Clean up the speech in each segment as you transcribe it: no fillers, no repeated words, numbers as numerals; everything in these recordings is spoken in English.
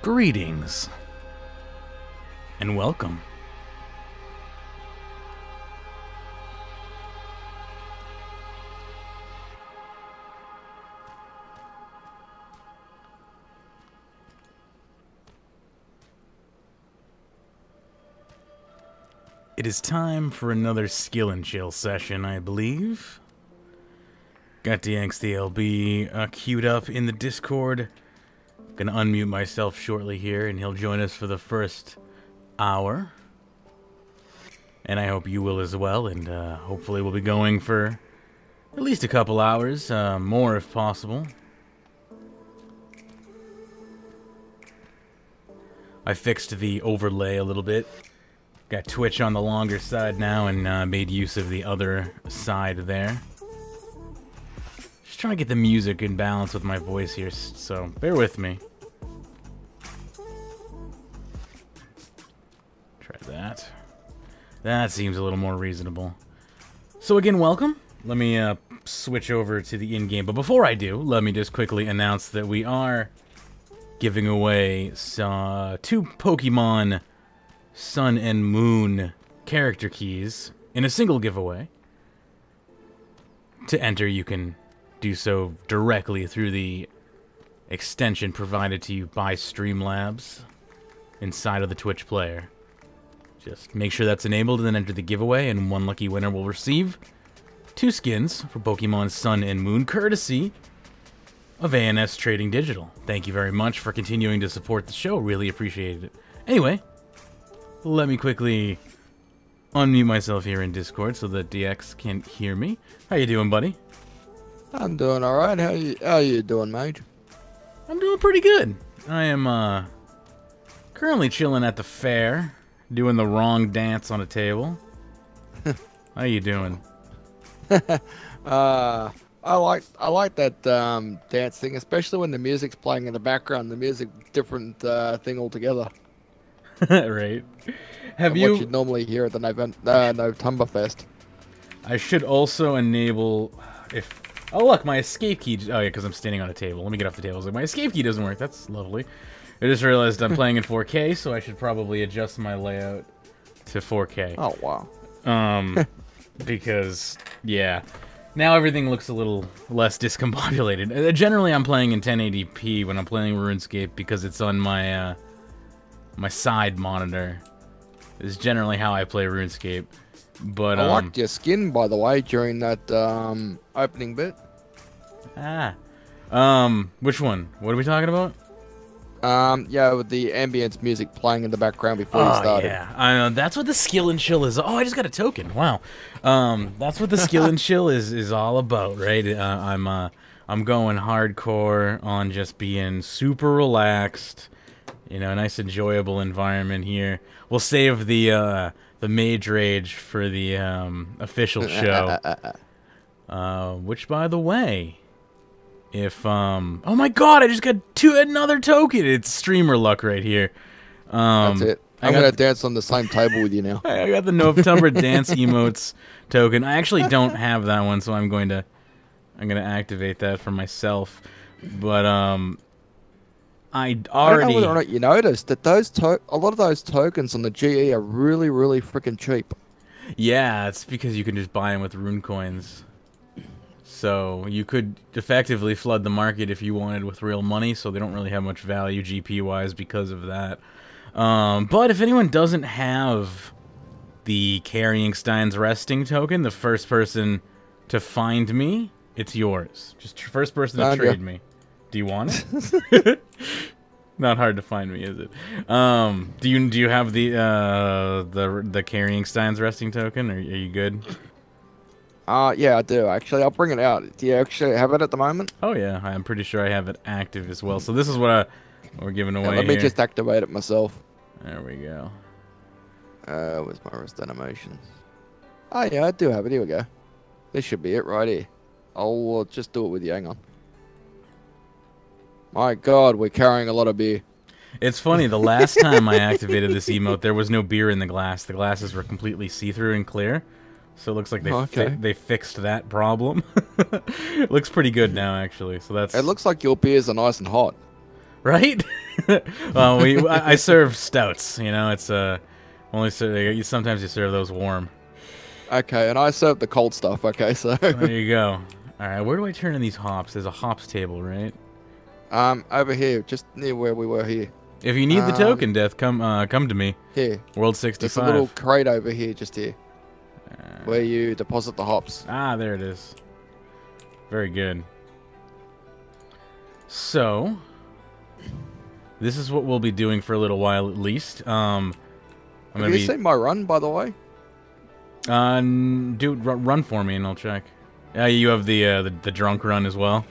Greetings and welcome. It is time for another skill and chill session, I believe. Got DXDLB queued up in the Discord. Gonna unmute myself shortly here, and he'll join us for the first hour. And I hope you will as well, and hopefully we'll be going for at least a couple hours, more if possible. I fixed the overlay a little bit. Got Twitch on the longer side now, and made use of the other side there. Just trying to get the music in balance with my voice here, so bear with me. Try that. That seems a little more reasonable. So again, welcome. Let me switch over to the in-game, but before I do, let me just quickly announce that we are giving away two Pokemon Sun and Moon character keys in a single giveaway. To enter, you can do so directly through the extension provided to you by Streamlabs inside of the Twitch player. Just make sure that's enabled and then enter the giveaway, and one lucky winner will receive 2 skins for Pokemon Sun and Moon, courtesy of ANS Trading Digital. Thank you very much for continuing to support the show. Really appreciate it. Anyway, let me quickly unmute myself here in Discord so that DX can hear me. How you doing, buddy? I'm doing alright. How you doing, Mage? I'm doing pretty good. I am currently chilling at the fair, doing the wrong dance on a table. How you doing? I like that dance thing, especially when the music's playing in the background. The music, different thing altogether. Right. Have you? What you'd normally hear at the Novemberfest. I should also enable if. Oh look, my escape key. Oh yeah, because I'm standing on a table. Let me get off the table. Like, my escape key doesn't work. That's lovely. I just realized I'm playing in 4K, so I should probably adjust my layout to 4K. Oh wow. Because yeah, now everything looks a little less discombobulated. Generally, I'm playing in 1080p when I'm playing RuneScape because it's on my my side monitor. Is generally how I play RuneScape. But I liked your skin, by the way, during that opening bit. Which one? What are we talking about? Yeah, with the ambience music playing in the background before you started. Yeah, that's what the skill and chill is. Oh, I just got a token. Wow. That's what the skill and chill is all about, right? I'm going hardcore on just being super relaxed. You know, a nice enjoyable environment here. We'll save the Mage Rage for the official show. Which, by the way, if oh my god, I just got another token. It's streamer luck right here. That's it. I'm gonna dance on the same table with you now. I got the November dance emotes token. I actually don't have that one, so I'm gonna activate that for myself. But I already. I don't know whether or not you noticed that a lot of those tokens on the GE are really, really freaking cheap. Yeah, it's because you can just buy them with rune coins. So you could effectively flood the market if you wanted with real money, so they don't really have much value GP-wise because of that. But if anyone doesn't have the Carrying Stein's Resting token, the first person to find me, it's yours. Just first person to trade me. Do you want it? Not hard to find me, is it? Do you have the Carrying Stein's Resting token? Are you good? Yeah, I do actually. I'll bring it out. Do you actually have it at the moment? Oh yeah, I'm pretty sure I have it active as well. So this is what we're giving away Yeah, let me here. just activate it myself. There we go. Where's my rest animation? Oh yeah, I do have it. Here we go. This should be it right here. I'll just do it with you. Hang on. My God, we're carrying a lot of beer. It's funny, the last time I activated this emote, there was no beer in the glass. The glasses were completely see-through and clear. So it looks like they fixed that problem. It looks pretty good now, actually. So that's. It looks like your beers are nice and hot. Right? Well, I serve stouts. You know, it's only sometimes you serve those warm. Okay, and I serve the cold stuff. Okay, so. There you go. All right, where do I turn in these hops? There's a hops table, right? Over here, just near where we were here. If you need the token, Death, come to me. Here. World 65. There's a little crate over here, just here. Where you deposit the hops. Ah, there it is. Very good. So, this is what we'll be doing for a little while at least. Have you seen my run, by the way? Dude, run for me and I'll check. Yeah, you have the drunk run as well.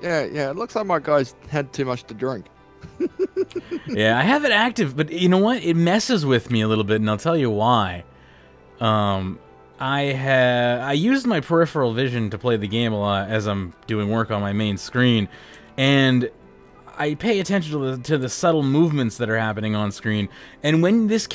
Yeah. It looks like my guys had too much to drink. Yeah, I have it active, but you know what? It messes with me a little bit, and I'll tell you why. I used my peripheral vision to play the game a lot as I'm doing work on my main screen, and I pay attention to the subtle movements that are happening on screen. And when this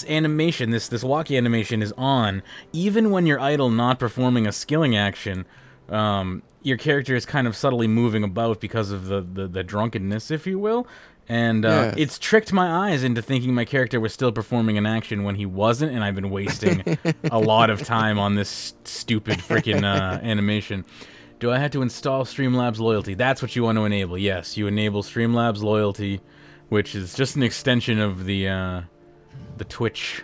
animation, this walk animation is on, even when you're idle, not performing a skilling action, your character is kind of subtly moving about because of the drunkenness, if you will. And yes. It's tricked my eyes into thinking my character was still performing an action when he wasn't, and I've been wasting a lot of time on this stupid freaking animation. Do I have to install Streamlabs Loyalty? That's what you want to enable. Yes, you enable Streamlabs Loyalty, which is just an extension of the Twitch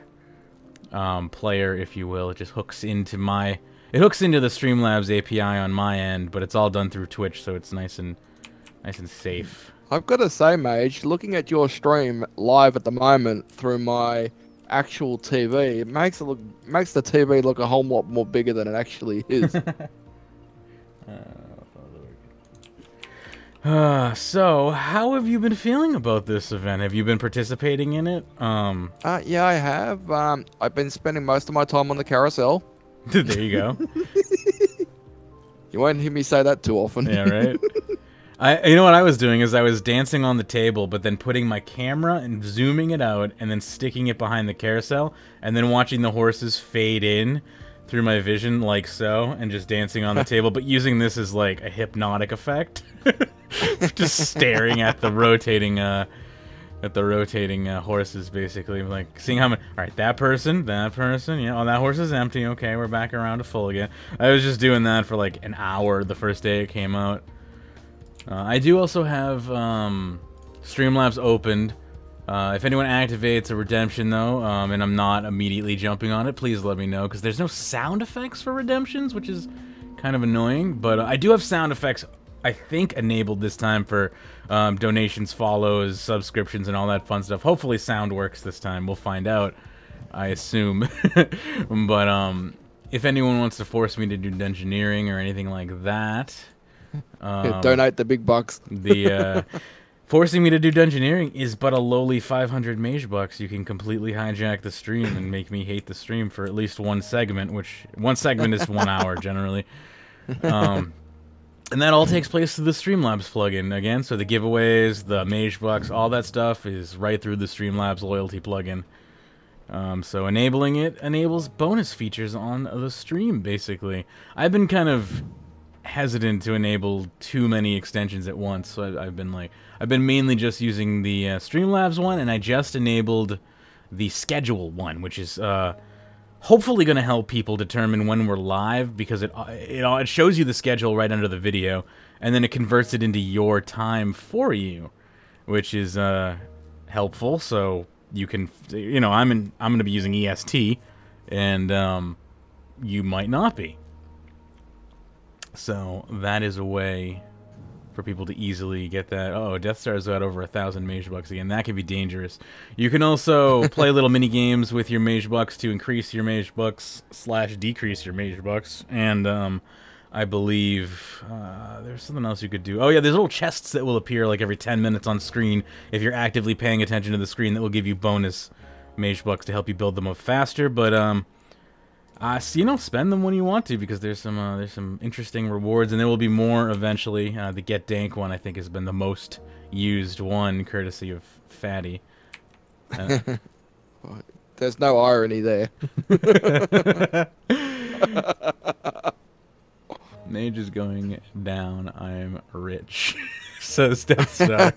player, if you will. It just hooks into the Streamlabs API on my end, but it's all done through Twitch, so it's nice and safe. I've got to say, Mage, looking at your stream live at the moment through my actual TV, it makes the TV look a whole lot more bigger than it actually is. So, how have you been feeling about this event? Have you been participating in it? Yeah, I have. I've been spending most of my time on the carousel. There you go. You won't hear me say that too often. Yeah, right? You know what I was doing is I was dancing on the table, but then putting my camera and zooming it out, and then sticking it behind the carousel, and then watching the horses fade in through my vision like so, and just dancing on the table, but using this as like a hypnotic effect. Just staring at the rotating horses, basically, like seeing how many. All right, that person, yeah. Oh, that horse is empty. Okay, we're back around to full again. I was just doing that for like an hour the first day it came out. I do also have Streamlabs opened. If anyone activates a redemption, though, and I'm not immediately jumping on it, please let me know, because there's no sound effects for redemptions, which is kind of annoying. But I do have sound effects, I think, enabled this time for donations, follows, subscriptions, and all that fun stuff. Hopefully sound works this time. We'll find out, I assume. But if anyone wants to force me to do Dungeoneering or anything like that... donate the big bucks. Forcing me to do Dungeoneering is but a lowly 500 mage bucks. You can completely hijack the stream and make me hate the stream for at least one segment, which one segment is 1 hour generally. And that all takes place through the Streamlabs plugin again. So the giveaways, the mage bucks, all that stuff is right through the Streamlabs loyalty plugin. So enabling it enables bonus features on the stream, basically. I've been kind of hesitant to enable too many extensions at once, so I've been mainly just using the Streamlabs one, and I just enabled the schedule one, which is hopefully going to help people determine when we're live, because it shows you the schedule right under the video, and then it converts it into your time for you, which is helpful. So you can, I'm going to be using EST, and you might not be. So that is a way for people to easily get that. Oh, Death Star's got over 1,000 mage bucks again. That can be dangerous. You can also play little mini games with your mage bucks to increase your mage bucks / decrease your mage bucks. And I believe. There's something else you could do. Oh yeah, there's little chests that will appear like every 10 minutes on screen if you're actively paying attention to the screen that will give you bonus mage bucks to help you build them up faster. But so, you know, spend them when you want to, because there's some interesting rewards, and there will be more eventually. The Get Dank one, I think, has been the most used one, courtesy of Fatty. There's no irony there. Mage is going down. I'm rich. Says Death Star.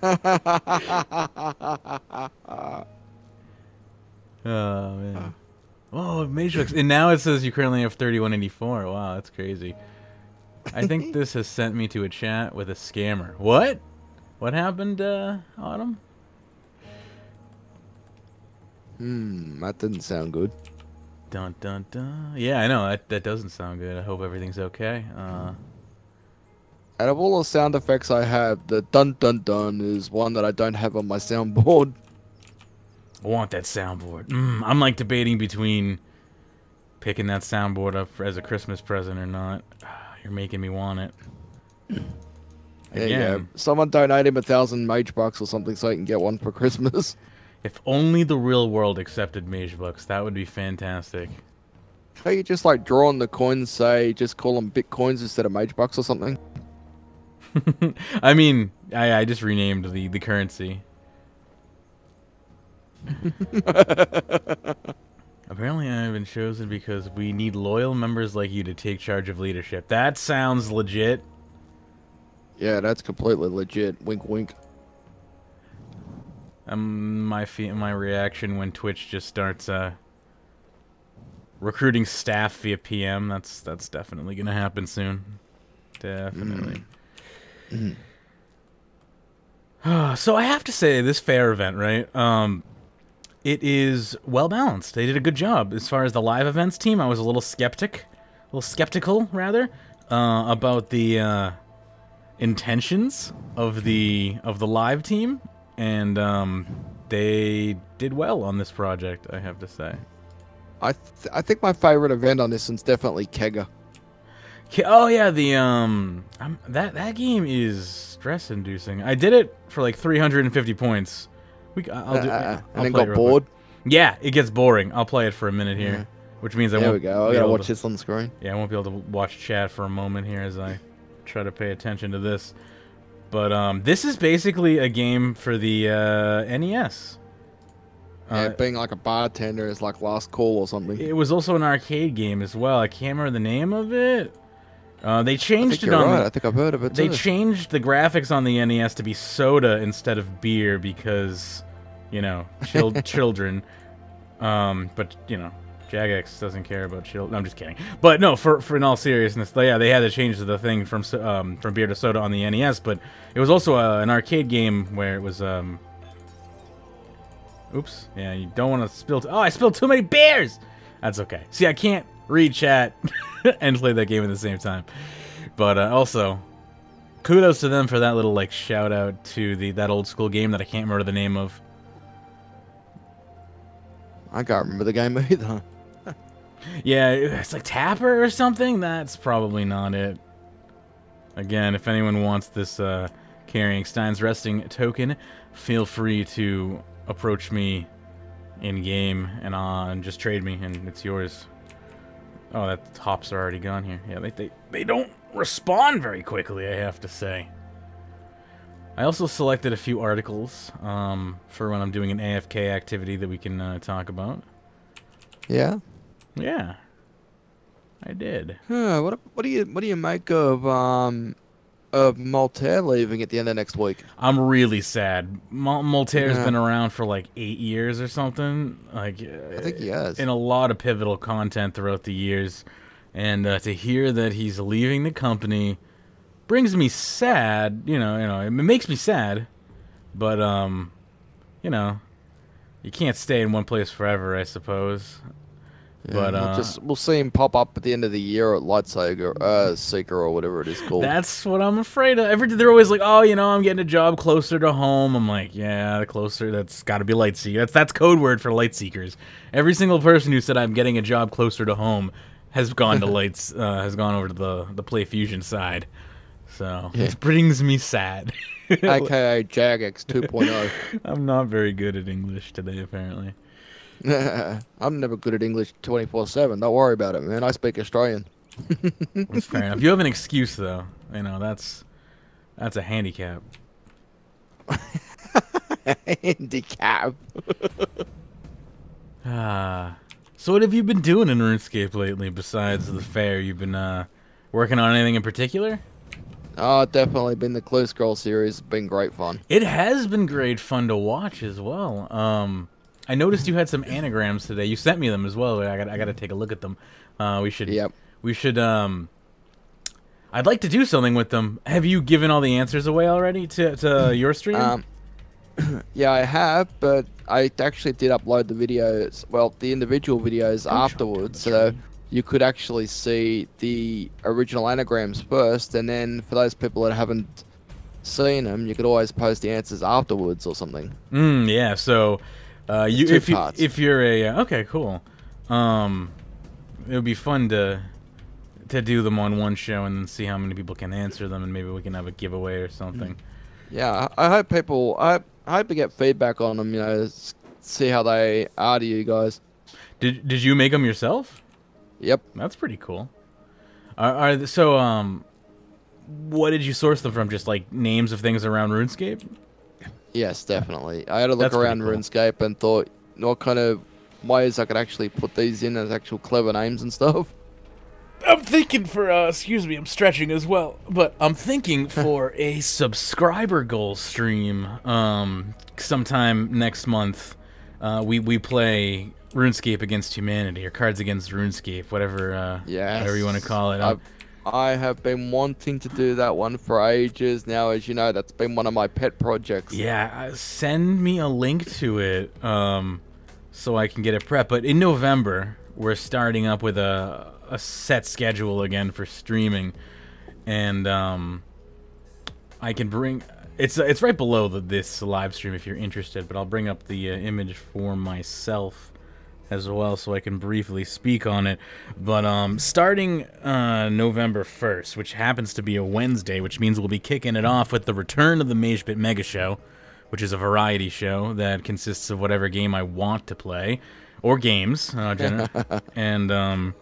Oh man. Oh, Matrix. And now it says you currently have 3184. Wow, that's crazy. I think this has sent me to a chat with a scammer. What? What happened, Autumn? That didn't sound good. Dun dun dun. Yeah, I know. That doesn't sound good. I hope everything's okay. Out of all the sound effects I have, the dun dun dun is one that I don't have on my soundboard. I want that soundboard. I'm like debating between picking that soundboard up as a Christmas present or not. You're making me want it. There you go. Someone donate him 1,000 mage bucks or something so he can get one for Christmas. If only the real world accepted mage bucks, that would be fantastic. Can't you just like draw on the coins, say just call them bitcoins instead of mage bucks or something? I mean, I just renamed the currency. Apparently I've been chosen because we need loyal members like you to take charge of leadership. That sounds legit. Yeah, that's completely legit. Wink, wink. My reaction when Twitch just starts recruiting staff via PM. That's definitely gonna happen soon. Definitely. So I have to say, this fair event, right? It is well balanced. They did a good job as far as the live events team. I was a little skeptical rather, about the intentions of the live team, and they did well on this project, I have to say. I think my favorite event on this one's definitely Kegger. Oh yeah, the that game is stress-inducing. I did it for like 350 points. I'll and then got bored. Yeah, it gets boring. I'll play it for a minute here, which means I won't. There we go. I gotta watch this on the screen. Yeah, I won't be able to watch chat for a moment here as I try to pay attention to this. But this is basically a game for the NES. Yeah, being like a bartender is like last call or something. It was also an arcade game as well. I can't remember the name of it. They changed it on. I think I've heard of it. They changed the graphics on the NES to be soda instead of beer because, you know, children. But you know, Jagex doesn't care about children. No, I'm just kidding. But no, for in all seriousness, yeah, they had to change the thing from beer to soda on the NES. But it was also an arcade game where it was Oops. Yeah, you don't want to spill. Oh, I spilled too many beers. That's okay. See, I can't read chat and play that game at the same time. But also, kudos to them for that little like shout out to that old school game that I can't remember the name of. I can't remember the game either. Yeah, it's like Tapper or something. That's probably not it. Again, if anyone wants this carrying Stein's Resting token, feel free to approach me in game and just trade me, and it's yours. Oh, that hops are already gone here. Yeah, they don't respond very quickly, I have to say. I also selected a few articles for when I'm doing an AFK activity that we can talk about. Yeah. Yeah, I did. What do you make of Maltaire leaving at the end of next week? I'm really sad. Maltaire's been around for like 8 years or something. Like, I think he has. In a lot of pivotal content throughout the years, and to hear that he's leaving the company brings me sad. You know, it makes me sad, but you know, you can't stay in one place forever, I suppose. Yeah, but we'll see him pop up at the end of the year at Lightseeker, Seeker or whatever it is called. That's what I'm afraid of. They're always like, oh, you know, I'm getting a job closer to home. I'm like, yeah, closer. That's got to be Lightseeker. That's code word for Lightseekers. Every single person who said I'm getting a job closer to home has gone to lights, has gone over to the Play Fusion side. So Yeah. it brings me sad. AKA Jagex 2.0. I'm not very good at English today, apparently. I'm never good at English 24/7. Don't worry about it, man. I speak Australian. That's fair enough. You have an excuse, though. You know, that's a handicap. Handicap. So what have you been doing in RuneScape lately besides the fair? You've been working on anything in particular? Oh, definitely been the Clue Scroll series. Been great fun. It has been great fun to watch as well. I noticed you had some anagrams today. You sent me them as well. I got to take a look at them. We should. Yep. We should. I'd like to do something with them. Have you given all the answers away already to your stream? Yeah, I have, but I actually did upload the videos. Well, the individual videos afterwards, so you could actually see the original anagrams first, and then for those people that haven't seen them, you could always post the answers afterwards or something. Yeah. So, if you're a okay, cool. It would be fun to do them on one show and then see how many people can answer them, and maybe we can have a giveaway or something. Yeah, I hope people. I hope to get feedback on them. You know, see how they are to you guys. Did you make them yourself? Yep. That's pretty cool. What did you source them from? Just like names of things around RuneScape? Yes, definitely. I had a look That's around pretty RuneScape and thought, what kind of ways I could actually put these in as actual clever names and stuff. I'm thinking for, excuse me, I'm stretching as well, but I'm thinking for a subscriber goal stream, sometime next month, we play RuneScape Against Humanity, or Cards Against RuneScape, whatever, whatever you want to call it. I have been wanting to do that one for ages now. As you know, that's been one of my pet projects. Yeah, send me a link to it, so I can get it prepped. But in November, we're starting up with a set schedule again for streaming, and I can bring it's right below this live stream if you're interested, but I'll bring up the image for myself as well so I can briefly speak on it. But starting November 1st, which happens to be a Wednesday, which means we'll be kicking it off with the return of the Magebit Mega Show, which is a variety show that consists of whatever game I want to play, or games, and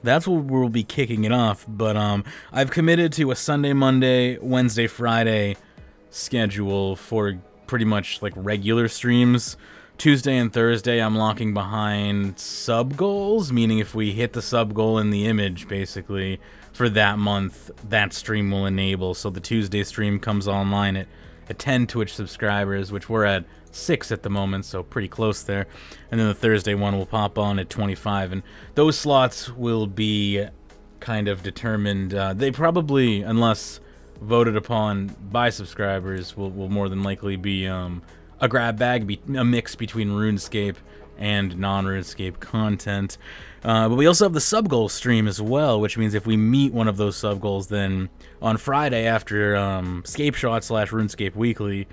that's where we'll be kicking it off. But I've committed to a Sunday, Monday, Wednesday, Friday schedule for pretty much like regular streams. Tuesday and Thursday I'm locking behind sub goals, meaning if we hit the sub goal in the image, basically, for that month, that stream will enable. So the Tuesday stream comes online at 10 Twitch subscribers, which we're at 6 at the moment, so pretty close there. And then the Thursday one will pop on at 25, and those slots will be kind of determined. They probably, unless voted upon by subscribers, will more than likely be a grab bag, a mix between RuneScape and non-RuneScape content. But we also have the sub goal stream as well, which means if we meet one of those sub goals, then on Friday after Scape Shot / RuneScape Weekly,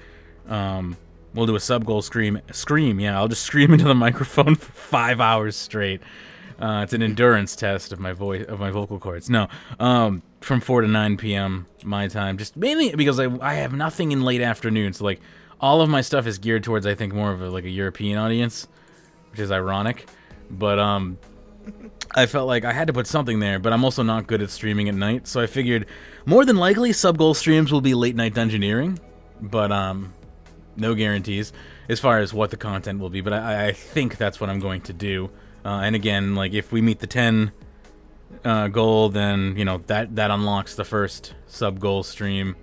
we'll do a sub goal scream. Yeah, I'll just scream into the microphone for 5 hours straight. It's an endurance test of my vocal cords. No, from 4 to 9 p.m. my time, just mainly because I have nothing in late afternoon. So like all of my stuff is geared towards, I think, more of a European audience, which is ironic. But I felt like I had to put something there, but I'm also not good at streaming at night, so I figured more than likely sub-goal streams will be late-night Dungeoneering, but no guarantees as far as what the content will be, but I think that's what I'm going to do. And again, like if we meet the 10 goal, then, you know, that unlocks the first sub-goal stream,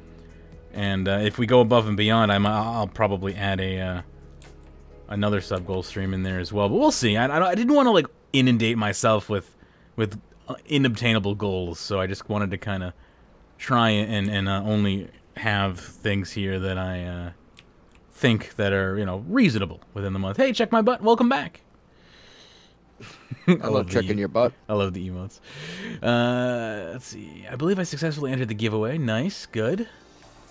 and if we go above and beyond, I'll probably add another sub-goal stream in there as well, but we'll see. I didn't want to, like, inundate myself with inobtainable goals, so I just wanted to kind of try and only have things here that I think that are, you know, reasonable within the month. Hey, check my butt, welcome back. I love checking your butt. I love the emotes. Let's see. I believe I successfully entered the giveaway. Nice, good.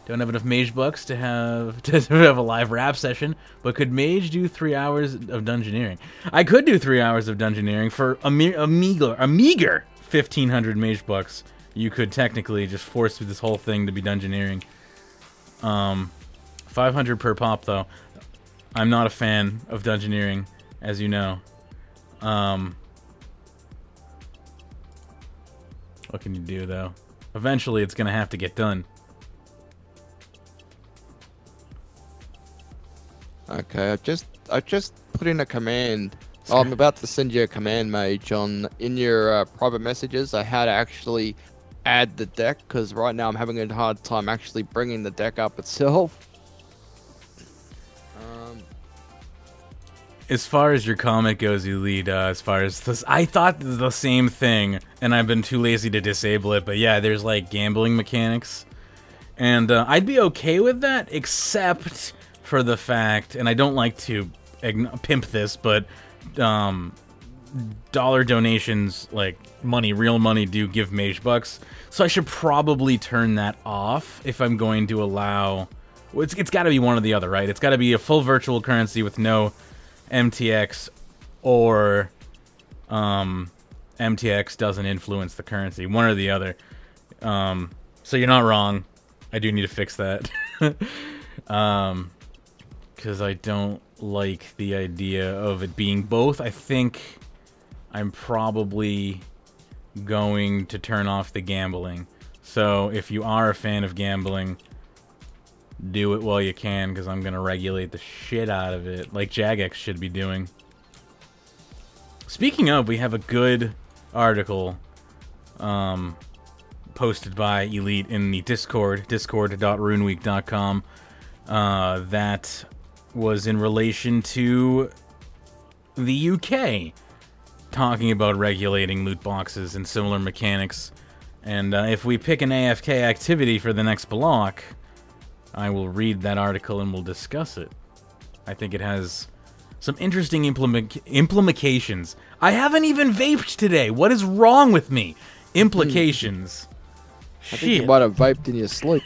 Don't have enough mage bucks to have a live rap session, but could mage do 3 hours of dungeoneering? I could do 3 hours of dungeoneering for a meager 1,500 mage bucks, you could technically just force through this whole thing to be dungeoneering. 500 per pop, though. I'm not a fan of dungeoneering, as you know. What can you do, though? Eventually, it's gonna have to get done. Okay, I just put in a command. Oh, I'm about to send you a command, Mage, in your private messages on how to actually add the deck, because right now I'm having a hard time actually bringing the deck up itself. As far as your comment goes, Elite, as far as this, I thought the same thing, and I've been too lazy to disable it, but yeah, there's like gambling mechanics, and I'd be okay with that, except for the fact, and I don't like to pimp this, but dollar donations, like money, real money, do give mage bucks, so I should probably turn that off if I'm going to allow, well, it's got to be one or the other, right? It's got to be a full virtual currency with no MTX, or MTX doesn't influence the currency, one or the other. So you're not wrong. I do need to fix that. Because I don't like the idea of it being both. I think I'm probably going to turn off the gambling. So if you are a fan of gambling, do it while you can, because I'm going to regulate the shit out of it, like Jagex should be doing. Speaking of, we have a good article posted by Elite in the Discord, discord.runeweek.com, that was in relation to the UK, talking about regulating loot boxes and similar mechanics. And if we pick an AFK activity for the next block, I will read that article and we'll discuss it. I think it has some interesting implications. I haven't even vaped today. What is wrong with me? Implications. I think you might have vaped in your sleep.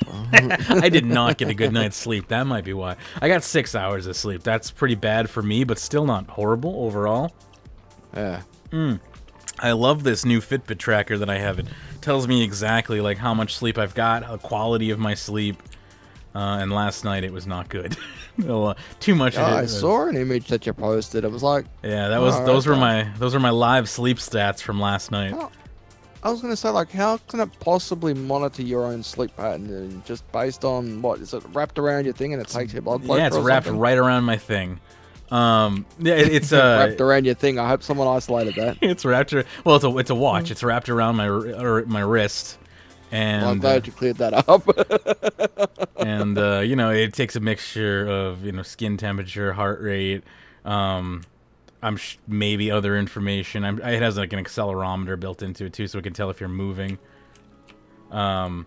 I did not get a good night's sleep. That might be why. I got 6 hours of sleep. That's pretty bad for me, but still not horrible overall. Yeah. I love this new Fitbit tracker that I have. It tells me exactly like how much sleep I've got, the quality of my sleep. And last night it was not good. Too much. I saw an image that you posted. It was like, yeah, that was those were my live sleep stats from last night. I was gonna say, like, how can it possibly monitor your own sleep pattern, and just based on what is it wrapped around your thing and it takes your blood pressure? Yeah, it's wrapped right around my thing. Yeah, it's wrapped around your thing. I hope someone isolated that. It's wrapped. Well, it's a watch. It's wrapped around my wrist. And well, I'm glad you cleared that up. And you know, it takes a mixture of, you know, skin temperature, heart rate, maybe other information. It has like an accelerometer built into it too, so it can tell if you're moving, and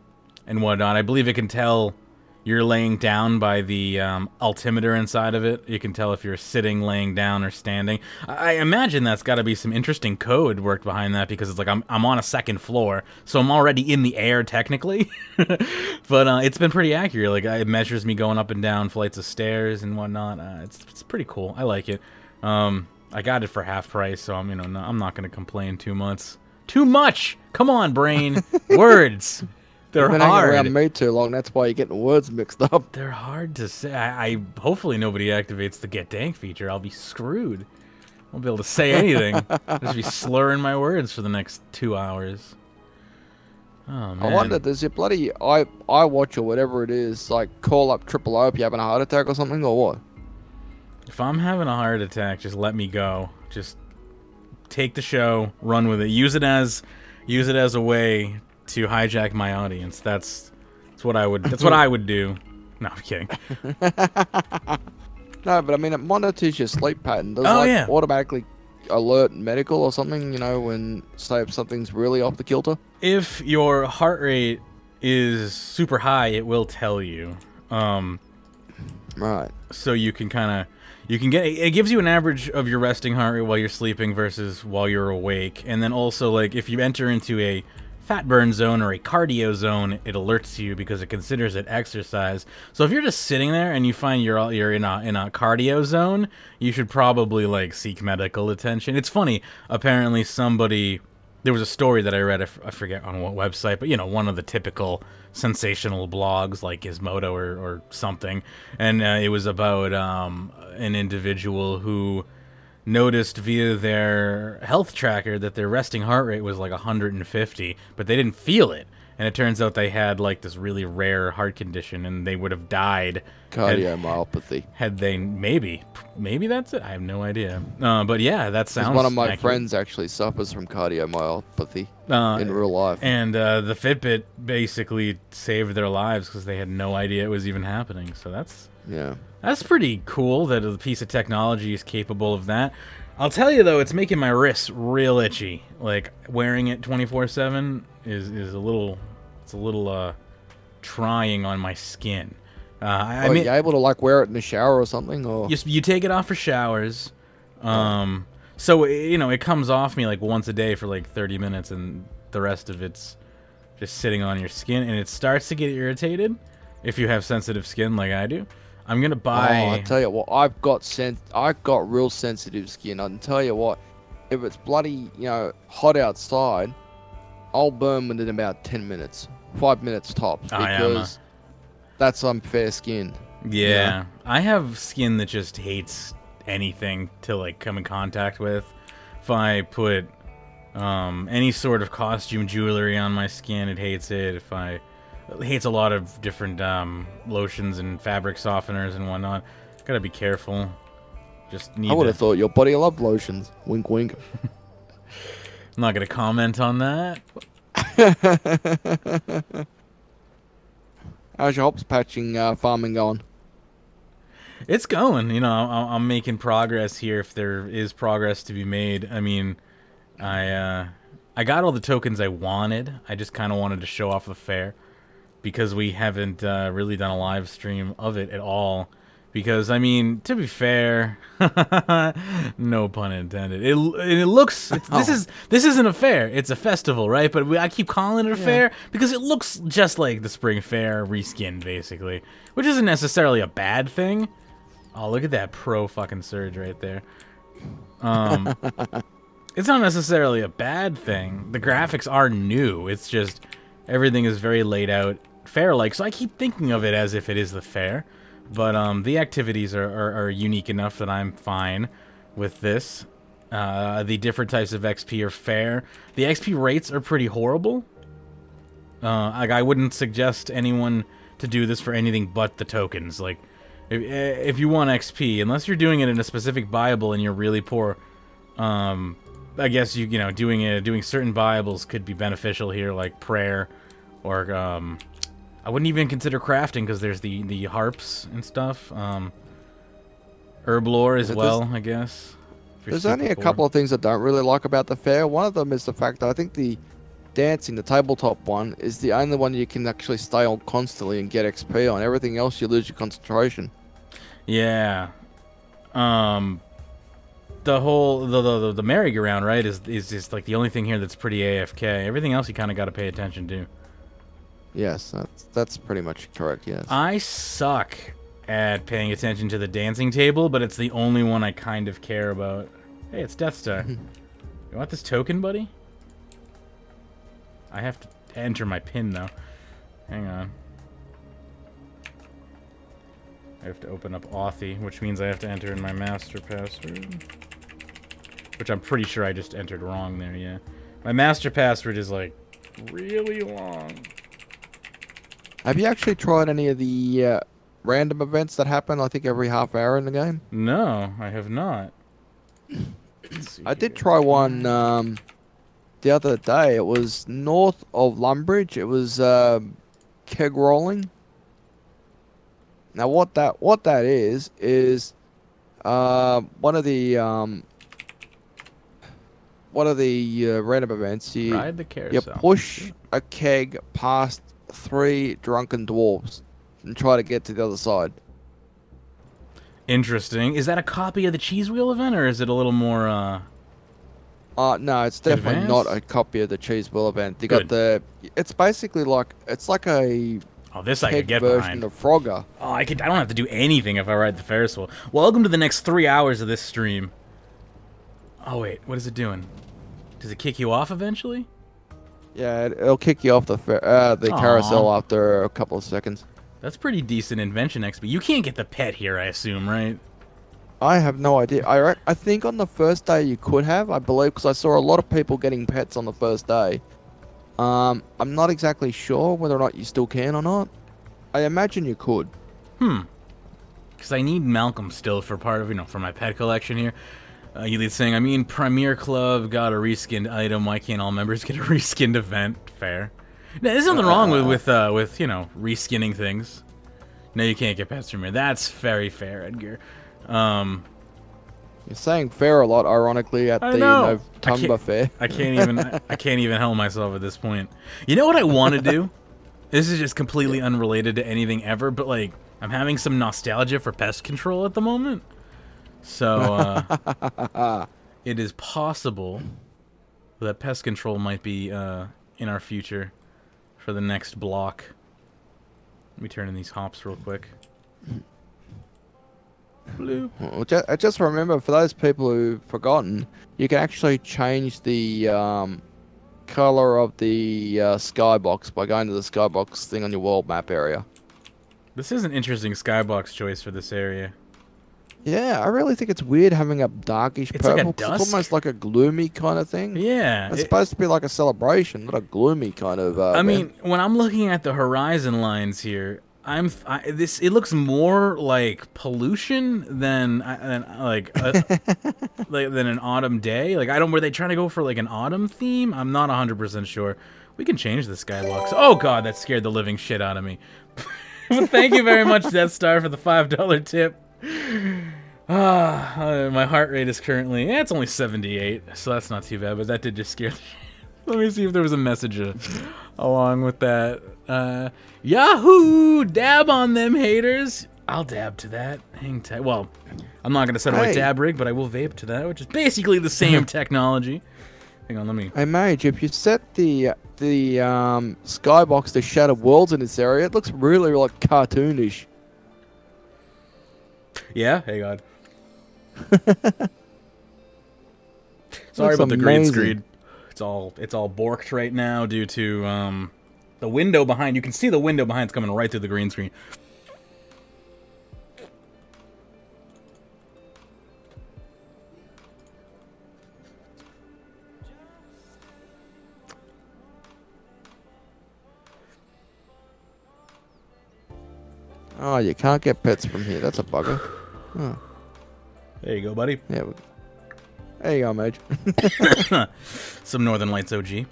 whatnot. I believe it can tell you're laying down by the altimeter inside of it. You can tell if you're sitting, laying down, or standing. I imagine that's got to be some interesting code worked behind that, because it's like I'm on a second floor, so I'm already in the air technically. But it's been pretty accurate. Like, it measures me going up and down flights of stairs and whatnot. It's pretty cool. I like it. I got it for half price, so I'm not gonna complain too much. Too much. Come on, brain. Words. They're hard. Hanging around me too long. That's why you're getting words mixed up. They're hard to say. I hopefully nobody activates the get dank feature. I'll be screwed. I won't be able to say anything. I'll just be slurring my words for the next 2 hours. Oh man. I wonder, does your bloody iWatch or whatever it is, like, call up Triple O if you're having a heart attack or something, or what? If I'm having a heart attack, just let me go. Just take the show, run with it. Use it as a way to hijack my audience. That's what I would do. No, I'm kidding. No, but I mean, it monitors your sleep pattern. Does it automatically alert medical or something, you know, when, say, if something's really off the kilter? If your heart rate is super high, it will tell you. Right. So you can it gives you an average of your resting heart rate while you're sleeping versus while you're awake. And then also, like, if you enter into a fat burn zone or a cardio zone, it alerts you because it considers it exercise. So if you're just sitting there and you find you're in a cardio zone, you should probably, like, seek medical attention. It's funny, apparently somebody there was a story that I read, I forget on what website, but, you know, one of the typical sensational blogs like Gizmodo or something, and it was about an individual who noticed via their health tracker that their resting heart rate was like 150, but they didn't feel it. And it turns out they had like this really rare heart condition, and they would have died. Cardiomyopathy. Had they maybe that's it. I have no idea. But yeah, that sounds. One of my accurate. friends actually suffers from cardiomyopathy in real life. And the Fitbit basically saved their lives because they had no idea it was even happening. So that's pretty cool that a piece of technology is capable of that. I'll tell you though, it's making my wrists real itchy. Like wearing it 24/7 is a little trying on my skin. I mean, are you able to like wear it in the shower or something, or you take it off for showers. So you know it comes off me like once a day for like 30 minutes, and the rest of it's just sitting on your skin, and it starts to get irritated if you have sensitive skin like I do. I'm gonna buy. Oh, I tell you what, I've got real sensitive skin. I can tell you what, if it's bloody, you know, hot outside, I'll burn within about 10 minutes, 5 minutes tops, because that's unfair skin. Yeah, I have skin that just hates anything to like come in contact with. If I put any sort of costume jewelry on my skin, it hates it. It hates a lot of different lotions and fabric softeners and whatnot. Gotta be careful. Just need. I would have thought your body loved lotions. Wink, wink. I'm not gonna comment on that. How's your hops patching farming going? It's going. You know, I'm making progress here. If there is progress to be made, I mean, I got all the tokens I wanted. I just kind of wanted to show off the fair, because we haven't really done a live stream of it at all. Because, I mean, to be fair, no pun intended. It looks this isn't a fair. It's a festival, right? But I keep calling it a fair because it looks just like the spring fair reskinned, basically, which isn't necessarily a bad thing. Oh, look at that pro fucking surge right there. It's not necessarily a bad thing. The graphics are new. It's just everything is very laid out fair-like. So I keep thinking of it as if it is the fair. But the activities are unique enough that I'm fine with this. The different types of XP are fair. The XP rates are pretty horrible. Like I wouldn't suggest anyone to do this for anything but the tokens. Like, if you want XP, unless you're doing it in a specific Bible and you're really poor, I guess you know doing certain Bibles could be beneficial here, like prayer, or I wouldn't even consider crafting because there's the harps and stuff. Herb lore as well, I guess. There's only a couple of things I don't really like about the fair. One of them is the fact that I think the dancing, the tabletop one, is the only one you can actually stay on constantly and get XP on. Everything else, you lose your concentration. Yeah. The whole the merry-go-round, right, is just like the only thing here that's pretty AFK. Everything else you kind of got to pay attention to. Yes, that's pretty much correct, yes. I suck at paying attention to the dancing table, but it's the only one I kind of care about. Hey, it's Death Star. You want this token, buddy? I have to enter my PIN, though. Hang on. I have to open up Authy, which means I have to enter in my master password. Which I'm pretty sure I just entered wrong there, yeah. My master password is, like, really long. Have you actually tried any of the random events that happen, I think, every half hour in the game? No, I have not. I did try one the other day. It was north of Lumbridge. It was keg rolling. Now, what that is one of the random events. Ride the carousel. You push a keg past 3 drunken dwarves and try to get to the other side. Interesting. Is that a copy of the Cheese Wheel event, or is it a little more no, it's definitely advanced? not a copy of the Cheese Wheel event. You got it's basically like a this I could get version behind. of Frogger. Oh, I don't have to do anything if I ride the Ferris wheel. Welcome to the next 3 hours of this stream. Oh wait, what is it doing? Does it kick you off eventually? Yeah, it'll kick you off the carousel after a couple of seconds. That's pretty decent invention XP. You can't get the pet here, I assume, right? I have no idea. I think on the first day you could have, I believe, because I saw a lot of people getting pets on the first day. I'm not exactly sure whether or not you still can or not. I imagine you could. Because I need Malcolm still for part of, for my pet collection here. Elite's saying, I mean, Premier Club got a reskinned item. Why can't all members get a reskinned event? Fair. Now, there's nothing wrong with reskinning things. No, you can't get pets from here. That's very fair, Edgar. You're saying fair a lot, ironically, at the Tumba fair. I can't even help myself at this point. You know what I want to do? This is just completely unrelated to anything ever, but like I'm having some nostalgia for pest control at the moment. So it is possible that pest control might be in our future for the next block. Let me turn in these hops real quick. Blue. I just remember, for those people who've forgotten, you can actually change the color of the skybox by going to the skybox thing on your world map area. This is an interesting skybox choice for this area. Yeah, I really think it's weird having a darkish purple. Like a dusk? It's almost like a gloomy kind of thing. Yeah. It's supposed to be like a celebration, not a gloomy kind of I mean, when I'm looking at the horizon lines here, it looks more like pollution than like than an autumn day. Like were they trying to go for like an autumn theme? I'm not 100% sure. We can change the skybox. Oh god, that scared the living shit out of me. Well, thank you very much, Death Star, for the $5 tip. My heart rate is currently, it's only 78, so that's not too bad, but that did just scare the Let me see if there was a message along with that. Yahoo! Dab on them haters. I'll dab to that. Hang tight. Well, I'm not going to set up my dab rig, but I will vape to that, which is basically the same technology. Hang on, let me... Hey, Mage, if you set the skybox to Shattered Worlds in this area, it looks really like cartoonish. Yeah? Hey, God. Sorry about the green screen. It's all borked right now due to the window behind. You can see the window behind. It's coming right through the green screen. Oh, you can't get pets from here. That's a bugger. Oh. There you go, buddy. Yeah. There you go, Mage. Some Northern Lights OG.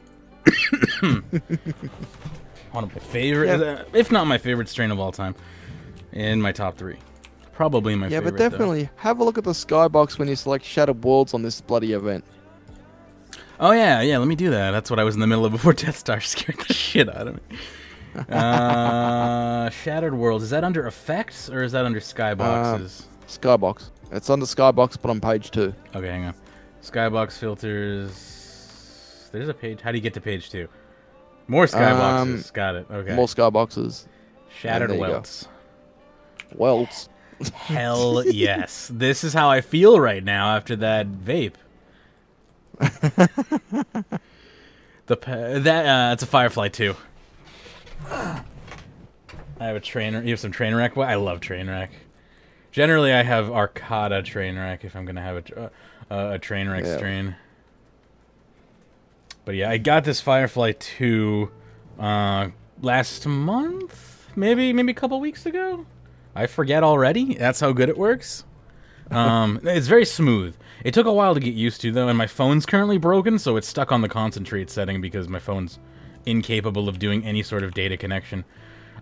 One of my favorite, if not my favorite strain of all time, in my top 3. Probably my favorite. Yeah, but definitely have a look at the skybox when you select Shattered Worlds on this bloody event. Oh yeah, let me do that. That's what I was in the middle of before Death Star scared the shit out of me. Shattered Worlds, is that under effects or is that under skyboxes? Skybox. It's under skybox, but on page 2. Okay, hang on. Skybox filters. There's a page. How do you get to page 2? More skyboxes. Got it. Okay. More skyboxes. Shattered Welts. Welts. Hell yes. This is how I feel right now after that vape. It's a Firefly 2. I have a trainer. You have some Trainwreck? Well, I love Trainwreck. Generally, I have Arcada Trainwreck if I'm gonna have a Trainwreck strain. But yeah, I got this Firefly 2 last month, maybe a couple weeks ago. I forget already. That's how good it works. It's very smooth. It took a while to get used to though, and my phone's currently broken, so it's stuck on the concentrate setting because my phone's incapable of doing any sort of data connection.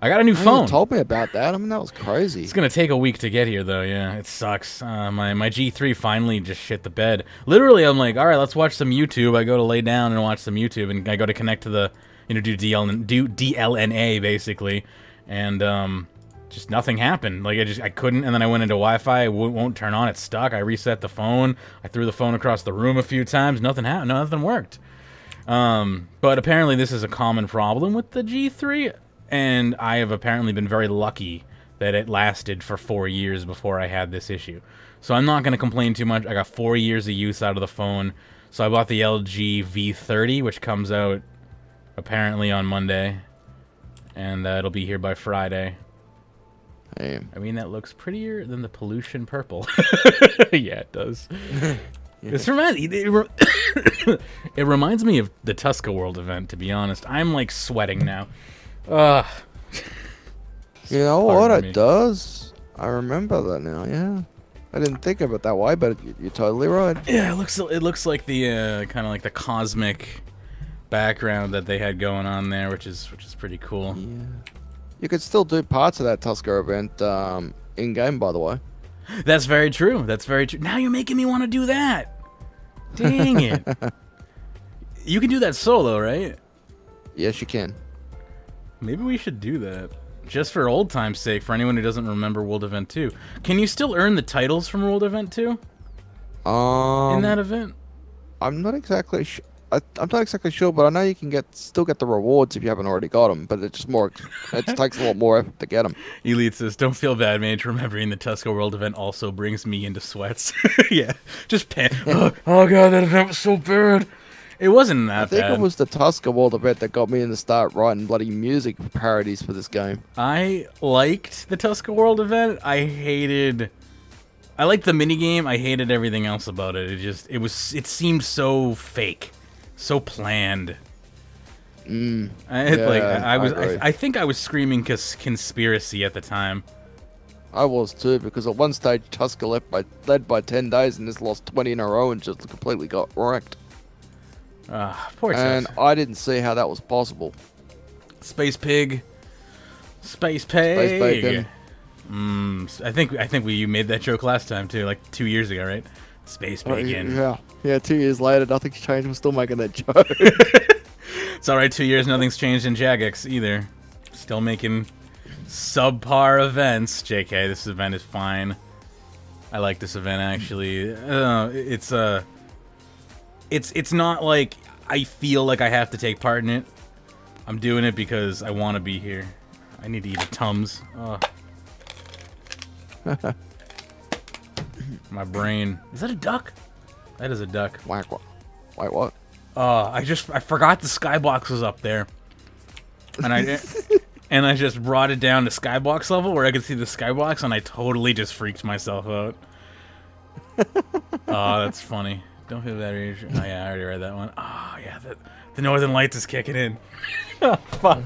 I got a new phone. You told me about that. I mean, that was crazy. It's gonna take a week to get here, though. Yeah, it sucks. My G3 finally just shit the bed. Literally, I'm like, all right, let's watch some YouTube. I go to lay down and watch some YouTube, and I go to connect to the, do DLNA basically, and just nothing happened. Like I couldn't, and then I went into Wi-Fi. It won't turn on. It's stuck. I reset the phone. I threw the phone across the room a few times. Nothing happened. Nothing worked. But apparently, this is a common problem with the G3. And I have apparently been very lucky that it lasted for 4 years before I had this issue. So I'm not going to complain too much. I got 4 years of use out of the phone. So I bought the LG V30, which comes out apparently on Monday, and it'll be here by Friday. Damn. I mean, that looks prettier than the pollution purple. Yeah, it does. This it reminds me of the Tuska World event, to be honest. I'm like sweating now. You know what it does? I remember that now, yeah. I didn't think of it that way, but you're totally right. Yeah, it looks like the kind of like the cosmic background that they had going on there, which is pretty cool. Yeah. You could still do parts of that Tusker event in game, by the way. That's very true. That's very true. Now you're making me want to do that. Dang it. You can do that solo, right? Yes, you can. Maybe we should do that. Just for old time's sake, for anyone who doesn't remember World Event 2. Can you still earn the titles from World Event 2? In that event? I'm not exactly sure. I'm not exactly sure, but I know you can still get the rewards if you haven't already got them. But it's just more. It takes a lot more effort to get them. Elite says, "Don't feel bad, Mage. Remembering the Tuska World event also brings me into sweats." Yeah, just oh god, that event was so bad. It wasn't that bad. I think it was the Tuska World event that got me in to start writing bloody music parodies for this game. I liked the Tuska World event. I liked the minigame. I hated everything else about it. It seemed so fake. So planned. I think I was screaming conspiracy at the time. I was too, because at one stage Tuska led by 10 days and just lost 20 in a row and just completely got wrecked. Poor And I didn't see how that was possible. Space Pig. Space Bacon. I think you made that joke last time too, like 2 years ago, right? Space Bacon. Yeah, 2 years later, nothing's changed. We're still making that joke. It's alright, 2 years, nothing's changed in Jagex either. Still making subpar events. JK, this event is fine. I like this event, actually. It's not like I feel like I have to take part in it. I'm doing it because I want to be here. I need to eat a Tums. My brain. Is that a duck? That is a duck. Wait, what? I forgot the skybox was up there. And I just brought it down to skybox level where I could see the skybox, and I totally just freaked myself out. Oh, that's funny. Don't feel bad. Oh yeah, I already read that one. Oh yeah, the Northern Lights is kicking in. Oh fuck.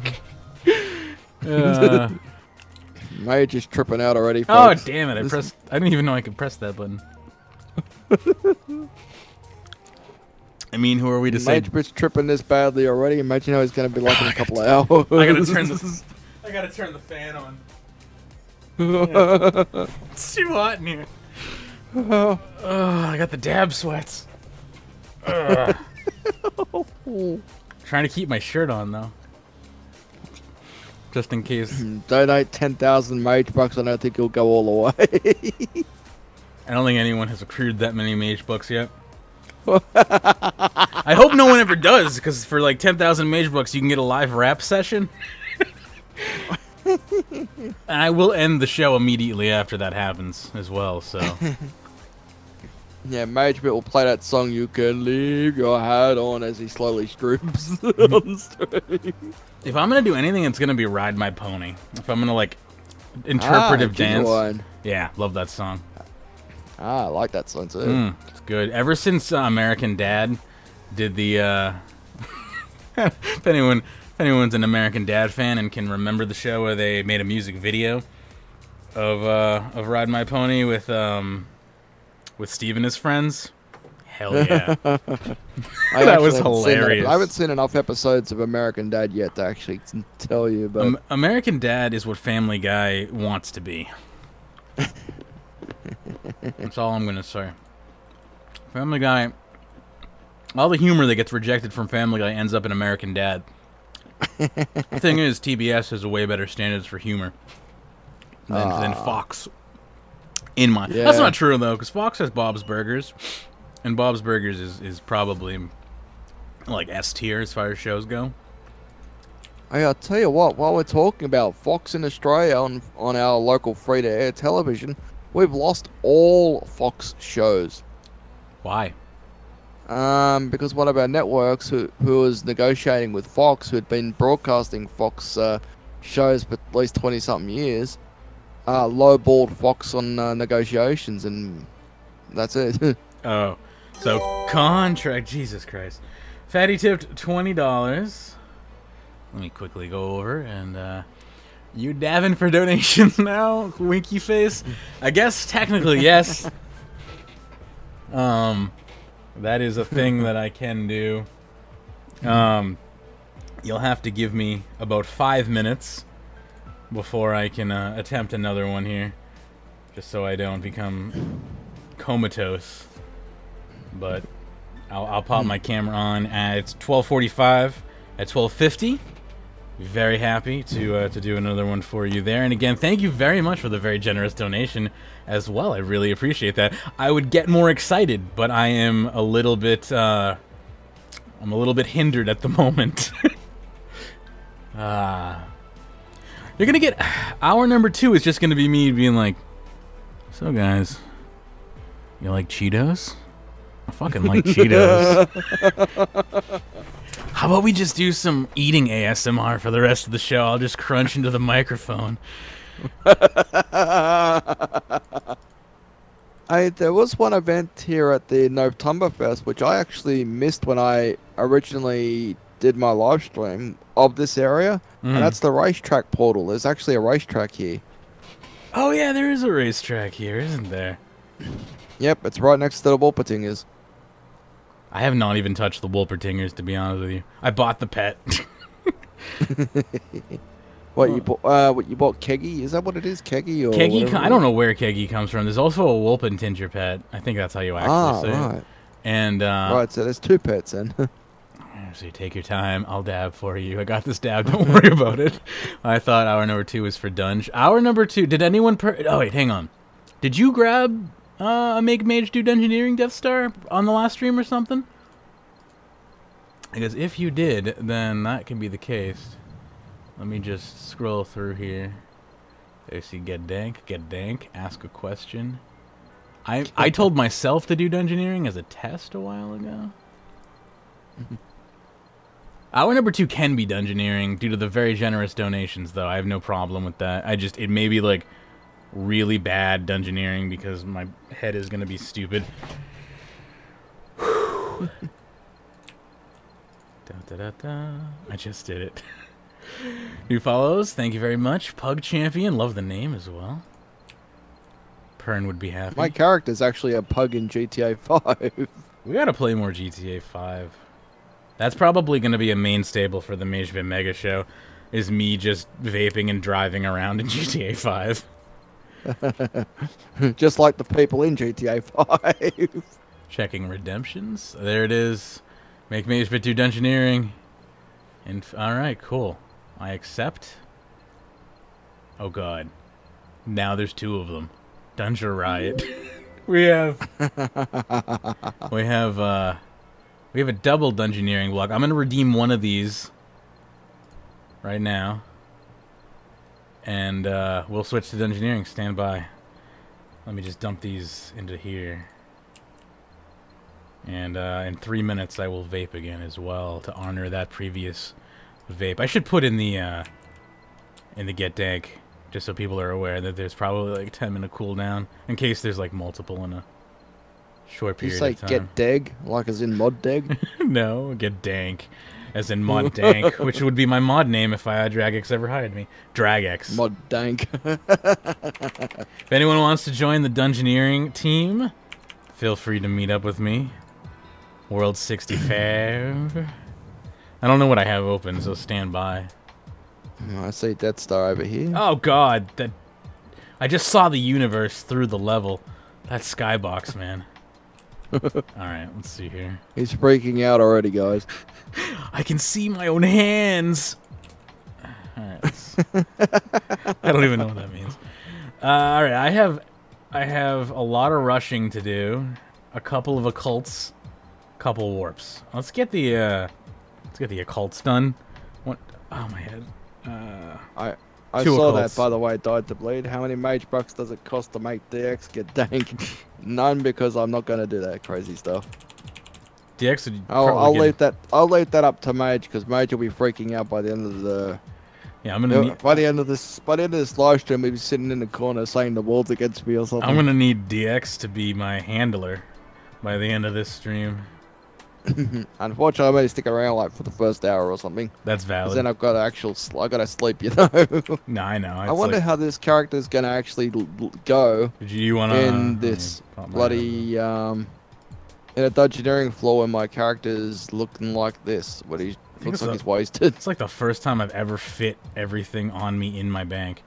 Mage is tripping out already, folks. Oh damn it! I didn't even know I could press that button. I mean, who are we to say? Magebit's tripping this badly already. Imagine how he's going to be like in a couple of hours. I gotta turn the fan on. Yeah. It's too hot in here. I got the dab sweats. Trying to keep my shirt on though, just in case. Donate 10,000 mage bucks. I don't think he'll go all the way. I don't think anyone has accrued that many mage bucks yet. I hope no one ever does, because for like 10,000 mage bucks, you can get a live rap session. And I will end the show immediately after that happens as well. So. Yeah, Magebit will play that song, "You Can Leave Your Hat On," as he slowly stroops on stream. If I'm gonna do anything, it's gonna be "Ride My Pony." If I'm gonna like interpretive dance, yeah, love that song. I like that song too. It's good. Ever since American Dad did the, if anyone's an American Dad fan and can remember the show where they made a music video of "Ride My Pony" with Steve and his friends. Hell yeah. That was hilarious. I haven't seen enough episodes of American Dad yet to actually tell you, but American Dad is what Family Guy wants to be. That's all I'm gonna say. Family Guy, all the humor that gets rejected from Family Guy ends up in American Dad. The thing is, TBS has a way better standards for humor than Fox. That's not true though, because Fox has Bob's Burgers, and Bob's Burgers is probably like S tier as far as shows go. Hey, I'll tell you what, while we're talking about Fox in Australia on our local free-to-air television, we've lost all Fox shows. Why? Because one of our networks who was negotiating with Fox, who had been broadcasting Fox shows for at least 20-something years, lowballed Fox on negotiations, and that's it. Oh, so contract, Jesus Christ. Fatty tipped $20. Let me quickly go over and you dabbing for donations now, winky face? I guess technically yes. That is a thing that I can do. You'll have to give me about 5 minutes before I can attempt another one here, just so I don't become comatose. But I'll pop my camera on at it's 12:45. At 12:50, very happy to do another one for you there. And again, thank you very much for the very generous donation as well. I really appreciate that. I would get more excited, but I am a little bit hindered at the moment. You're gonna get hour number 2 is just gonna be me being like, so guys, you like Cheetos? I fucking like Cheetos. How about we just do some eating ASMR for the rest of the show? I'll just crunch into the microphone. There was one event here at the Novemberfest, which I actually missed when I originally did my live stream of this area, and that's the racetrack portal. There's actually a racetrack here. Oh yeah, there is a racetrack here, isn't there? Yep, it's right next to the Wolpertingers. I have not even touched the Wolpertingers, to be honest with you. I bought the pet. What you bought? What you bought? Keggy? Is that what it is? Keggy or Keggy? I don't know where Keggy comes from. There's also a Wolpentinger pet. I think that's how you actually say right. it. And right, so there's 2 pets then. So you take your time. I'll dab for you. I got this dab. Don't worry about it. I thought hour number 2 was for Dunge. Hour number 2. Did anyone? Oh wait, hang on. Did you grab a Make Mage do Dungeoneering Death Star on the last stream or something? Because if you did, then that can be the case. Let me just scroll through here. There you see get dank, ask a question. I told myself to do Dungeoneering as a test a while ago. Hour number 2 can be Dungeoneering due to the very generous donations, though. I have no problem with that. It may be like really bad Dungeoneering because my head is gonna be stupid. I just did it. New follows, thank you very much. Pug Champion, love the name as well. Pern would be happy. My character's actually a pug in GTA 5. We gotta play more GTA 5. That's probably gonna be a main staple for the Magebit Mega Show, is me just vaping and driving around in GTA 5. Just like the people in GTA 5. Checking redemptions. There it is. Make Magebit do Dungeoneering. And alright, cool. I accept. Oh god. Now there's 2 of them. Dungeon Riot. we have a double Dungeoneering block. I'm gonna redeem one of these right now. And we'll switch to Dungeoneering. Stand by. Let me just dump these into here. And in 3 minutes I will vape again as well to honor that previous vape. I should put in the get dank just so people are aware that there's probably like 10-minute cooldown in case there's like multiple in a short period of time. You say get deg, like as in mod deg? No, get dank as in mod dank, which would be my mod name if Dragex ever hired me. Dragex. Mod dank. If anyone wants to join the Dungeoneering team, feel free to meet up with me. World 65. I don't know what I have open, so stand by. I see Death Star over here. Oh god, I just saw the universe through the level. That's Skybox, man. Alright, let's see here. He's freaking out already, guys. I can see my own hands! Alright, I don't even know what that means. Alright, I have a lot of rushing to do. A couple of occults. Couple warps. Let's get the occults done. What? Oh my head. I Two saw occults. that, by the way, Died to Bleed. How many mage bucks does it cost to make DX get dank? None, because I'm not going to do that crazy stuff. DX would I'll probably leave that. I'll leave that up to Mage because Mage will be freaking out by the end of the. Yeah, I'm gonna need, by the end of this live stream, he'll be sitting in the corner saying the world's against me or something. I'm gonna need DX to be my handler by the end of this stream. Unfortunately, I may stick around like for the first hour or something. That's valid. Then I've got to I gotta sleep, you know. No, I know. I wonder how this character's gonna actually go. Did you wanna in this bloody in a dungeoneering floor where my character's looking like this? What he looks like he's wasted. It's like the first time I've ever fit everything on me in my bank.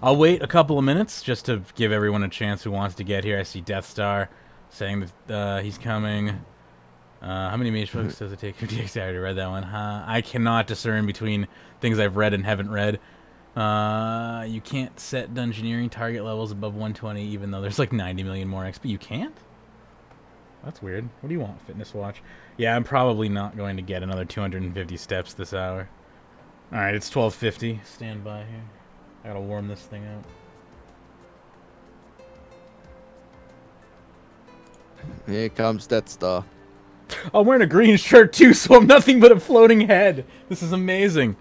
I'll wait a couple of minutes just to give everyone a chance who wants to get here. I see Death Star saying that he's coming. How many mage books does it take? I already read that one. I cannot discern between things I've read and haven't read. You can't set Dungeoneering target levels above 120 even though there's like 90 million more XP. You can't? That's weird. What do you want, Fitness Watch? Yeah, I'm probably not going to get another 250 steps this hour. Alright, it's 12:50. Stand by here. I gotta warm this thing up. Here comes Death Star. I'm wearing a green shirt too, so I'm nothing but a floating head. This is amazing.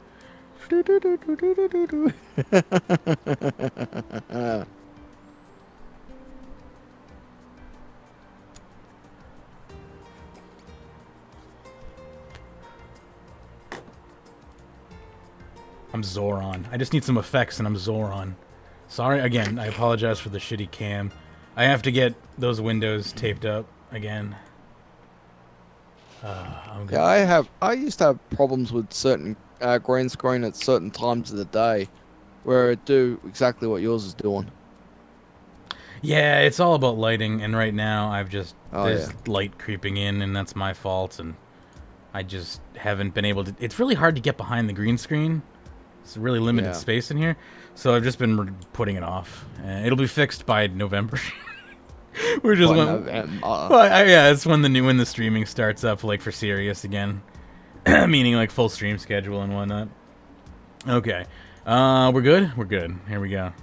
I'm Zoran. I just need some effects and I'm Zoran. Sorry, again, I apologize for the shitty cam. I have to get those windows taped up again. Yeah, I used to have problems with certain green screen at certain times of the day where it do exactly what yours is doing. Yeah, it's all about lighting, and right now I've just there's yeah. light creeping in, and that's my fault, and I just haven't been able to. It's really hard to get behind the green screen. It's really limited space in here, so I've just been putting it off. It'll be fixed by November. We're just yeah, it's when the streaming starts up, like for serious again, meaning like full stream schedule and whatnot. Okay, we're good. We're good. Here we go.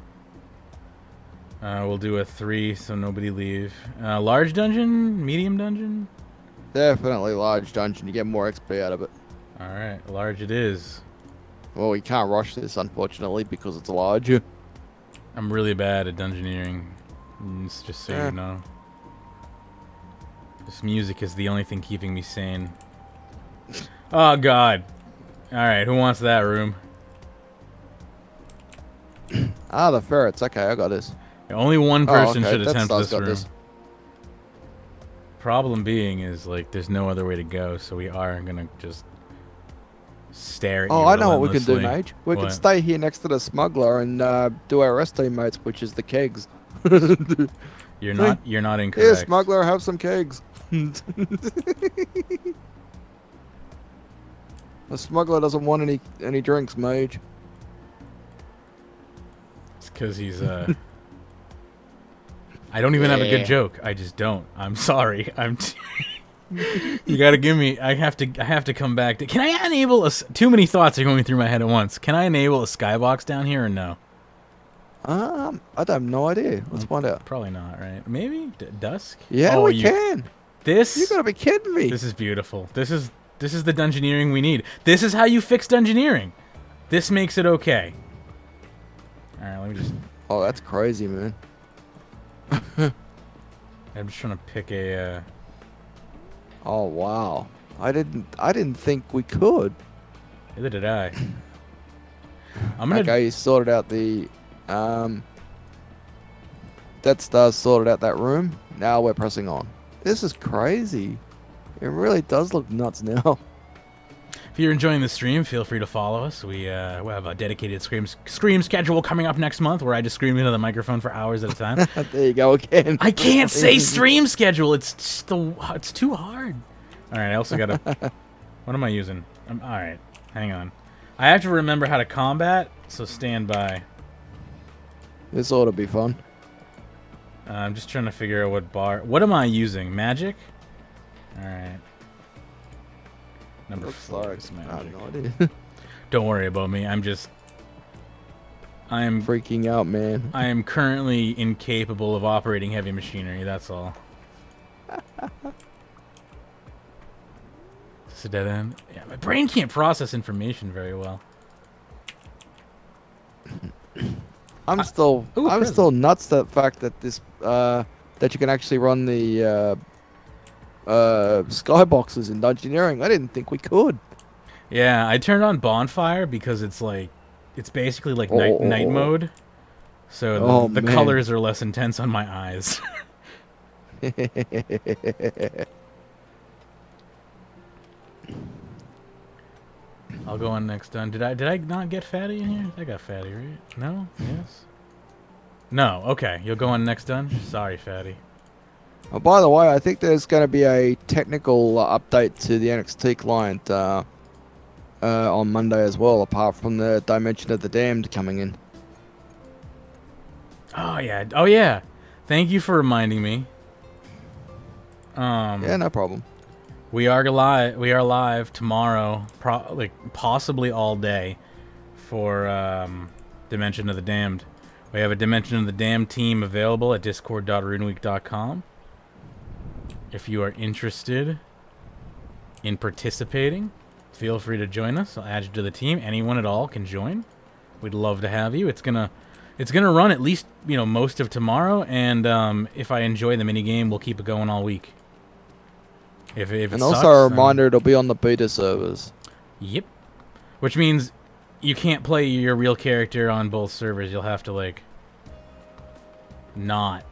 We'll do a 3, so nobody leave. Large dungeon, medium dungeon. Definitely large dungeon. You get more XP out of it. All right, large it is. Well, we can't rush this, unfortunately, because it's large. I'm really bad at dungeoneering. Just so you know. This music is the only thing keeping me sane. Oh, God. Alright, who wants that room? The ferrets. Okay, I got this. Only one person should attempt this room. This. Problem being is, like, there's no other way to go, so we are gonna just stare at you. I know what we can do, Mage. We What? can stay here next to the smuggler and do our rest teammates, which is the kegs. You're not incorrect. Here, smuggler, have some kegs. The smuggler doesn't want any drinks, Mage. It's because he's I don't even have a good joke. I just don't. I'm sorry. You gotta give me. I have to come back to. Can I enable a? Too many thoughts are going through my head at once. Can I enable a skybox down here or no? I have no idea. Let's find out. Probably not, right? Maybe dusk. Yeah, we can. This. You gotta be kidding me. This is beautiful. This is the dungeoneering we need. This is how you fix dungeoneering. This makes it okay. All right, let me just. Oh, that's crazy, man. I'm just trying to pick a. Oh wow! I didn't think we could. Neither did I. I'm gonna. Okay, you sorted out the. Death Star sorted out that room. Now we're pressing on. This is crazy. It really does look nuts now. If you're enjoying the stream, feel free to follow us. We have a dedicated scream schedule coming up next month where I just scream into the microphone for hours at a time. There you go again. I can't say stream schedule. It's too hard. All right, I also got to... What am I using? All right, hang on. I have to remember how to combat, so stand by. This ought to be fun. I'm just trying to figure out what bar... What am I using? Magic? All right. Number 4 is magic. I have no idea. Don't worry about me. I'm freaking out, man. I am currently incapable of operating heavy machinery, that's all. a dead end. Yeah, my brain can't process information very well. I'm still nuts the fact that this that you can actually run the skyboxes in Dungeoneering. I didn't think we could. Yeah, I turned on Bonfire because it's like, it's basically like night mode. So the colors are less intense on my eyes. I'll go on next done. Did I not get Fatty in here? I got Fatty, right? No? Yes? No. Okay. You'll go on next done? Sorry, Fatty. Oh, by the way, I think there's going to be a technical update to the NXT client on Monday as well, apart from the Dimension of the Damned coming in. Oh, yeah. Oh, yeah. Thank you for reminding me. Yeah, no problem. We are live tomorrow, possibly all day, for Dimension of the Damned. We have a Dimension of the Damned team available at discord.runeweek.com. If you are interested in participating, feel free to join us. I'll add you to the team. Anyone at all can join. We'd love to have you. It's gonna run at least, you know, most of tomorrow, and if I enjoy the minigame, we'll keep it going all week. If it and sucks, also a reminder, it'll be on the beta servers. Yep. Which means you can't play your real character on both servers. You'll have to, like, not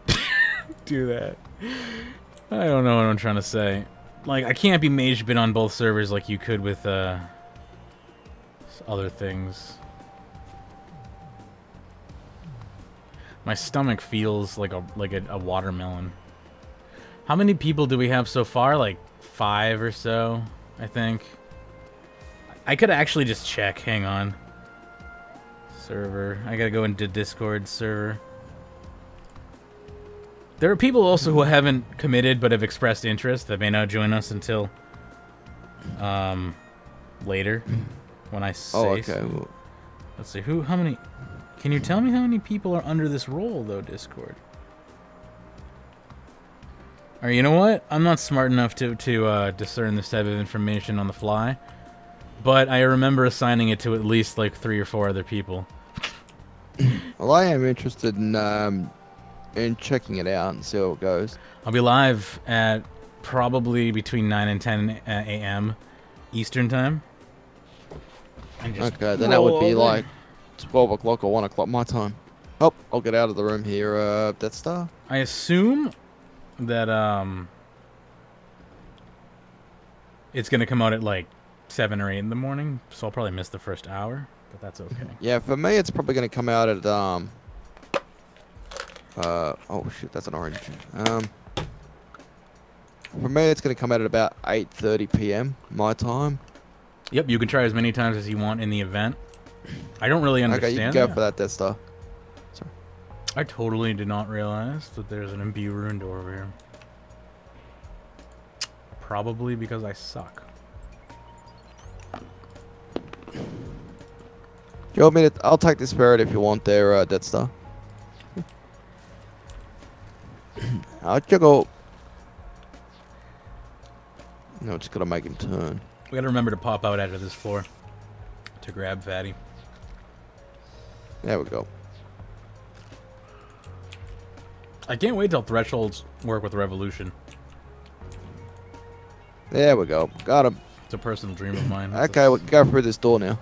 do that. I don't know what I'm trying to say. Like, I can't be Magebit on both servers like you could with other things. My stomach feels like a watermelon. How many people do we have so far? Like 5 or so, I think. I could actually just check. Hang on. Server. I gotta go into Discord server. There are people also who haven't committed but have expressed interest that may not join us until later when I say. Oh, okay. So. Let's see. How many? Can you tell me how many people are under this role though, Discord? Or you know what? I'm not smart enough to discern this type of information on the fly, but I remember assigning it to at least like 3 or 4 other people. Well, I am interested in checking it out and see how it goes. I'll be live at probably between 9 and 10 a.m. Eastern time. Okay, then that would be like 12 o'clock or 1 o'clock my time. Oh, I'll get out of the room here, Death Star. I assume that it's gonna come out at like 7 or 8 in the morning, so I'll probably miss the first hour, but that's okay. Yeah, for me it's probably gonna come out at oh shit, that's an orange. For me it's gonna come out at about 8:30 p.m. my time. Yep, you can try as many times as you want in the event. I don't really understand. Okay, you can go for that, Death Star. Sorry. I totally did not realize that there's an imbue rune door over here. Probably because I suck. You want me to? I'll take the spirit if you want there, Death Star. How'd you go? No, just gotta make him turn. We gotta remember to pop out out of this floor to grab Fatty. There we go. I can't wait till thresholds work with Revolution. There we go. Got him. It's a personal dream of mine. Okay, we can go through this door now.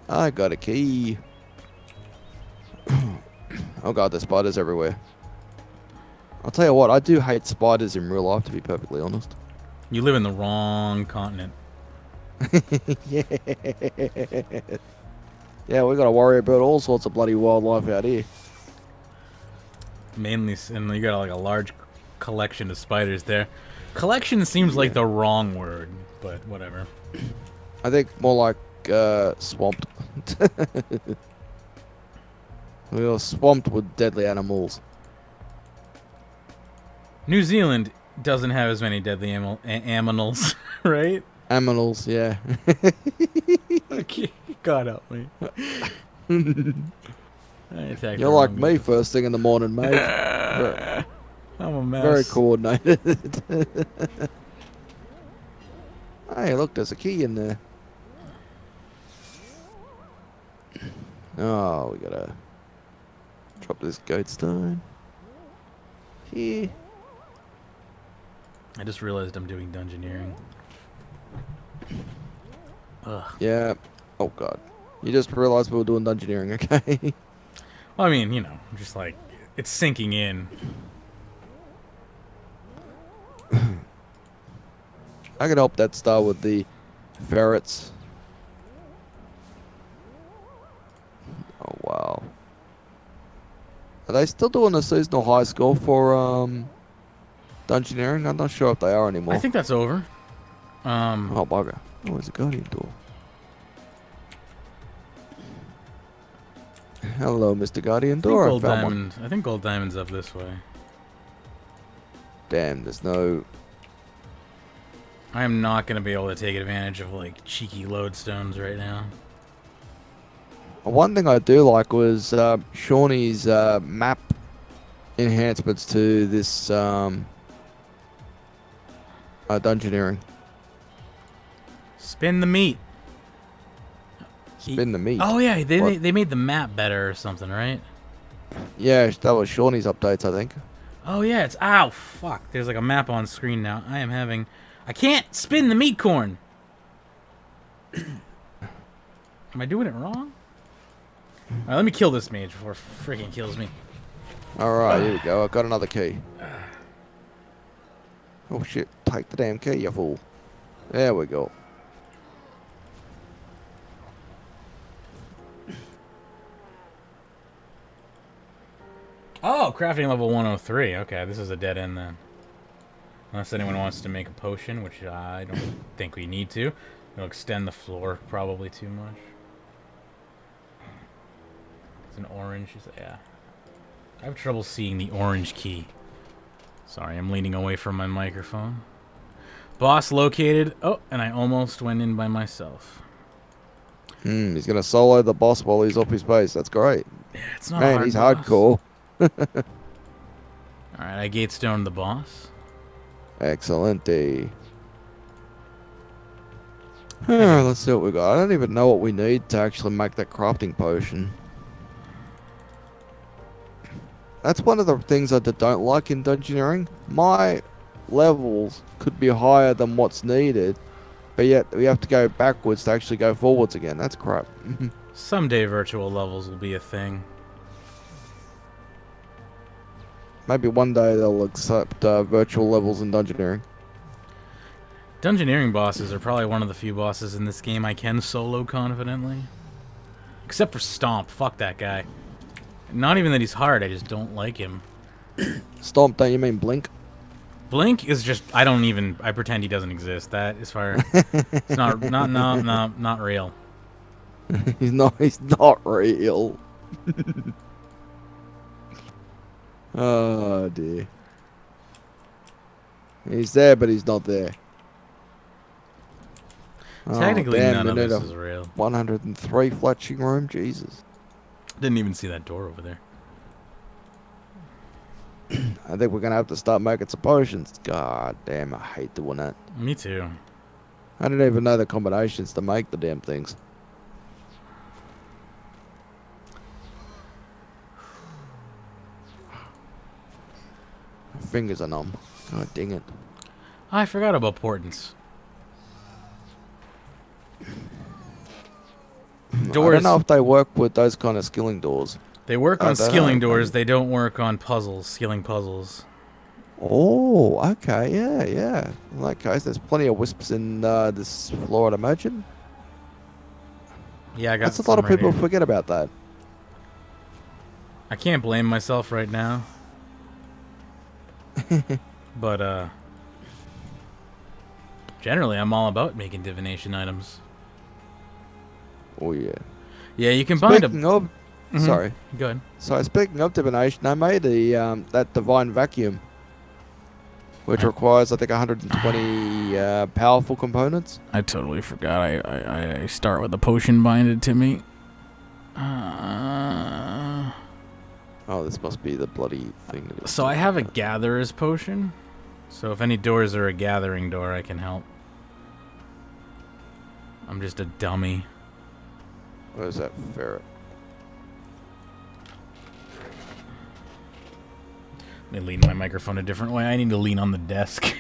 I got a key. Oh god, there's spiders everywhere. I'll tell you what, I do hate spiders in real life, to be perfectly honest. You live in the wrong continent. Yeah. Yeah, we gotta worry about all sorts of bloody wildlife out here. Mainly, and you got like a large collection of spiders there. Collection seems like the wrong word, but whatever. I think more like swamped. We are swamped with deadly animals. New Zealand doesn't have as many deadly aminals, right? Aminals, yeah. Okay, God help me. You're like me first thing in the morning, mate. I'm a mess. Very coordinated. Hey, look, there's a key in there. Oh, we gotta drop this goat stone. Here. I just realized I'm doing dungeoneering. Ugh. Yeah. Oh, God. You just realized we were doing dungeoneering, okay? Well, I mean, you know, just like, it's sinking in. I could help that start with the ferrets. Oh, wow. Are they still doing a seasonal high score for dungeoneering? I'm not sure if they are anymore. I think that's over. Oh, bugger. Oh, there's a guardian door. Hello, Mr. Guardian Door. I think Gold Diamond's up this way. Damn, there's no... I am not going to be able to take advantage of, like, cheeky lodestones right now. One thing I do like was Shawnee's map enhancements to this dungeoneering. Spin the meat. Spin the meat. Oh, yeah, they made the map better or something, right? Yeah, that was Shawnee's updates, I think. Oh, yeah, it's... Ow, fuck. There's, like, a map on screen now. I am having... I can't spin the meat corn. Am I doing it wrong? Alright, let me kill this mage before it freaking kills me. Alright, here we go. I got another key. Oh, shit. Take the damn key, you fool. There we go. Oh, crafting level 103. Okay, this is a dead end then. Unless anyone wants to make a potion, which I don't think we need to. It'll extend the floor probably too much. It's an orange. Yeah. I have trouble seeing the orange key. Sorry, I'm leaning away from my microphone. Boss located. Oh, and I almost went in by myself. He's gonna solo the boss while he's up his base. That's great. Yeah, it's not Man, a hard he's boss. hardcore. Alright, I gatestoned the boss. Excellent. Let's see what we got. I don't even know what we need to actually make that crafting potion. That's one of the things I don't like in dungeoneering. My levels could be higher than what's needed, but yet we have to go backwards to actually go forwards again. That's crap. Someday virtual levels will be a thing. Maybe one day they'll accept virtual levels in dungeoneering. Dungeoneering bosses are probably one of the few bosses in this game I can solo confidently. Except for Stomp. Fuck that guy. Not even that he's hard, I just don't like him. Stomp, don't you mean Blink? Blink is just... I pretend he doesn't exist. That is far... It's not real. He's not real. Oh dear. He's there, but he's not there. Technically, damn, none of this is real. 103 fletching room, Jesus. Didn't even see that door over there. I think we're gonna have to start making some potions. God damn, I hate doing that. Me too. I didn't even know the combinations to make the damn things. My fingers are numb. God dang it. I forgot about portents. Doors. I don't know if they work with those kind of skilling doors. They work on skilling doors. They don't work on puzzles, skilling puzzles. Oh, okay, yeah. In that case, there's plenty of wisps in this floor, I'd imagine. Yeah, I got. That's a lot of right people here. forget about that. I can't blame myself right now. But generally, I'm all about making divination items. Oh yeah. Yeah, you can bind Speaking of, sorry. Go ahead. So speaking of divination, I made the that divine vacuum, which requires I think 120 powerful components. I totally forgot. I start with a potion binded to me. Oh, this must be the bloody thing. So I have a gatherer's potion. So if any doors are a gathering door, I can help. I'm just a dummy. Where's that ferret? Let me lean my microphone a different way. I need to lean on the desk.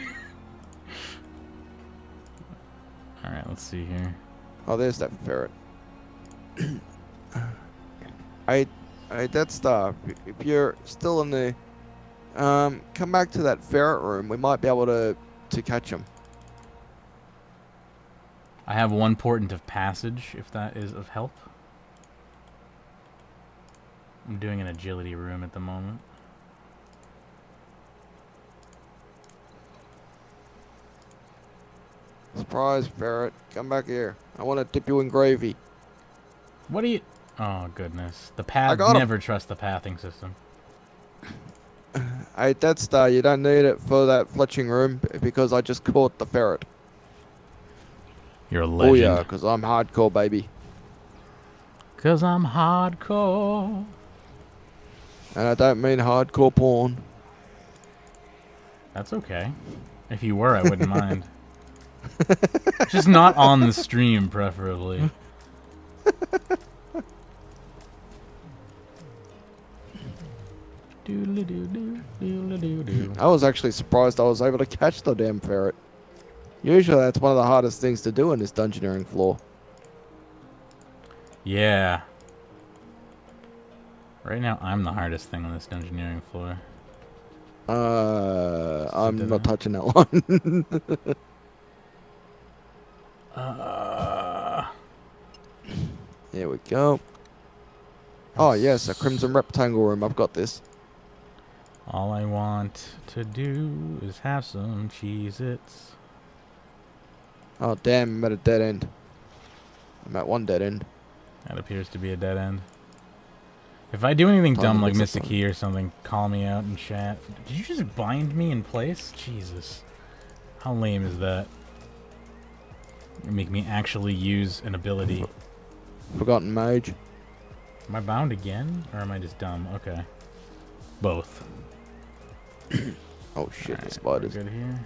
Alright, let's see here. Oh, there's that ferret. I Death Star, if you're still in the... come back to that ferret room. We might be able to catch him. I have one portent of passage, if that is of help. I'm doing an agility room at the moment. Surprise, ferret. Come back here. I want to dip you in gravy. What are you... Oh, goodness. The path... Never trust the pathing system. Hey, Death Star, you don't need it for that fletching room because I just caught the ferret. You're a legend. Oh yeah, because I'm hardcore, baby. Because I'm hardcore. And I don't mean hardcore porn. That's okay. If you were, I wouldn't mind. Just not on the stream, preferably. I was actually surprised I was able to catch the damn ferret. Usually that's one of the hardest things to do in this dungeoneering floor. Yeah. Right now, I'm the hardest thing on this dungeoneering floor. I'm not touching that one. Here we go. Oh yes, a crimson rectangle room. I've got this. All I want to do is have some Cheez-Its. Oh damn, I'm at a dead end. I'm at one dead end. That appears to be a dead end. If I do anything dumb like miss a key or something, call me out in chat. Did you just bind me in place? Jesus. How lame is that? You make me actually use an ability. Forgotten mage. Am I bound again? Or am I just dumb? Okay. Both. Oh shit, the spiders. Good here.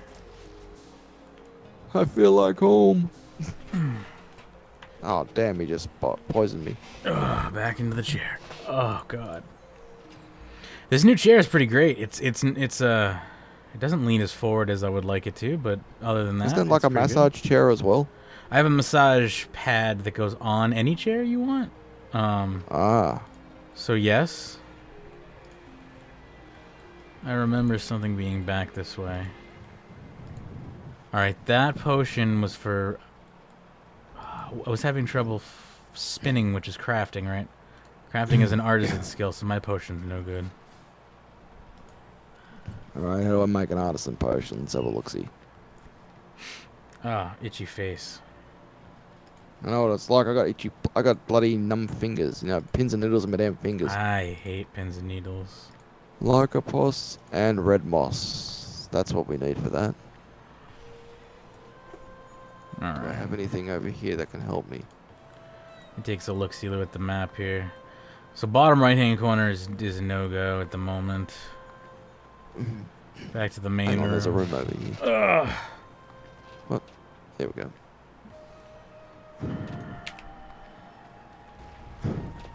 I feel like home. Oh damn, he just poisoned me. Ugh, back into the chair. Oh god. This new chair is pretty great. It doesn't lean as forward as I would like it to, but other than that, isn't it like a massage chair as well? I have a massage pad that goes on any chair you want. So yes. I remember something being back this way. Alright, that potion was for... I was having trouble spinning, which is crafting, right? Crafting is an artisan skill, so my potion's no good. Alright, how do I make an artisan potion? Let's have a look-see. Ah, itchy face. I know what it's like. I got bloody numb fingers. You know, pins and needles in my damn fingers. I hate pins and needles. Lycopos and red moss. That's what we need for that. Alright. Do I have anything over here that can help me? It takes a look-see at the map here. So bottom right-hand corner is a no-go at the moment. Back to the main room. There's a room over here. Ugh. What? There we go.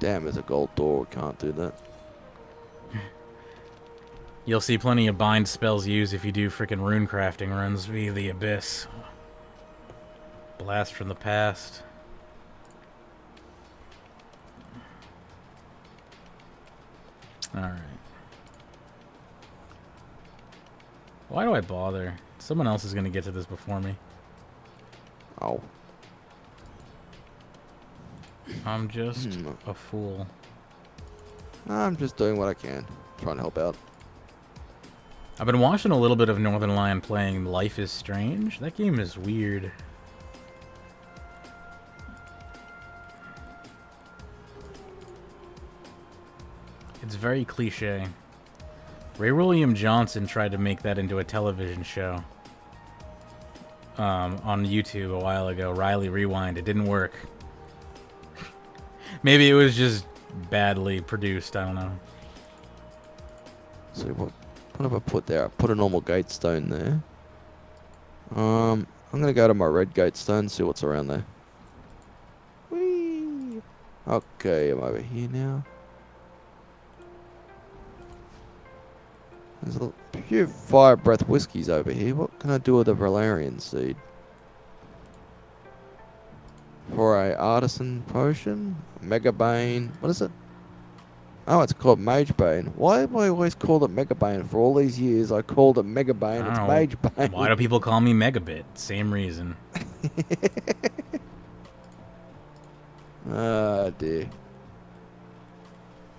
Damn, there's a gold door. Can't do that. You'll see plenty of bind spells used if you do frickin' rune crafting runs via the abyss. Blast from the past. Alright. Why do I bother? Someone else is gonna get to this before me. Oh. I'm just a fool. I'm just doing what I can. Trying to help out. I've been watching a little bit of Northern Lion playing Life is Strange. That game is weird. It's very cliche. Ray William Johnson tried to make that into a television show on YouTube a while ago. Riley Rewind. It didn't work. Maybe it was just badly produced. I don't know. see what have I put there? I put a normal gate stone there. I'm gonna go to my red gate stone, see what's around there. Whee! Okay, I'm over here now. There's a few fire breath whiskies over here. What can I do with a Valerian seed? For a artisan potion? Megabane. What is it? Oh, it's called Magebane. Why have I always called it Megabane? For all these years, I called it Megabane. It's Magebane. Why do people call me Megabit? Same reason. Ah, dear.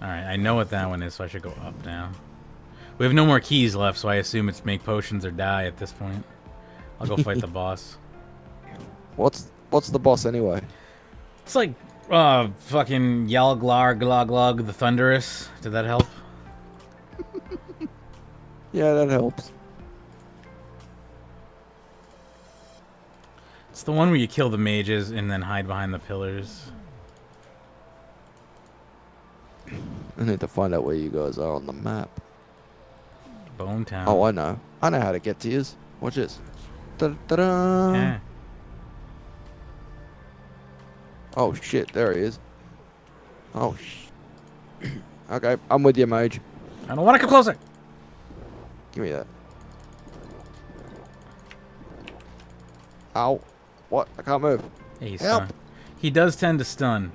Alright, I know what that one is, so I should go up now. We have no more keys left, so I assume it's make potions or die at this point. I'll go fight the boss. What's the boss anyway? It's like, fucking Yalglar Glog the Thunderous. Did that help? Yeah, that helps. It's the one where you kill the mages and then hide behind the pillars. I need to find out where you guys are on the map. Bone Town. Oh, I know. I know how to get to yous. Watch this. Da-da-da! Yeah. Oh, shit. There he is. Oh, okay, I'm with you, mage. I don't want to come closer. Give me that. Ow. What? I can't move. Hey, he's Help. stunned. He does tend to stun.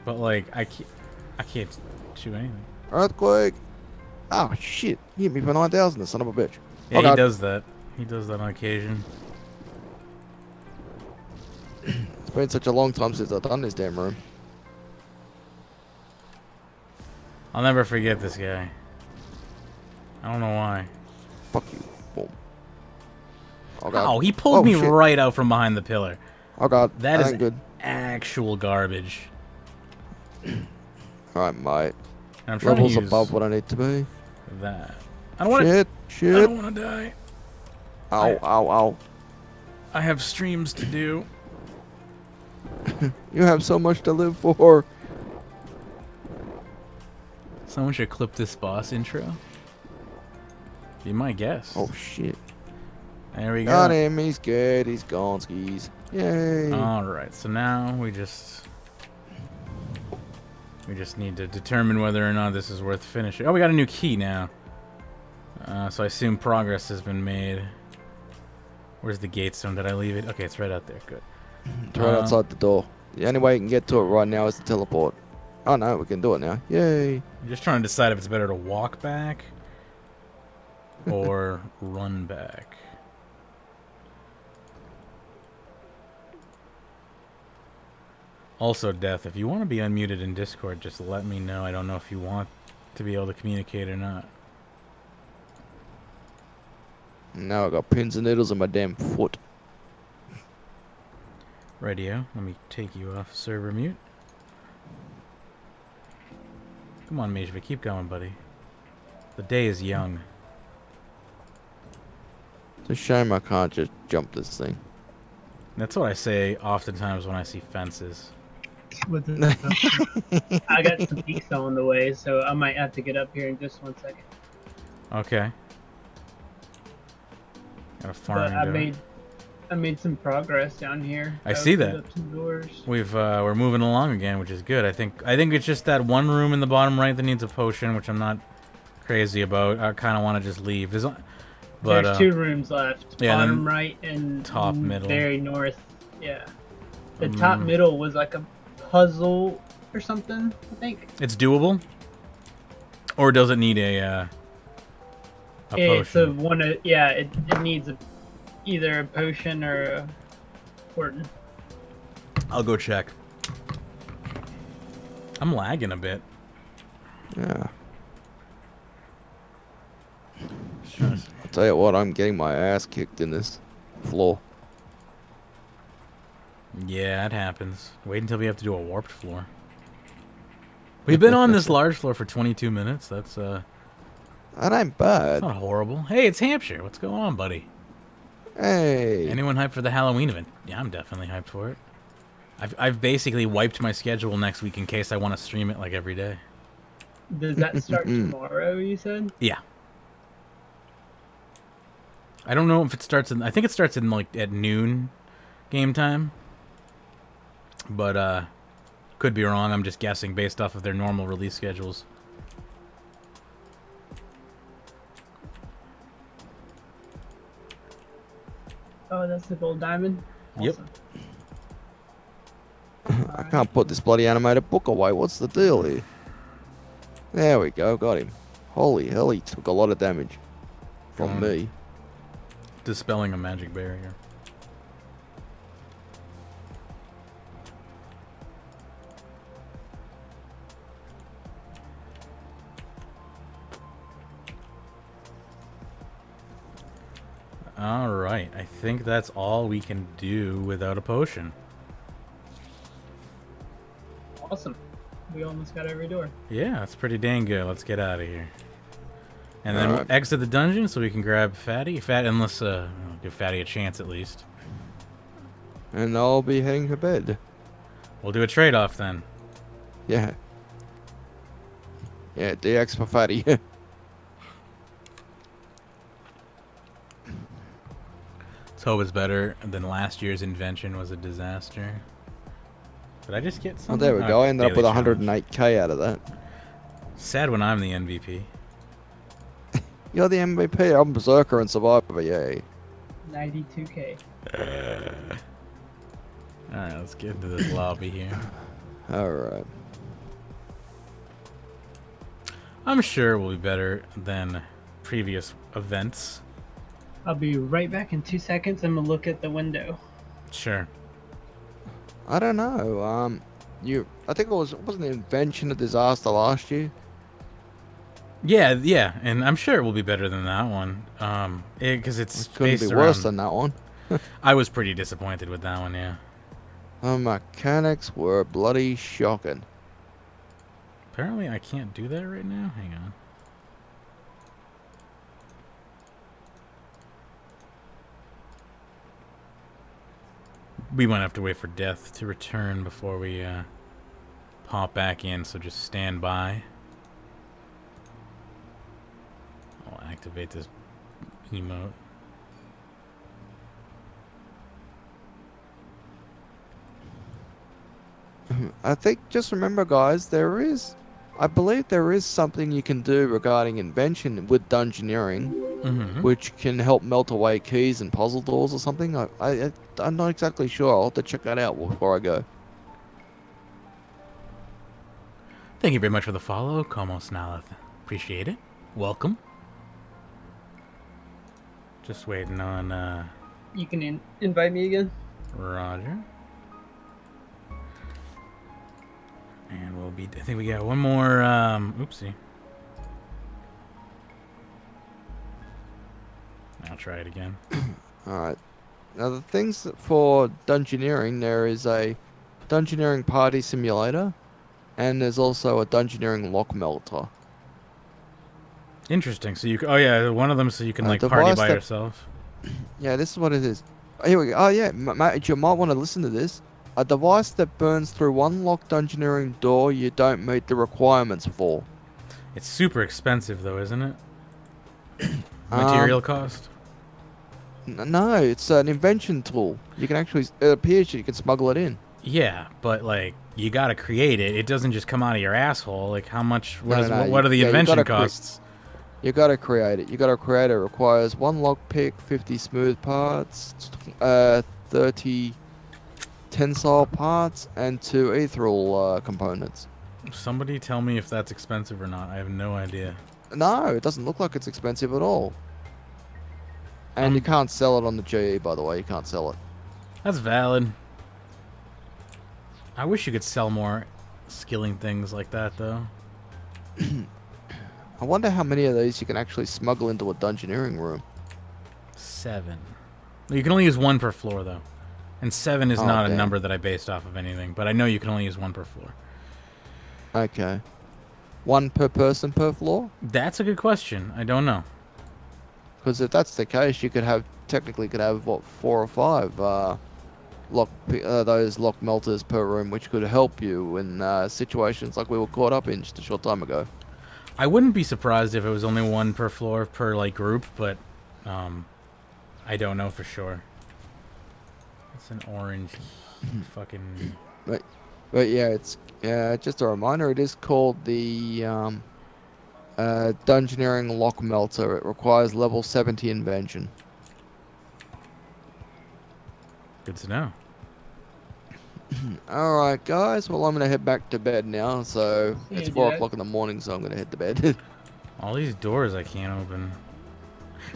But, like, I can't shoot anything. Earthquake. Oh, shit. He hit me for 9,000, the son of a bitch. Yeah, Oh, he God. does that. He does that on occasion. It's been such a long time since I've done this damn room. I'll never forget this guy. I don't know why. Fuck you. Boom. Oh, God. Oh, he pulled me shit. right out from behind the pillar. Oh, God. That is ain't good. actual garbage. Alright, mate. And I'm trying Levels to use above what I need to be. that. I don't want to. Shit. I Shit. don't want to die. Ow, ow, ow. I have streams to do. You have so much to live for. Someone should clip this boss intro. Be my guess. Oh, shit. There we go. Got him. He's good. He's gone skis. Yay. Alright, so now we just need to determine whether or not this is worth finishing. Oh, we got a new key now. So I assume progress has been made. Where's the gate stone? Did I leave it? Okay, it's right out there. Good. It's right outside the door. The only way you can get to it right now is to teleport. Oh, no. We can do it now. Yay. I'm just trying to decide if it's better to walk back or run back. Also, Death, if you want to be unmuted in Discord, just let me know. I don't know if you want to be able to communicate or not. Now I got pins and needles in my damn foot. Radio, let me take you off server mute. Come on, Magebit, keep going, buddy. The day is young. It's a shame I can't just jump this thing. That's what I say oftentimes when I see fences. I got some pizza on the way, so I might have to get up here in just 1 second. Okay. Got a farm. But I made some progress down here. I see that. Up some doors. We're moving along again, which is good. I think it's just that one room in the bottom right that needs a potion, which I'm not crazy about. I kind of want to just leave. There's 2 rooms left. Yeah, bottom right and top middle. Very north. Yeah. The top middle was like a puzzle or something, I think. It's doable? Or does it need a potion? It needs either a potion or a portent. I'll go check. I'm lagging a bit. Yeah. I'll tell you what, I'm getting my ass kicked in this floor. Yeah, it happens. Wait until we have to do a warped floor. We've been on this large floor for 22 minutes. That's That ain't bad. not horrible. Hey, it's Hampshire. What's going on, buddy? Hey. Anyone hyped for the Halloween event? Yeah, I'm definitely hyped for it. I've basically wiped my schedule next week in case I want to stream it like every day. Does that start tomorrow, you said? Yeah. I don't know if it starts in... I think it starts in, like, at noon game time. But, could be wrong. I'm just guessing based off of their normal release schedules. Oh, that's the gold diamond? Yep. Awesome. I can't put this bloody animated book away. What's the deal here? There we go. Got him. Holy hell, he took a lot of damage from me. Dispelling a magic barrier. Alright, I think that's all we can do without a potion. Awesome. We almost got every door. Yeah, that's pretty dang good. Let's get out of here. And then Alright. exit the dungeon so we can grab Fatty. Unless, give Fatty a chance at least. And I'll be heading to bed. We'll do a trade-off then. Yeah. Yeah, DX for Fatty. Let's hope it's better than last year's invention was a disaster. Did I just get Oh, something? there we go. I ended up with daily challenge. 108k out of that. Sad when I'm the MVP. You're the MVP. I'm Berserker and Survivor. Yay. 92k. Alright, let's get into this lobby here. Alright. I'm sure it will be better than previous events. I'll be right back in 2 seconds. I'm gonna look at the window. Sure. I don't know. I think wasn't the invention a disaster last year? Yeah, and I'm sure it will be better than that one. Because it's It couldn't based be worse around... than that one. I was pretty disappointed with that one, yeah. The mechanics were bloody shocking. Apparently I can't do that right now. Hang on. We might have to wait for death to return before we pop back in, so just stand by. I'll activate this emote. I think, just remember guys, I believe there is something you can do regarding invention with Dungeoneering, which can help melt away keys and puzzle doors or something. I'm not exactly sure. I'll have to check that out before I go. Thank you very much for the follow, Como Snalath. Appreciate it. Welcome. Just waiting on You can invite me again? Roger. And we'll be... I think we got one more... oopsie. I'll try it again. Alright. Now the things for Dungeoneering, there is a Dungeoneering party simulator, and there's also a Dungeoneering lock melter. Interesting. So you... Oh, yeah, one of them so you can, like, party device by that- yourself. Yeah, this is what it is. Here we go. Oh yeah, mate, you might want to listen to this. A device that burns through one locked Dungeoneering door you don't meet the requirements for. It's super expensive, though, isn't it? Material cost? No, it's an invention tool. You can actually, it appears you can smuggle it in. Yeah, but, like, you gotta create it. It doesn't just come out of your asshole. Like, how much... What No, are the you invention gotta costs? You gotta create it. You gotta create it. It requires one lockpick, 50 smooth parts, 30 tensile parts, and 2 ethereal components. Somebody tell me if that's expensive or not. I have no idea. No, it doesn't look like it's expensive at all. And you can't sell it on the GE, by the way. You can't sell it. That's valid. I wish you could sell more skilling things like that, though. I wonder how many of these you can actually smuggle into a Dungeoneering room. 7. You can only use 1 per floor, though. And 7 is not a damn. number that I based off of anything, but I know you can only use 1 per floor. Okay. 1 per person per floor? That's a good question. I don't know. Because if that's the case, you could have, technically could have, what, 4 or 5 those lock melters per room, which could help you in situations like we were caught up in just a short time ago. I wouldn't be surprised if it was only one per floor per like group, but I don't know for sure. It's an orange fucking. But yeah, it's just a reminder. It is called the Dungeoneering Lock Melter. It requires level 70 invention. Good to know. All right, guys. Well, I'm gonna head back to bed now. So See it's you, 4 Dad. o'clock in the morning, so I'm gonna head to bed. All these doors I can't open.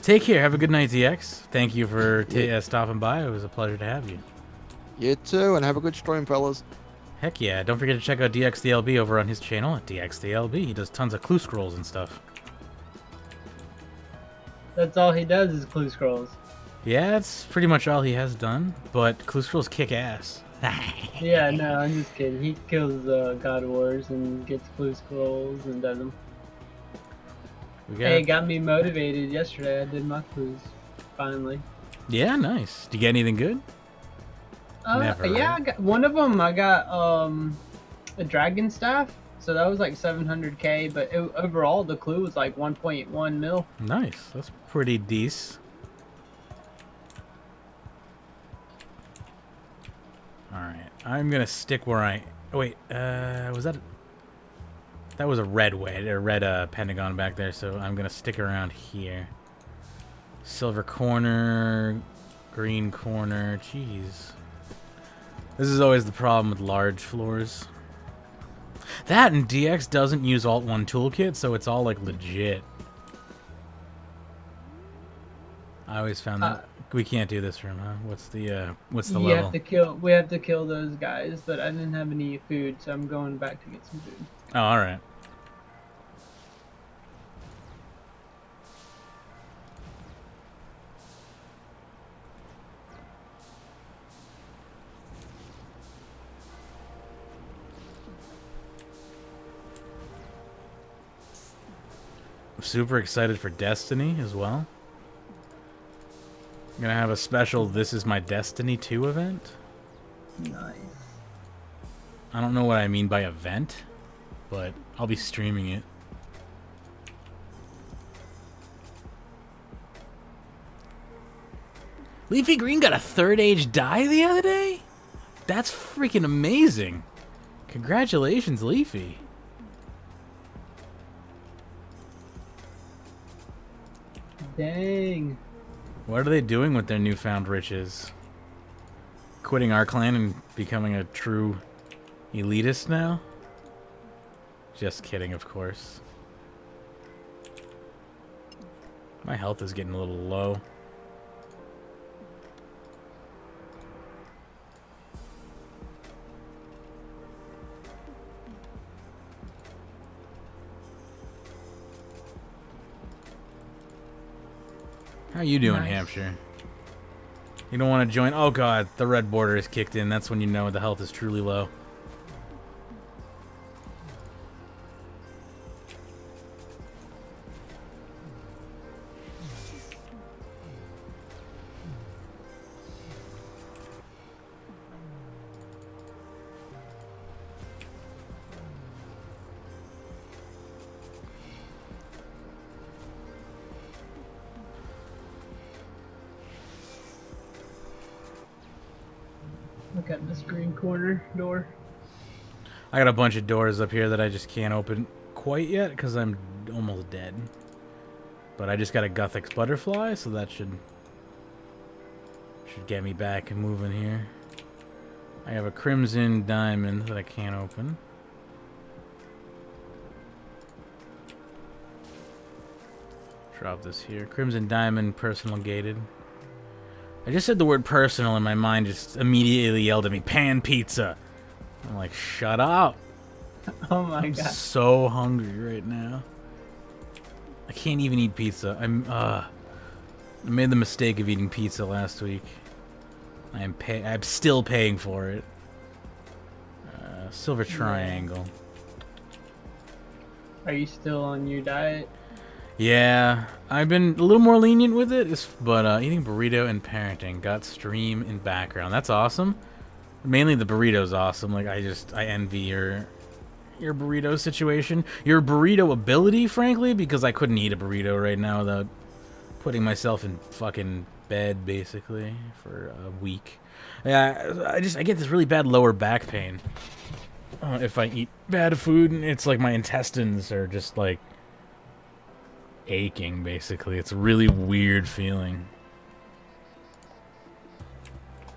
Take care. Have a good night, DX. Thank you for stopping by. It was a pleasure to have you. You too, and have a good stream, fellas. Heck yeah. Don't forget to check out DXDLB over on his channel at DXDLB. He does tons of clue scrolls and stuff. That's all he does is clue scrolls. Yeah, that's pretty much all he has done, but clue scrolls kick ass. Yeah, no, I'm just kidding. He kills God Wars and gets clue scrolls and does them. Hey, it got me motivated yesterday. I did my clues. Finally. Yeah, nice. Did you get anything good? Never, yeah, right? I got one of them. I got a dragon staff, so that was like 700k. But overall, the clue was like 1.1 mil. Nice. That's pretty decent. All right, I'm gonna stick where I. Oh, wait, was that? That was a red pentagon back there. So I'm gonna stick around here. Silver corner, green corner. Jeez. This is always the problem with large floors. That and DX doesn't use Alt-1 toolkit, so it's all like legit. I always found that we can't do this room, huh? What's the level? We have to kill those guys, but I didn't have any food, so I'm going back to get some food. Oh, all right. I'm super excited for Destiny as well. I'm gonna have a special This Is My Destiny 2 event. Nice. I don't know what I mean by event, but I'll be streaming it. Leafy Green got a 3rd age die the other day? That's freaking amazing. Congratulations, Leafy. Dang. What are they doing with their newfound riches? Quitting our clan and becoming a true elitist now? Just kidding, of course. My health is getting a little low. How you doing, Nice. Hampshire? You don't want to join? Oh god, the red border is kicked in. That's when you know the health is truly low. Look at this green corner door. I got a bunch of doors up here that I just can't open quite yet because I'm almost dead. But I just got a Guthix butterfly, so that should get me back and moving here. I have a crimson diamond that I can't open. Drop this here. Crimson diamond, personal gated. I just said the word personal and my mind just immediately yelled at me, pan pizza. I'm like, shut up. Oh my I'm god. so hungry right now. I can't even eat pizza. I made the mistake of eating pizza last week. I'm still paying for it. Silver triangle. Are you still on your diet? Yeah, I've been a little more lenient with it, but eating burrito and parenting. Got stream in background. That's awesome. Mainly the burrito's awesome. Like I envy your burrito situation. Your burrito ability, frankly, because I couldn't eat a burrito right now without putting myself in fucking bed, basically, for a week. Yeah, I get this really bad lower back pain if I eat bad food, and it's like my intestines are just, like, aching, basically. It's a really weird feeling.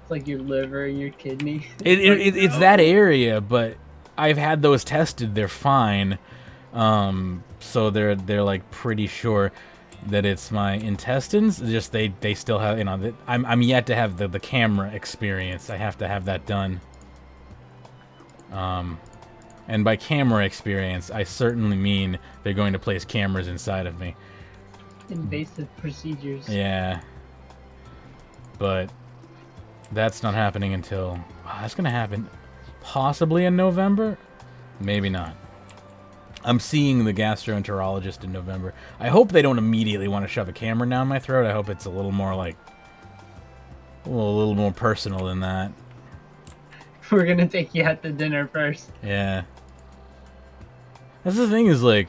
It's like your liver and your kidney. It's that area, but I've had those tested. They're fine. So they're like pretty sure that it's my intestines. Just they still have, you know, I'm yet to have the camera experience. I have to have that done. And by camera experience, I certainly mean they're going to place cameras inside of me. Invasive procedures. Yeah. But that's not happening until... that's going to happen possibly in November? Maybe not. I'm seeing the gastroenterologist in November. I hope they don't immediately want to shove a camera down my throat. I hope it's a little more like... a little more personal than that. We're going to take you out to dinner first. Yeah. That's the thing is, like,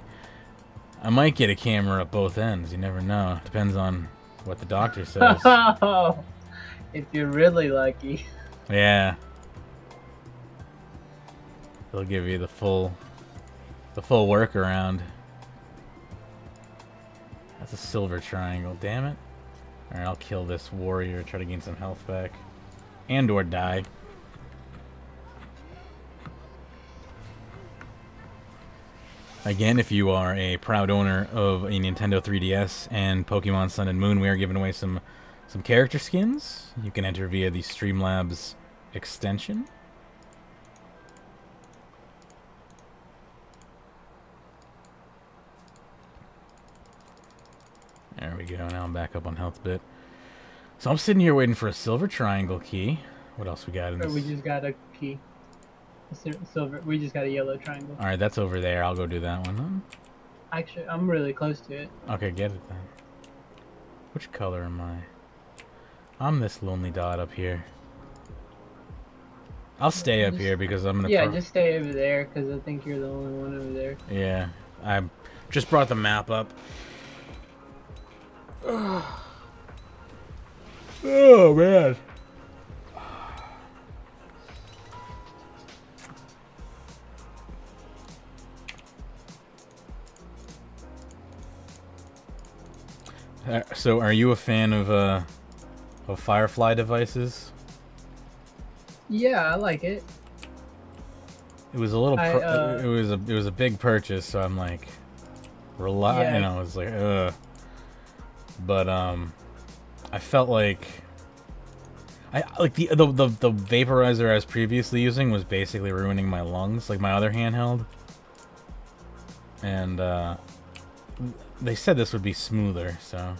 I might get a camera at both ends. You never know. Depends on what the doctor says. If you're really lucky. Yeah. They'll give you the full workaround. That's a silver triangle, damn it. Alright, I'll kill this warrior, try to gain some health back. And or die. Again, if you are a proud owner of a Nintendo 3DS and Pokemon Sun and Moon, we are giving away some character skins. You can enter via the Streamlabs extension. There we go. Now I'm back up on health bit. So I'm sitting here waiting for a silver triangle key. What else we got in this? We just got a key. Silver. We just got a yellow triangle. Alright, that's over there. I'll go do that one. Huh? Actually, I'm really close to it. Okay, get it then. Which color am I? I'm this lonely dot up here. I'll stay up here because I'm gonna... Yeah, just stay over there because I think you're the only one over there. Yeah, I just brought the map up. Oh, man. So, are you a fan of Firefly devices? Yeah, I like it. It was a little. It was a big purchase, so I'm like, Yeah. You know, it's like, ugh. But I felt like the vaporizer I was previously using was basically ruining my lungs, like my other handheld. And they said this would be smoother, so.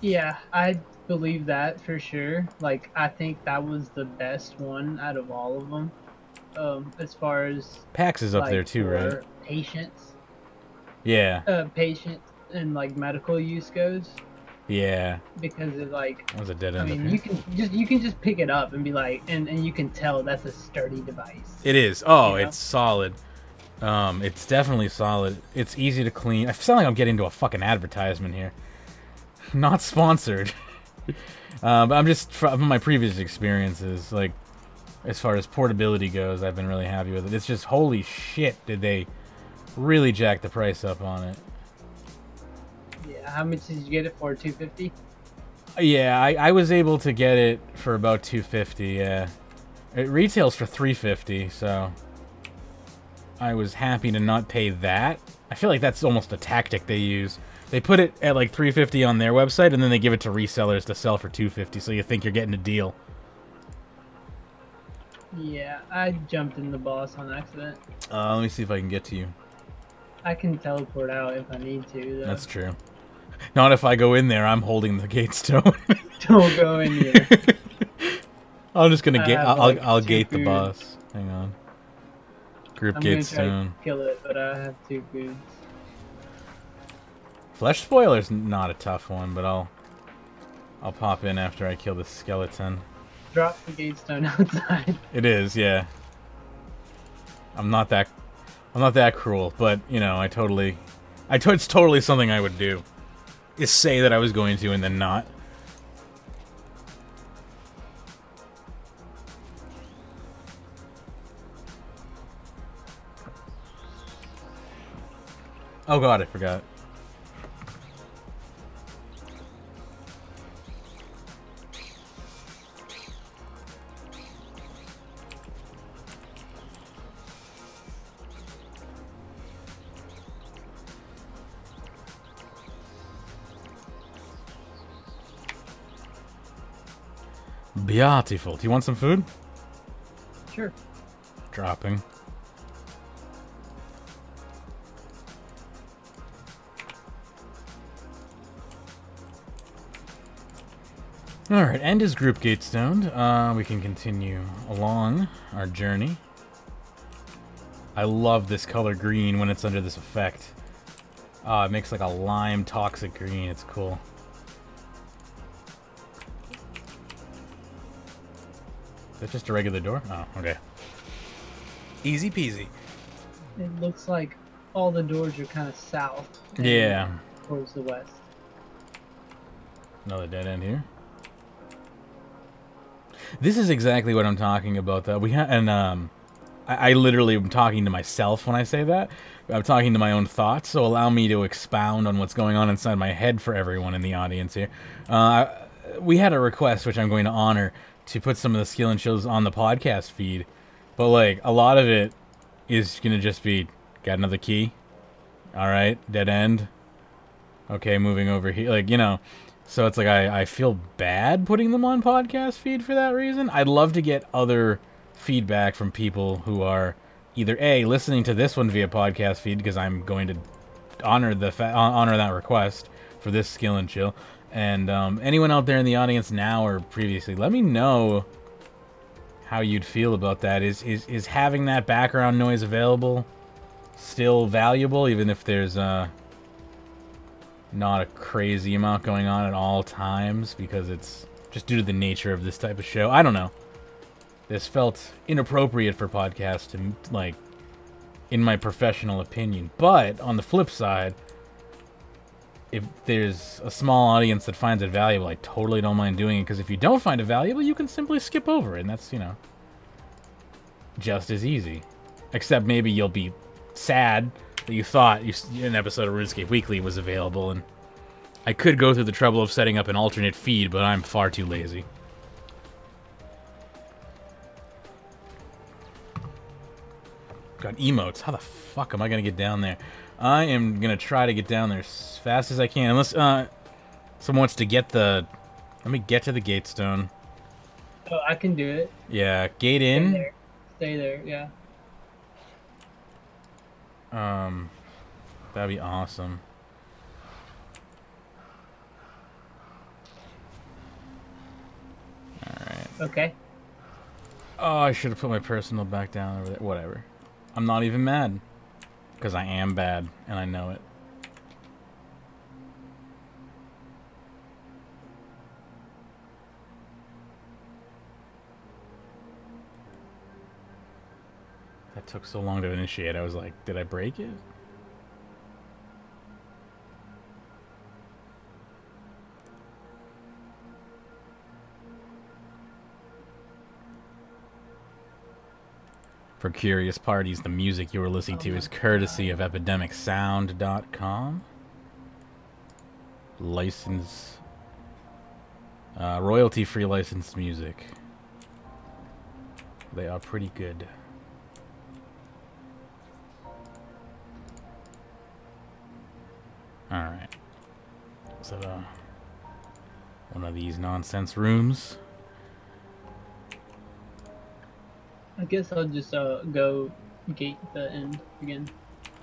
Yeah, I believe that for sure. Like, I think that was the best one out of all of them. As far as PAX is up there too, right? Patients. Yeah. Patient and like medical use goes. Yeah. Because it like. That was a dead end. I mean, you can just pick it up and be like, and you can tell that's a sturdy device. It is. Oh, you know? It's solid. It's definitely solid. It's easy to clean. I feel like I'm getting into a fucking advertisement here. Not sponsored. But I'm just, from my previous experiences, like, as far as portability goes, I've been really happy with it. It's just, holy shit, did they really jack the price up on it. Yeah, how much did you get it for? $250? Yeah, I was able to get it for about $250, yeah. It retails for $350, so I was happy to not pay that. I feel like that's almost a tactic they use. They put it at like $350 on their website, and then they give it to resellers to sell for $250, so you think you're getting a deal. Yeah, I jumped in the boss on accident. Let me see if I can get to you. I can teleport out if I need to, though. That's true. Not if I go in there, I'm holding the gate stone. Don't go in here. I'm just gonna get. I'll two gate the food. boss. Hang on. Group I'm gate gonna try stone. to kill it, but I have 2 foods. Flesh spoiler's not a tough one, but I'll pop in after I kill the skeleton. Drop the gate stone outside. It is, yeah. I'm not that cruel, but you know, it's totally something I would do. Is say that I was going to and then not. Oh god, I forgot. Beautiful. Do you want some food? Sure. Dropping. Alright, and his group gate stoned. We can continue along our journey. I love this color green when it's under this effect. It makes like a lime toxic green. It's cool. Is that just a regular door? Oh, okay. Easy peasy. It looks like all the doors are kind of south. Yeah. Towards the west. Another dead end here. This is exactly what I'm talking about, though. I literally am talking to myself when I say that. I'm talking to my own thoughts, so allow me to expound on what's going on inside my head for everyone in the audience here. We had a request, which I'm going to honor, to put some of the skill and chills on the podcast feed, but like a lot of it is gonna just be got another key. All right, dead end. Okay, moving over here, like, you know. So it's like I feel bad putting them on podcast feed for that reason. I'd love to get other feedback from people who are either A, listening to this one via podcast feed, because I'm going to honor that request for this skill and chill, and anyone out there in the audience now or previously, let me know how you'd feel about that. Is having that background noise available still valuable, even if there's not a crazy amount going on at all times, because it's just due to the nature of this type of show? I don't know. This felt inappropriate for podcasts to, like, in my professional opinion. But on the flip side, if there's a small audience that finds it valuable, I totally don't mind doing it, because if you don't find it valuable, you can simply skip over it, and that's, you know, just as easy. Except maybe you'll be sad that you thought an episode of RuneScape Weekly was available, and I could go through the trouble of setting up an alternate feed, but I'm far too lazy. Got emotes. How the fuck am I gonna get down there? I am gonna try to get down there as fast as I can, unless someone wants to get the... Let me get to the gate stone. Oh, I can do it. Yeah, gate in. Stay there, yeah. That'd be awesome. Alright. Okay. Oh, I should have put my personal back down over there. Whatever. I'm not even mad. Because I am bad, and I know it. That took so long to initiate. I was like, did I break it? For curious parties, the music you were listening to is courtesy of epidemicsound.com. License... royalty-free licensed music. They are pretty good. Alright. Is that one of these nonsense rooms? I guess I'll just go gate the end again.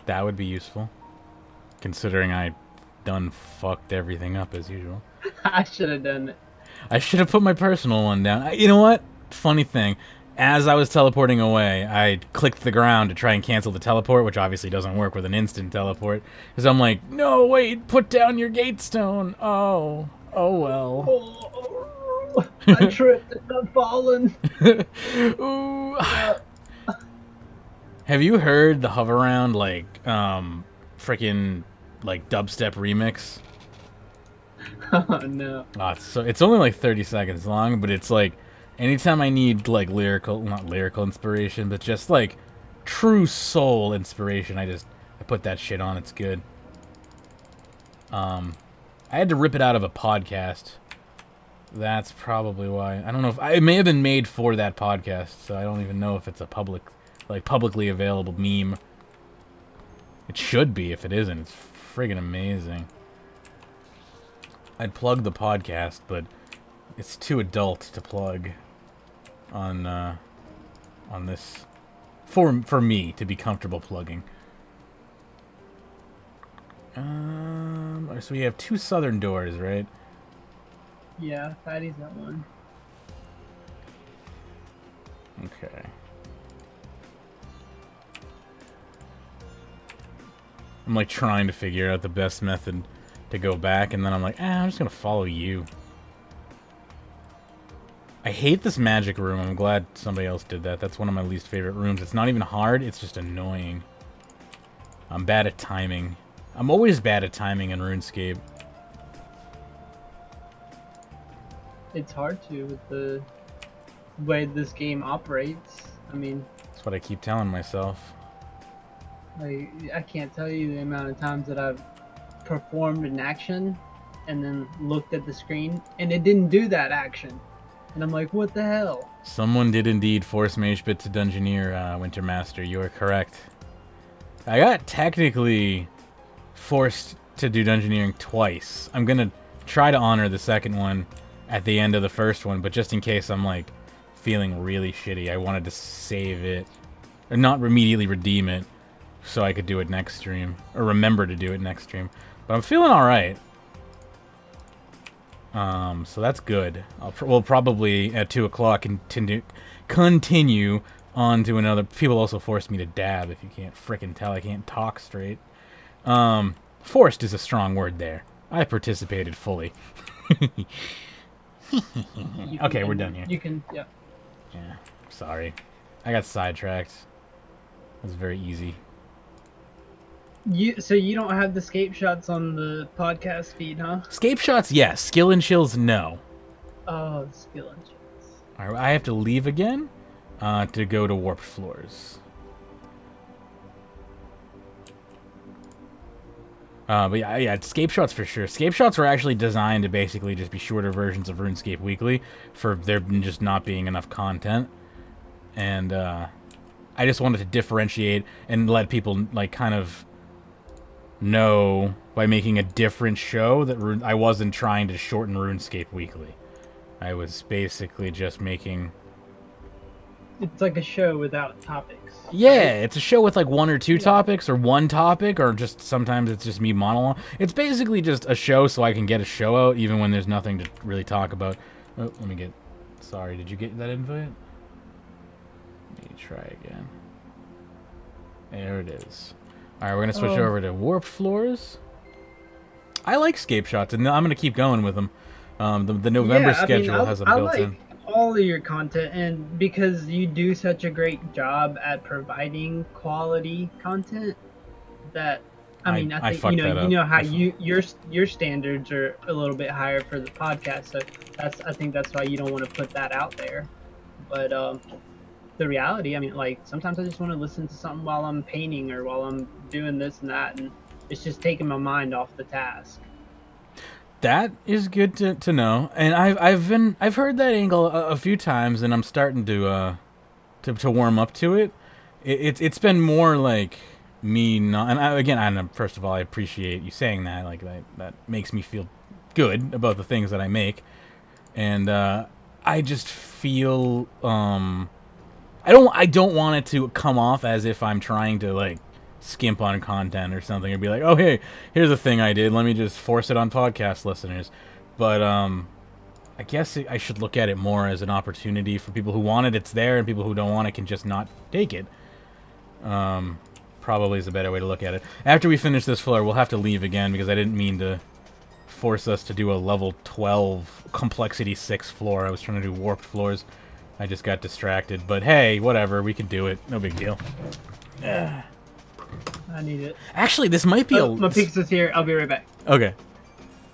That would be useful. Considering I done fucked everything up as usual. I should have done it. I should have put my personal one down. You know what? Funny thing. As I was teleporting away, I clicked the ground to try and cancel the teleport, which obviously doesn't work with an instant teleport. Because I'm like, no, wait, put down your gate stone. Oh well. Oh, I tripped and I'm falling. Ooh. Have you heard the Hoveround, like, freaking, like, dubstep remix? Oh, no. Oh, it's only like 30 seconds long, but it's like, anytime I need, like, not lyrical inspiration, but just, like, true soul inspiration, I put that shit on. It's good. I had to rip it out of a podcast. That's probably why. I don't know if it may have been made for that podcast, so I don't even know if it's a publicly available meme. It should be. If it isn't, it's friggin' amazing. I'd plug the podcast, but it's too adult to plug on this for me to be comfortable plugging. So we have 2 southern doors, right? Yeah, Fatty's that one. Okay. I'm like trying to figure out the best method to go back, and then I'm like, I'm just gonna follow you. I hate this magic room. I'm glad somebody else did that. That's one of my least favorite rooms. It's not even hard, it's just annoying. I'm bad at timing. I'm always bad at timing in RuneScape. It's hard to with the way this game operates. I mean, that's what I keep telling myself. Like, I can't tell you the amount of times that I've performed an action and then looked at the screen and it didn't do that action. And I'm like, what the hell? Someone did indeed force Magebit to Dungeoneer, Wintermaster. You are correct. I got technically forced to do Dungeoneering twice. I'm gonna try to honor the second one at the end of the first one, but just in case I'm like feeling really shitty, I wanted to save it, or not immediately redeem it, so I could do it next stream, or remember to do it next stream. But I'm feeling all right. So that's good. We'll probably at 2 o'clock continue on to another. People also forced me to dab. If you can't frickin' tell, I can't talk straight. Forced is a strong word there. I participated fully. Okay, we're done here. You can, yeah. Yeah, sorry. I got sidetracked. It was very easy. So you don't have the scape shots on the podcast feed, huh? Scape shots, yes. Skill and chills, no. Oh, skill and chills. Alright, I have to leave again to go to warped floors. But yeah, scape shots for sure. Scape shots were actually designed to basically just be shorter versions of RuneScape Weekly for there just not being enough content. And I just wanted to differentiate and let people like kind of know by making a different show that I wasn't trying to shorten RuneScape Weekly. I was basically just making... It's like a show without topics. Yeah, it's a show with like 1 or 2 topics, or 1 topic, or just sometimes it's just me monologue. It's basically just a show so I can get a show out even when there's nothing to really talk about. Oh, let me get... Sorry, did you get that invite? Let me try again. There it is. Alright, we're going to switch over to warped floors. I like scape shots, and I'm going to keep going with them. The November schedule has them built in. All of your content, and because you do such a great job at providing quality content, that I mean, I think you know how your standards are a little bit higher for the podcast, so I think that's why you don't want to put that out there. But the reality, I mean, like sometimes I just want to listen to something while I'm painting or while I'm doing this and that, and it's just taking my mind off the task. That is good to know, and I've heard that angle a few times, and I'm starting to warm up to it. It's been more like me not, and first of all, I appreciate you saying that. Like that makes me feel good about the things that I make, and I just feel I don't want it to come off as if I'm trying to like skimp on content or something, or be like, oh hey, here's a thing I did, let me just force it on podcast listeners. But I guess I should look at it more as an opportunity for people who want it, it's there, and people who don't want it can just not take it. Probably is a better way to look at it. After we finish this floor, we'll have to leave again because I didn't mean to force us to do a level 12 complexity 6 floor. I was trying to do warped floors. I just got distracted, but hey, whatever, we can do it, no big deal. I need it. Actually, this might be my pizza's here. I'll be right back. Okay.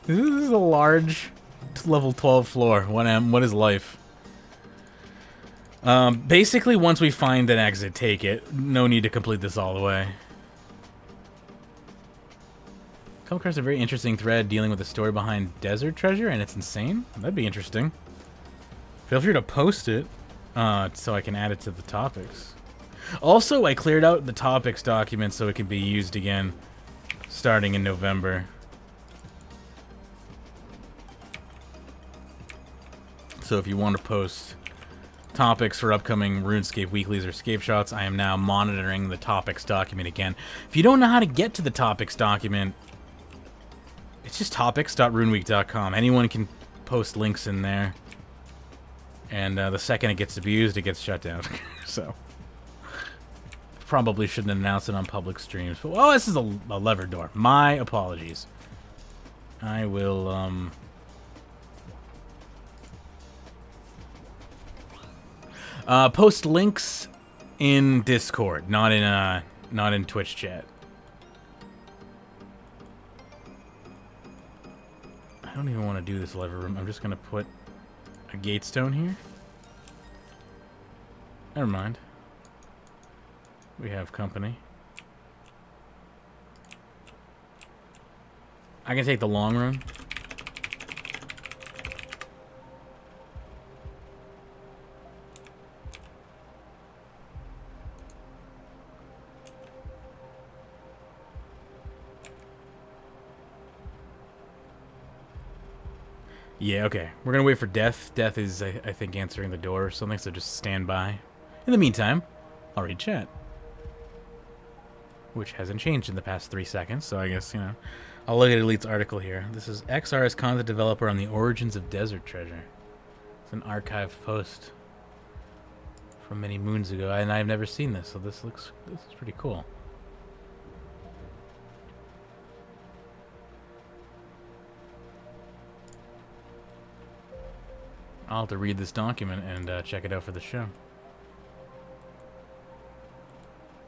This is a large level 12 floor. What is life? Basically, once we find an exit, take it. No need to complete this all the way. Come across a very interesting thread dealing with the story behind Desert Treasure, and it's insane. That'd be interesting. Feel free to post it, so I can add it to the topics. Also, I cleared out the topics document so it can be used again, starting in November. So if you want to post topics for upcoming RuneScape weeklies or scape shots, I am now monitoring the topics document again. If you don't know how to get to the topics document, it's just topics.runeweek.com. Anyone can post links in there. And the second it gets abused, it gets shut down. So, probably shouldn't announce it on public streams. But, oh, this is a lever door. My apologies. I will, post links in Discord, not in Twitch chat. I don't even want to do this lever room. I'm just gonna put a gate stone here. Never mind. We have company. I can take the long run. Yeah, okay. We're gonna wait for Death. Death is, I think, answering the door or something, so just stand by. In the meantime, I'll read chat. Which hasn't changed in the past 3 seconds, so I guess, you know. I'll look at Elite's article here. This is XR's content developer on the origins of Desert Treasure. It's an archived post from many moons ago, and I've never seen this, so this is pretty cool. I'll have to read this document and check it out for the show.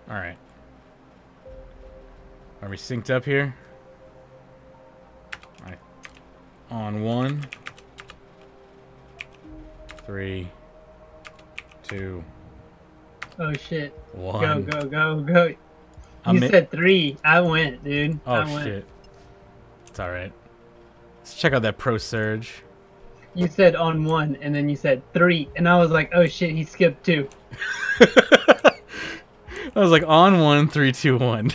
Alright. Are we synced up here? Alright. On 1, 3, 2. Oh shit. 1. Go. You said 3. I went, dude. Oh shit. It's alright. Let's check out that Pro Surge. You said on 1, and then you said 3, and I was like, oh shit, he skipped 2. I was like, on 1, 3, 2, 1.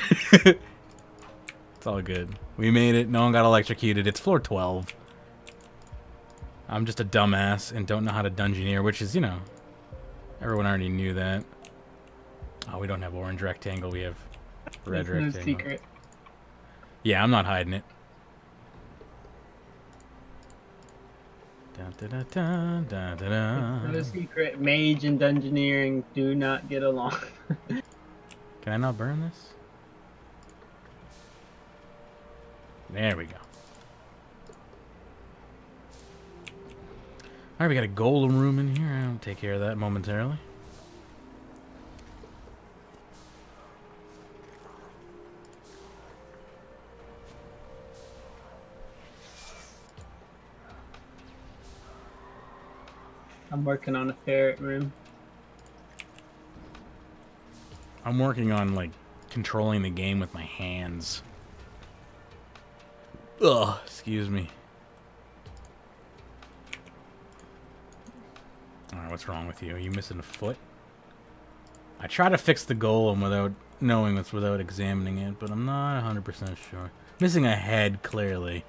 It's all good. We made it. No one got electrocuted. It's floor 12. I'm just a dumbass and don't know how to dungeoneer, which is, you know, everyone already knew that. Oh, we don't have orange rectangle. We have red rectangle. No secret. Yeah, I'm not hiding it. Dun, dun, dun, dun, dun, dun. No secret. Mage and dungeoneering do not get along. Can I not burn this? There we go. Alright, we got a golem room in here. I'll take care of that momentarily. I'm working on a ferret room. I'm working on, like, controlling the game with my hands. Ugh, excuse me. Alright, what's wrong with you? Are you missing a foot? I try to fix the golem without knowing this, without examining it, but I'm not 100% sure. Missing a head, clearly.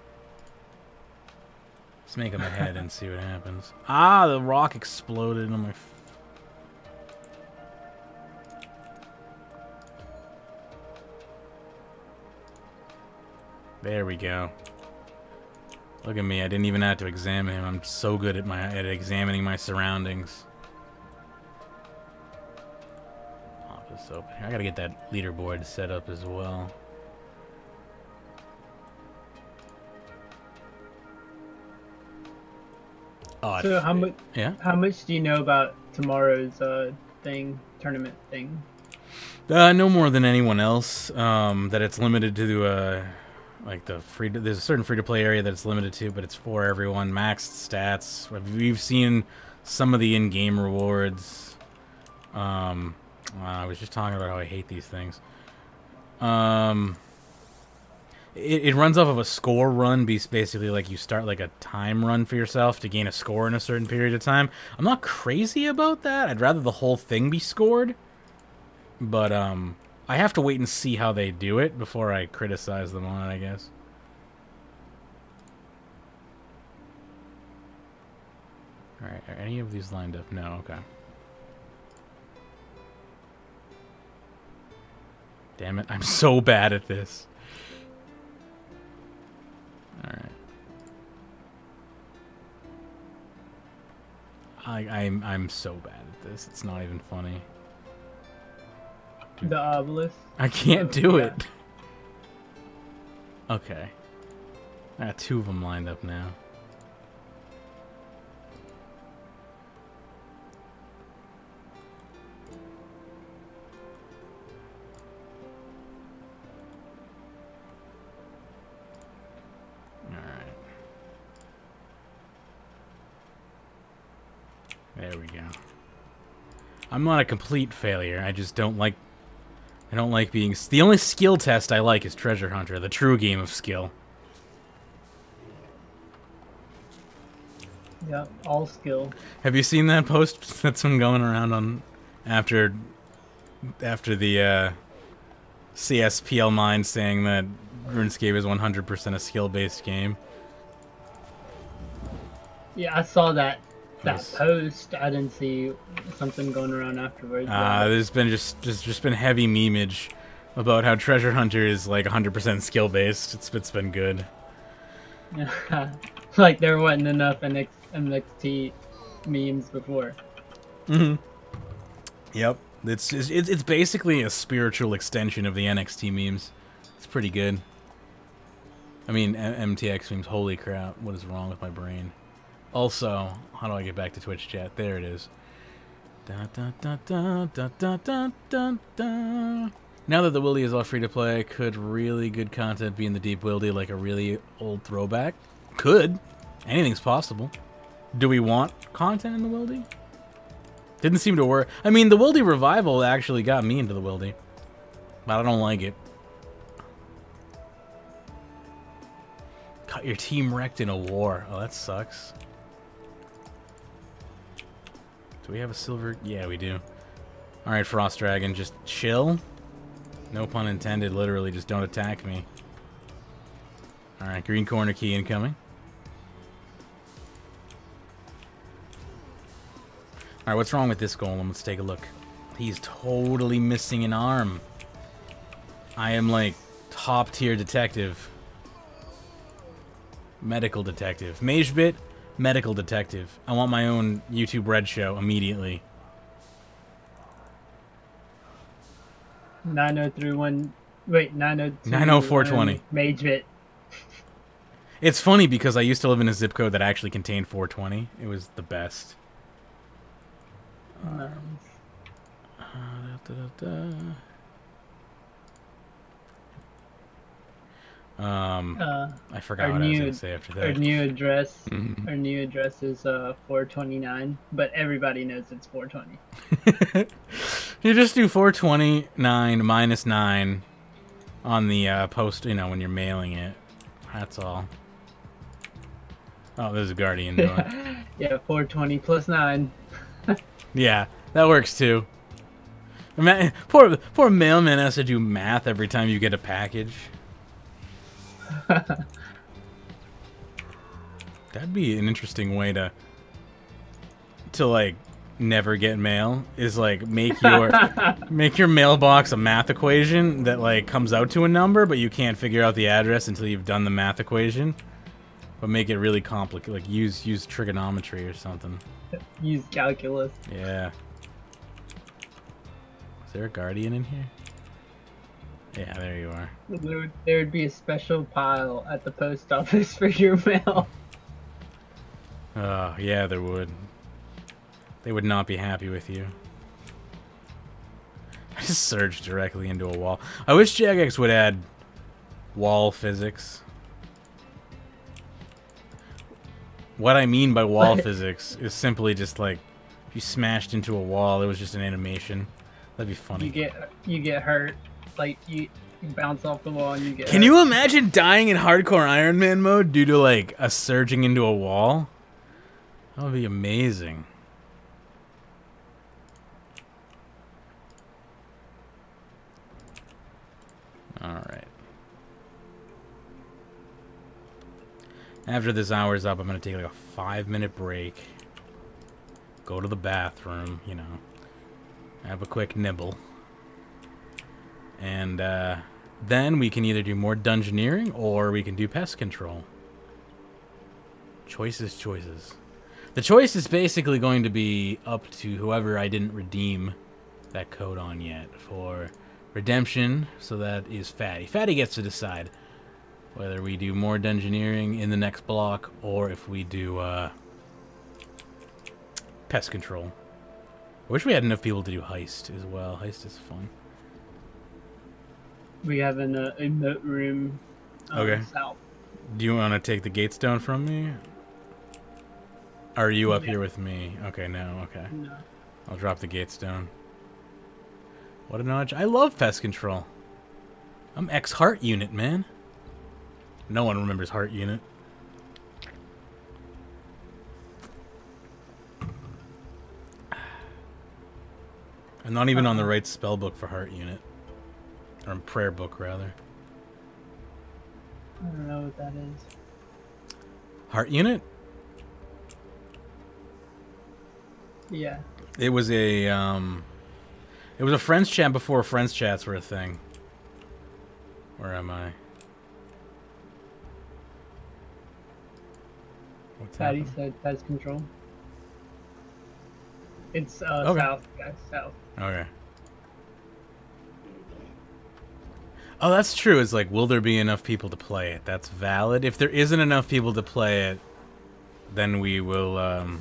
Let's make him a head and see what happens. Ah, the rock exploded on my... There we go. Look at me, I didn't even have to examine him. I'm so good at examining my surroundings. Pop this open here. I gotta get that leaderboard set up as well. Oh, so how much? Yeah. How much do you know about tomorrow's tournament thing? No more than anyone else. That it's limited to like there's a certain free-to-play area that it's limited to, but it's for everyone. Maxed stats. We've seen some of the in-game rewards. I was just talking about how I hate these things. It runs off of a score run. Basically, like you start like a time run for yourself to gain a score in a certain period of time. I'm not crazy about that. I'd rather the whole thing be scored. But I have to wait and see how they do it before I criticize them on it, I guess. Alright, are any of these lined up? No, okay. Damn it, I'm so bad at this. Alright. I'm so bad at this, it's not even funny. The obelisk. I can't do it. Okay. I got 2 of them lined up now. Alright. There we go. I'm not a complete failure. I just don't like... I don't like being... The only skill test I like is Treasure Hunter, the true game of skill. Yep, all skill. Have you seen that post that's been going around on... After the CSPL Mind saying that RuneScape is 100% a skill-based game? Yeah, I saw that post. I didn't see something going around afterwards. There's been just been heavy memeage about how Treasure Hunter is like 100% skill based. It's been good. Like there wasn't enough NXT memes before. Mm-hmm. Yep. It's basically a spiritual extension of the NXT memes. It's pretty good. I mean, MTX memes. Holy crap! What is wrong with my brain? Also, how do I get back to Twitch chat? There it is. Da, da, da, da, da, da, da, da, da. Now that the Wildy is all free to play, could really good content be in the Deep Wildy like a really old throwback? Could. Anything's possible. Do we want content in the Wildy? Didn't seem to work. I mean, the Wildy revival actually got me into the Wildy, but I don't like it. Got your team wrecked in a war. Oh, that sucks. Do we have a silver? Yeah, we do. Alright, Frost Dragon, just chill. No pun intended, literally, just don't attack me. Alright, green corner key incoming. Alright, what's wrong with this golem? Let's take a look. He's totally missing an arm. I am like top tier detective. Medical detective. Magebit, medical detective. I want my own YouTube Red show immediately. 9031. Wait, 902. 90420. Magebit. It's funny because I used to live in a zip code that actually contained 420. It was the best. Nice. I forgot what I was going to say after that. Our new address, our new address is 429, but everybody knows it's 420. You just do 429 minus 9 on the post, you know, when you're mailing it. That's all. Oh, there's a guardian door. Yeah, 420 plus 9. Yeah, that works too. Poor mailman has to do math every time you get a package. That'd be an interesting way to like never get mail, is like make your mailbox a math equation that like comes out to a number, but you can't figure out the address until you've done the math equation. But make it really complicated, like use trigonometry or something. Use calculus. Yeah. Is there a guardian in here? Yeah, there you are. There would be a special pile at the post office for your mail. Oh, yeah, there would. They would not be happy with you. just surged directly into a wall. I wish Jagex would add wall physics. What I mean by wall physics is simply just like if you smashed into a wall, it was just an animation. That'd be funny. You get hurt, like you bounce off the wall and you get. Can you imagine dying in hardcore Iron Man mode due to like a surging into a wall? That would be amazing. All right. After this hour's up, I'm gonna take like a 5-minute break. Go to the bathroom, you know. Have a quick nibble. And then we can either do more dungeoneering or we can do pest control. Choices, choices. The choice is basically going to be up to whoever I didn't redeem that code on yet for redemption. So that is Fatty. Fatty gets to decide whether we do more dungeoneering in the next block or if we do pest control. I wish we had enough people to do heist as well. Heist is fun. We have an emote room. Okay. South. Do you want to take the gates down from me? Are you up here with me? Okay, no, okay. No. I'll drop the gates down. What a notch. I love pest control. I'm ex-Heart Unit, man. No one remembers Heart Unit. I'm not even on the right spell book for Heart Unit. Or prayer book, rather. I don't know what that is. Heart Unit? Yeah. It was a friends chat before friends chats were a thing. Where am I? What's Patty happening? said pest control. It's Okay. south, guys, south. Okay. Oh, that's true. It's like, will there be enough people to play it? That's valid. If there isn't enough people to play it, then we will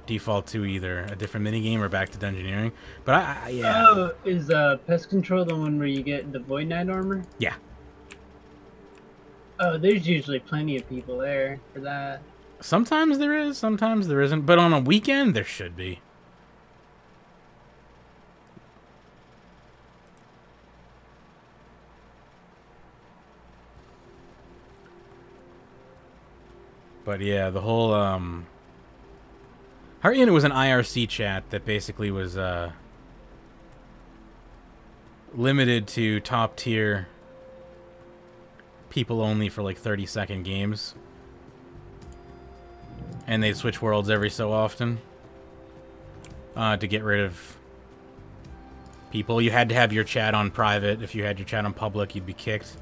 default to either a different minigame or back to dungeoneering. But yeah. Oh, is pest control the one where you get the Void Knight armor? Yeah. Oh, there's usually plenty of people there for that. Sometimes there is, sometimes there isn't. But on a weekend, there should be. But yeah, the whole Heart Unit was an IRC chat that basically was limited to top tier people only for like 30-second games. And they'd switch worlds every so often to get rid of people. You had to have your chat on private. If you had your chat on public, you'd be kicked.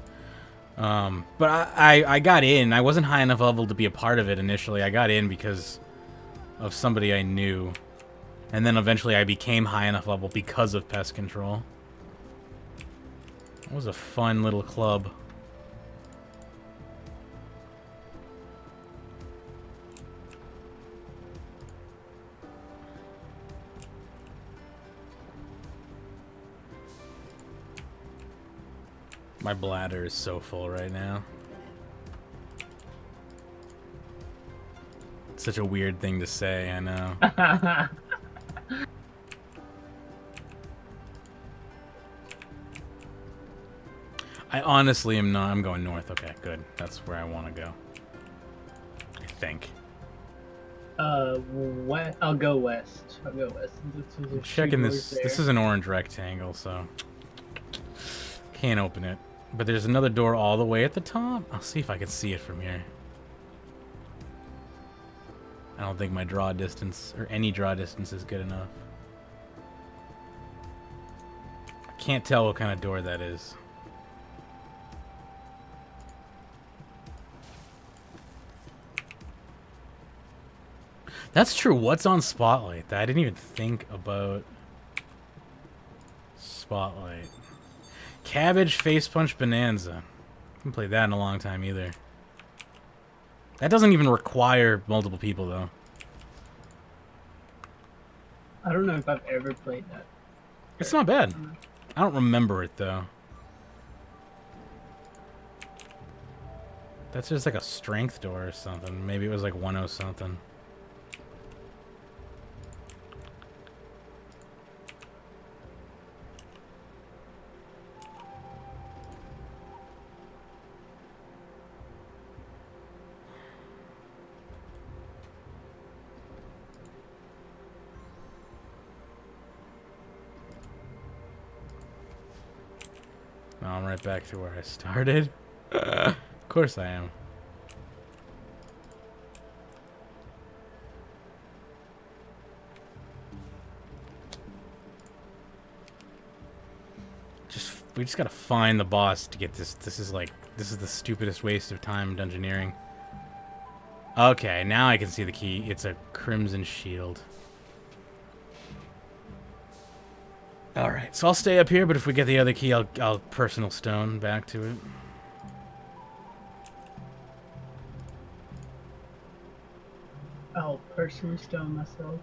But I got in. I wasn't high enough level to be a part of it initially. I got in because of somebody I knew. And then eventually I became high enough level because of pest control. It was a fun little club. My bladder is so full right now. It's such a weird thing to say, I know. I honestly am not. I'm going north. Okay, good. That's where I want to go. I think. I'll go west. I'll go west. I'm checking this. This is an orange rectangle, so can't open it. But there's another door all the way at the top. I'll see if I can see it from here. I don't think my draw distance, or any draw distance, is good enough. I can't tell what kind of door that is. That's true. What's on Spotlight? I didn't even think about Spotlight. Cabbage Face Punch Bonanza. I haven't played that in a long time either. That doesn't even require multiple people, though. I don't know if I've ever played that. It's not bad. I don't remember it, though. That's just like a strength door or something. Maybe it was like 10 something. Now I'm right back to where I started. Of course I am. We just gotta find the boss to get this. This is the stupidest waste of time dungeoneering. Okay, now I can see the key. It's a crimson shield. Alright, so I'll stay up here, but if we get the other key, I'll personal stone back to it. I'll personally stone myself.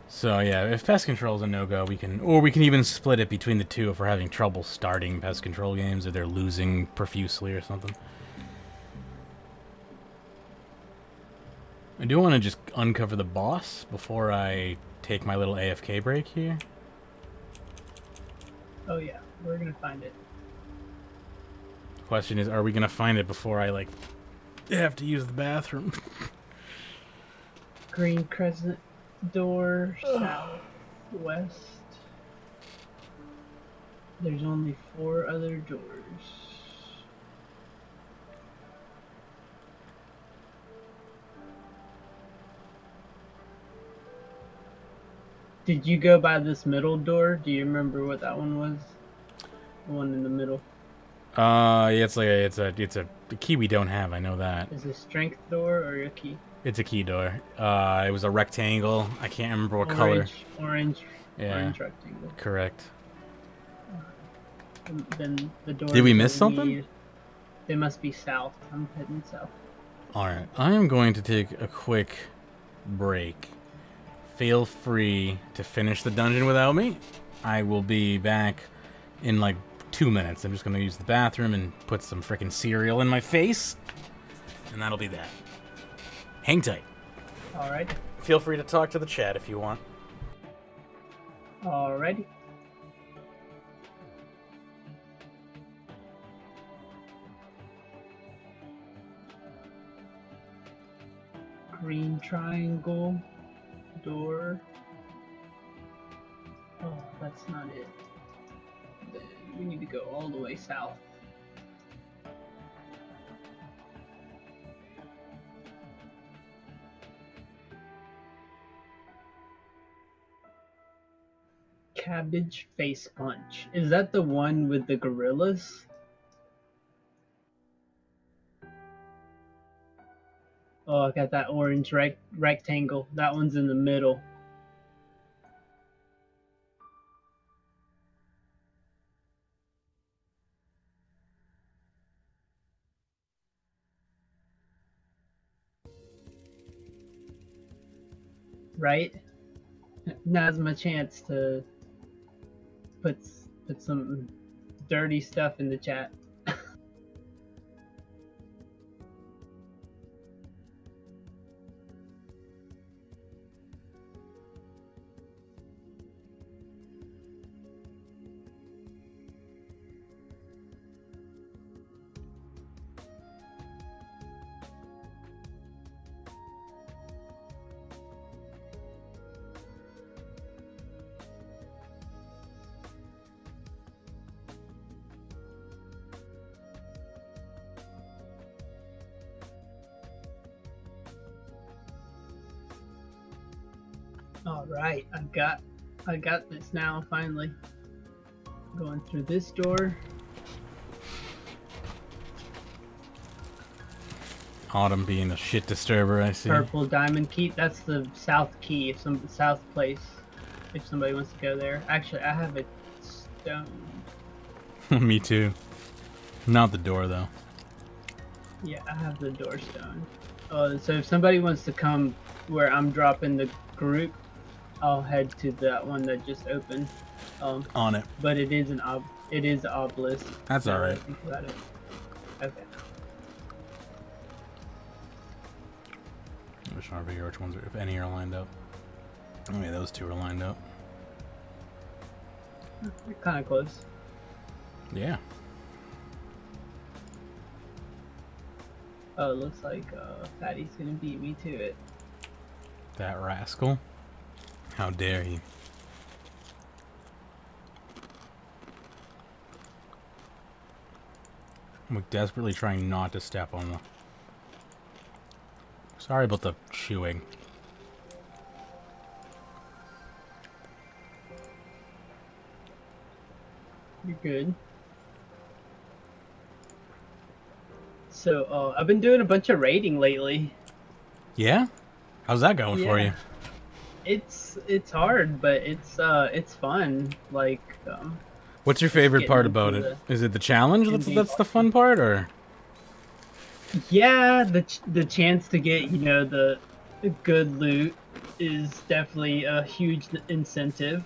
So yeah, if pest control is a no-go, we can even split it between the two if we're having trouble starting pest control games or they're losing profusely or something. I do want to just uncover the boss before I take my little AFK break here. Oh yeah, we're gonna find it. The question is, are we gonna find it before I like have to use the bathroom? Green crescent door, southwest. There's only 4 other doors. Did you go by this middle door? Do you remember what that one was? The one in the middle. Yeah, it's a key we don't have. I know that. Is it a strength door or a key? It's a key door. It was a rectangle. I can't remember what color. Orange rectangle. Correct. Then the door. Did we miss something? They must be south. I'm heading south. Alright, I am going to take a quick break. Feel free to finish the dungeon without me. I will be back in like 2 minutes. I'm just going to use the bathroom and put some frickin' cereal in my face. And that'll be that. Hang tight. Alright. Feel free to talk to the chat if you want. Alrighty. Green triangle door. Oh, that's not it. Then we need to go all the way south. Cabbage face punch. Is that the one with the gorillas? Oh, I got that orange rectangle. That one's in the middle. Right? Now's my chance to put some dirty stuff in the chat. Alright, I got this now, finally. Going through this door. Autumn being a shit disturber, I see. Purple diamond key, that's the south key, south place. If somebody wants to go there. Actually, I have a stone. Me too. Not the door, though. Yeah, I have the doorstone. So if somebody wants to come where I'm dropping the group, I'll head to that one that just opened. On it. But it is an obelisk. That's all right. Think about it. Okay. I'm just trying to figure which ones, if any, are lined up. I mean, those two are lined up. We're kind of close. Yeah. Oh, it looks like Fatty's gonna beat me to it. That rascal. How dare he? I'm desperately trying not to step on the... Sorry about the chewing. You're good. So, I've been doing a bunch of raiding lately. Yeah? How's that going for you? It's hard, but it's fun. Like, what's your favorite part about it? Is it the challenge that's the fun part, or? Yeah, the chance to get, you know, the good loot is definitely a huge incentive.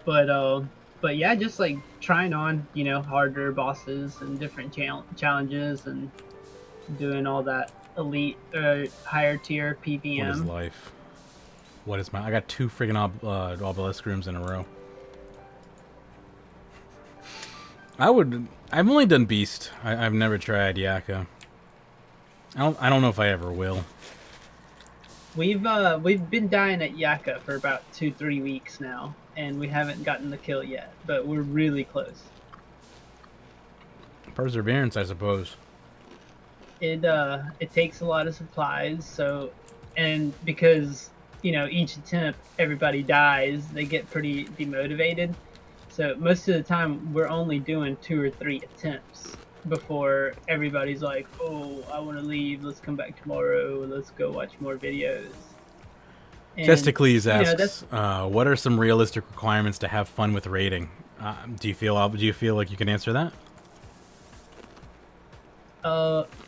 But yeah, just like trying on, you know, harder bosses and different challenges and doing all that elite higher tier PVM. What is life? What is my... I got 2 friggin' obelisk rooms in a row. I've only done Beast. I've never tried Yaka. I don't know if I ever will. We've been dying at Yaka for about 2-3 weeks now, and we haven't gotten the kill yet, but we're really close. Perseverance, I suppose. It takes a lot of supplies, so, and because, you know, each attempt everybody dies, they get pretty demotivated. So most of the time we're only doing 2 or 3 attempts before everybody's like, oh, I want to leave, let's come back tomorrow, let's go watch more videos. And, Testicles asks, what are some realistic requirements to have fun with raiding? Do you feel like you can answer that?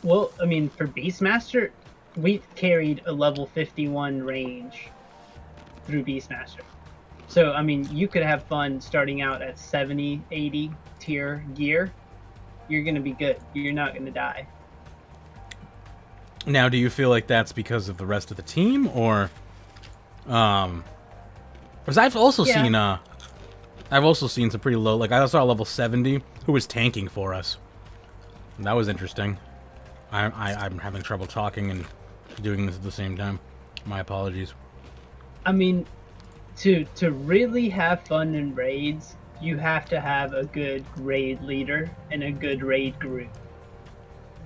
Well, I mean, for Beastmaster, we carried a level 51 range through Beastmaster. So, I mean, you could have fun starting out at 70, 80 tier gear. You're going to be good. You're not going to die. Now, do you feel like that's because of the rest of the team, or... Because I've also seen some pretty low... Like, I saw a level 70 who was tanking for us. That was interesting. I'm having trouble talking and doing this at the same time. My apologies. I mean, to really have fun in raids, you have to have a good raid leader and a good raid group.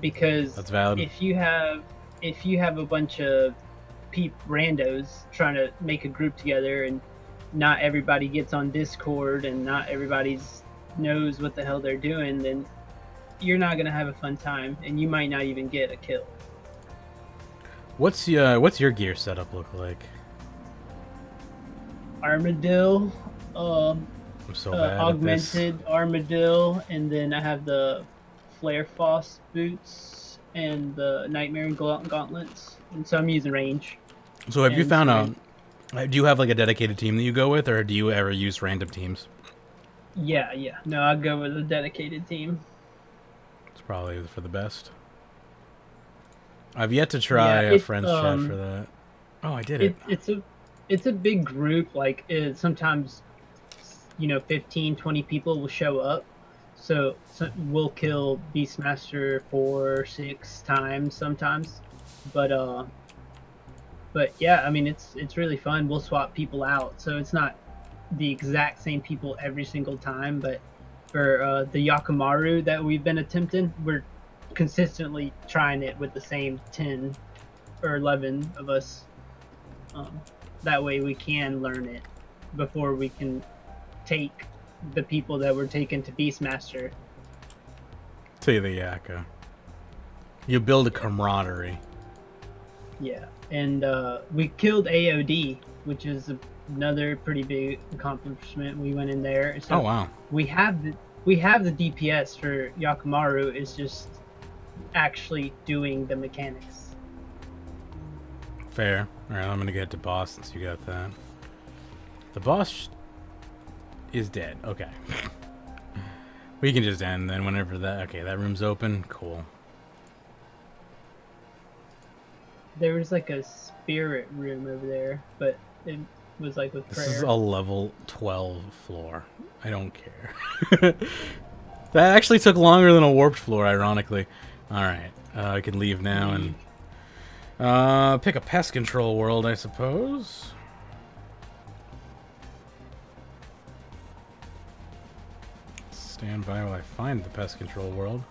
Because that's valid. If you have a bunch of randos trying to make a group together, and not everybody gets on Discord and not everybody knows what the hell they're doing, then you're not gonna have a fun time, and you might not even get a kill. What's your gear setup look like? Armadillo, I'm so bad augmented at this. Armadillo, and then I have the Flare Foss boots and the Nightmare gauntlets, and so I'm using range. So have you found out? Do you have like a dedicated team that you go with, or do you ever use random teams? Yeah. No, I go with a dedicated team. It's probably for the best. I've yet to try a friend's chat for that. Oh, I did it. It's a big group. Like, sometimes, you know, 15, 20 people will show up. So we'll kill Beastmaster 4, 6 times sometimes. But yeah, I mean, it's really fun. We'll swap people out. So it's not the exact same people every single time, but for the Yakimaru that we've been attempting, we're consistently trying it with the same 10 or 11 of us. That way we can learn it before we can take the people that we're taking to Beastmaster. To the Yaka. You build a camaraderie. Yeah, and we killed AOD, which is another pretty big accomplishment. We went in there. So oh wow. We have the DPS for Yakimaru. It's just actually doing the mechanics. Fair. Alright, I'm gonna get to boss since you got that. The boss is dead. Okay. We can just end then whenever that... Okay, that room's open. Cool. There was like a spirit room over there, but it was like with prayer. This is a level 12 floor. I don't care. That actually took longer than a warped floor, ironically. Alright, I can leave now and pick a pest control world, I suppose. Stand by while I find the pest control world.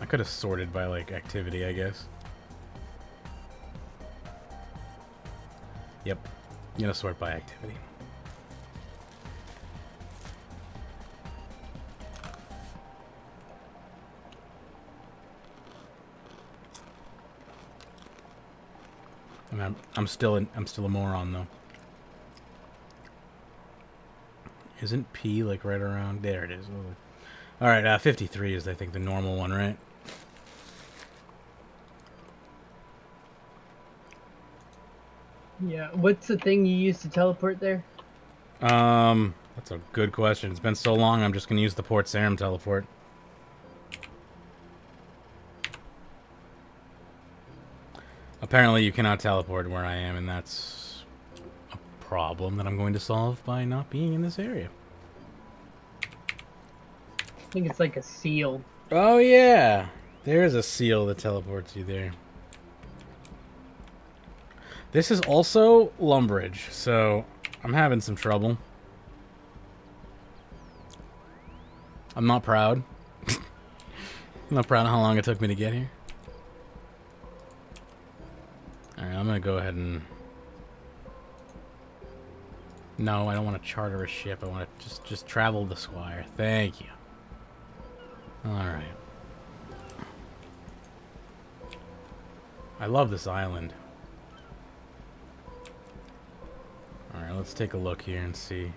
I could have sorted by, like, activity, I guess. Yep. I'm gonna sort by activity. And I'm still a moron though. Isn't P like right around there? It is. All right, 53 is I think the normal one, right? Yeah. What's the thing you use to teleport there? That's a good question. It's been so long. I'm just gonna use the Port Sarum teleport. Apparently you cannot teleport where I am, and that's a problem that I'm going to solve by not being in this area. I think it's like a seal. Oh yeah! There's a seal that teleports you there. This is also Lumbridge, so I'm having some trouble. I'm not proud. I'm not proud of how long it took me to get here. Alright, I'm gonna go ahead and... No, I don't want to charter a ship. I want to just travel the Squire. Thank you. Alright. I love this island. Alright, let's take a look here and see.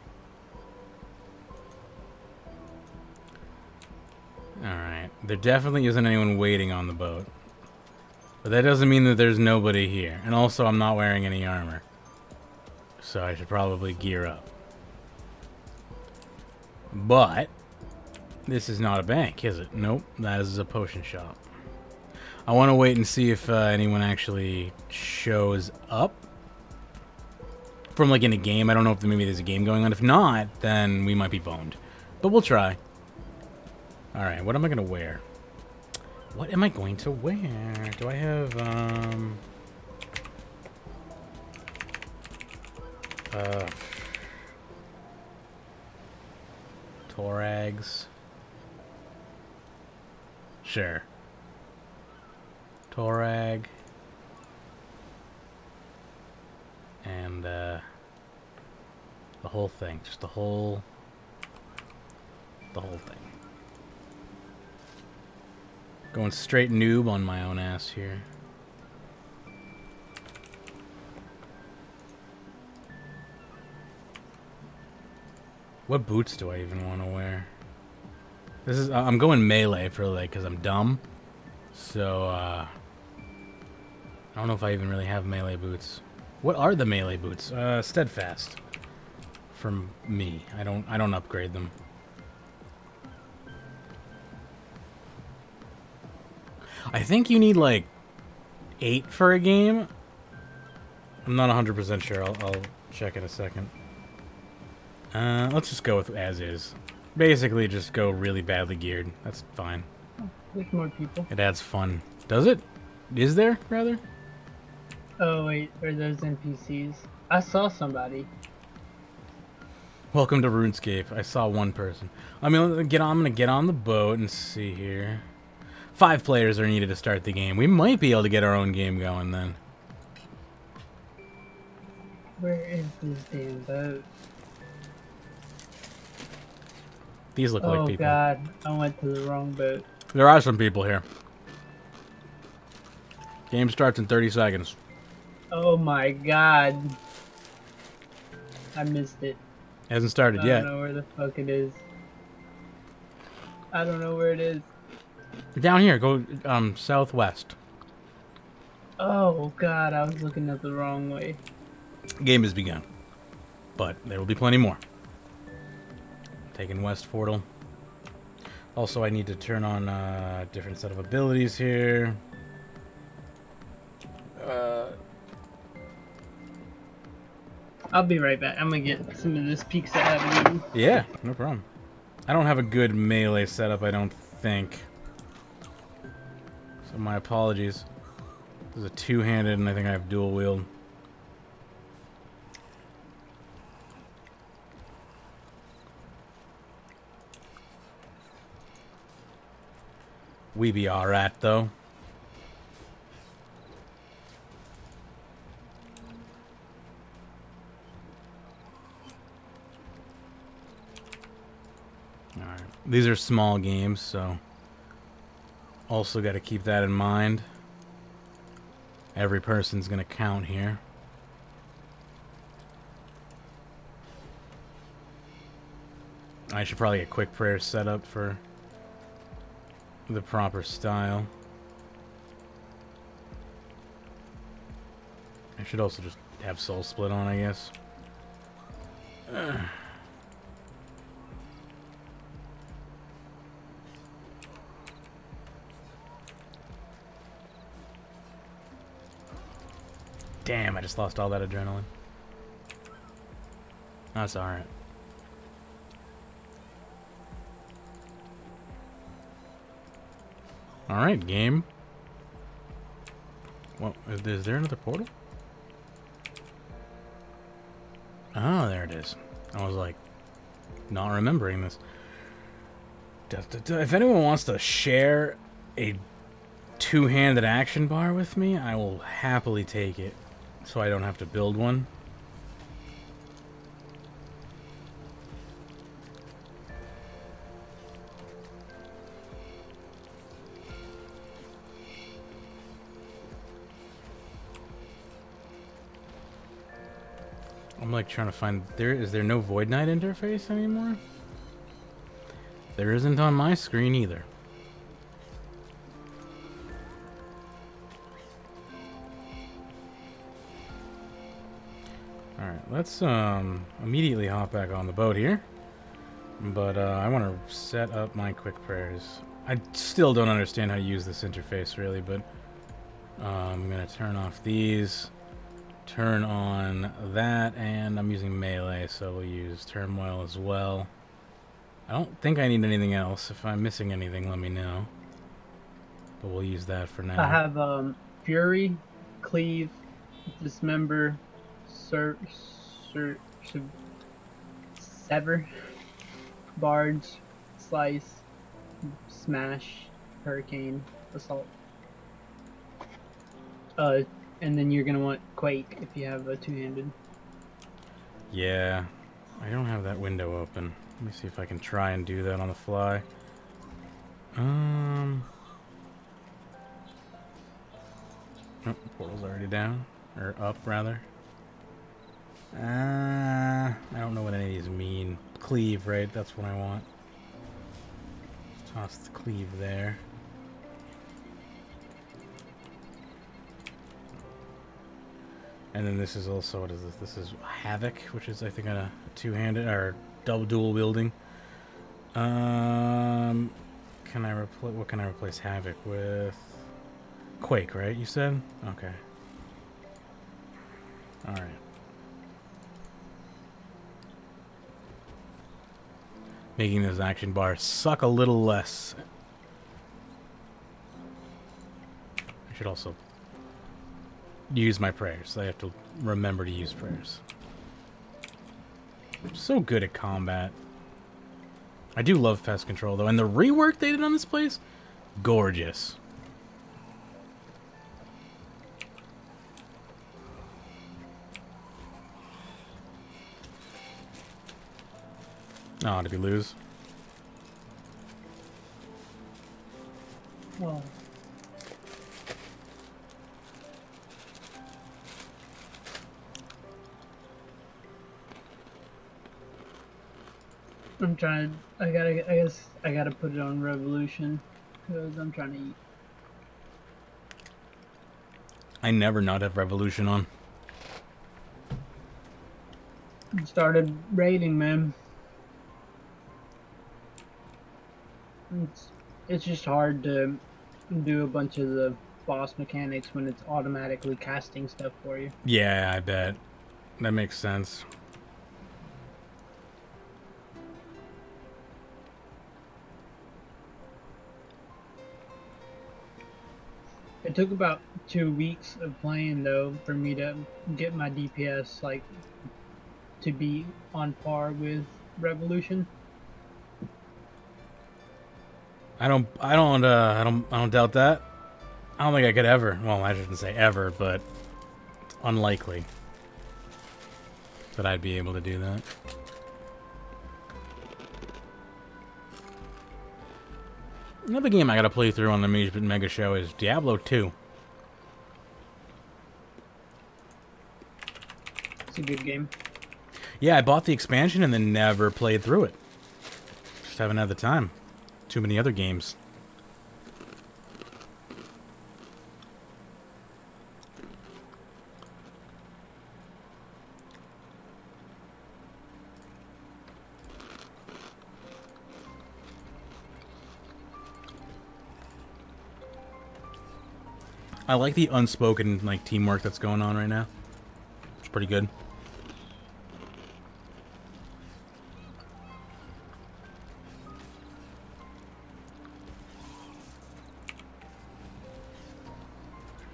Alright. There definitely isn't anyone waiting on the boat. But that doesn't mean that there's nobody here. And also, I'm not wearing any armor. So I should probably gear up. But this is not a bank, is it? Nope, that is a potion shop. I want to wait and see if anyone actually shows up. From like in a game. I don't know if maybe there's a game going on. If not, then we might be boned. But we'll try. Alright, what am I going to wear? What am I going to wear? Do I have, Torags? Sure. Torag. And, the whole thing. Just the whole thing. Going straight noob on my own ass here. What boots do I even want to wear? This is I'm going melee for like because I'm dumb. So I don't know if I even really have melee boots. What are the melee boots? Steadfast. From me. I don't upgrade them. I think you need like 8 for a game. I'm not 100% sure. I'll check in a second. Let's just go with as is. Basically, just go really badly geared. That's fine. Oh, there's more people. It adds fun. Does it? Is there, rather? Oh, wait. Are those NPCs? I saw somebody. Welcome to RuneScape. I saw one person. I mean, I'm gonna get on the boat and see here. 5 players are needed to start the game. We might be able to get our own game going then. Where is this damn boat? These look like people. Oh god, I went to the wrong boat. There are some people here. Game starts in 30 seconds. Oh my god. I missed it. Hasn't started yet. I don't know where the fuck it is. I don't know where it is. Down here, go southwest. Oh god, I was looking at the wrong way. Game has begun, but there will be plenty more. Taking West Portal. Also, I need to turn on a different set of abilities here. I'll be right back. I'm gonna get some of this pizza I haven't eaten. Yeah, no problem. I don't have a good melee setup, I don't think. So my apologies. This is a two-handed, and I think I have dual wield. We be alright, though. Alright. These are small games, so also got to keep that in mind. Every person's going to count here. I should probably get quick prayer set up for the proper style. I should also just have soul split on, I guess. Damn, I just lost all that adrenaline. That's alright. Alright, game. Well, is there another portal? Oh, there it is. I was like, not remembering this. If anyone wants to share a two-handed action bar with me, I will happily take it, so I don't have to build one. I'm like trying to find is there no Void Knight interface anymore? There isn't on my screen either. Alright, let's immediately hop back on the boat here. But I want to set up my quick prayers. I still don't understand how to use this interface really, but I'm going to turn off these. Turn on that, and I'm using melee, so we'll use turmoil as well. I don't think I need anything else. If I'm missing anything, let me know. But we'll use that for now. I have Fury, Cleave, Dismember, Sever, Barge, Slice, Smash, Hurricane, Assault. And then you're gonna want Quake if you have a two-handed. Yeah, I don't have that window open. Let me see if I can try and do that on the fly. Oh, portal's already down. Or up, rather. I don't know what any of these mean. Cleave, right? That's what I want. Toss the cleave there. And then this is also, what is this? This is Havoc, which is, I think, a two-handed, or double dual wielding. Can I replace, what can I replace Havoc with? Quake, right, you said? Okay. Alright. Making this action bar suck a little less. I should also use my prayers. I have to remember to use prayers. I'm so good at combat. I do love pest control though, and the rework they did on this place, gorgeous. Oh, did we lose? Well. I'm trying. I guess I gotta put it on Revolution. because I'm trying to eat. I never not have Revolution on. Started raiding, man. It's just hard to do a bunch of the boss mechanics when it's automatically casting stuff for you. Yeah, I bet. That makes sense. It took about 2 weeks of playing though for me to get my DPS like to be on par with Revolution. I don't doubt that. I don't think I could ever. Well, I shouldn't say ever, but it's unlikely that I'd be able to do that. Another game I gotta play through on the Magebit Mega Show is Diablo 2. It's a good game. Yeah, I bought the expansion and then never played through it. Just haven't had the time. Too many other games. I like the unspoken like teamwork that's going on right now. It's pretty good.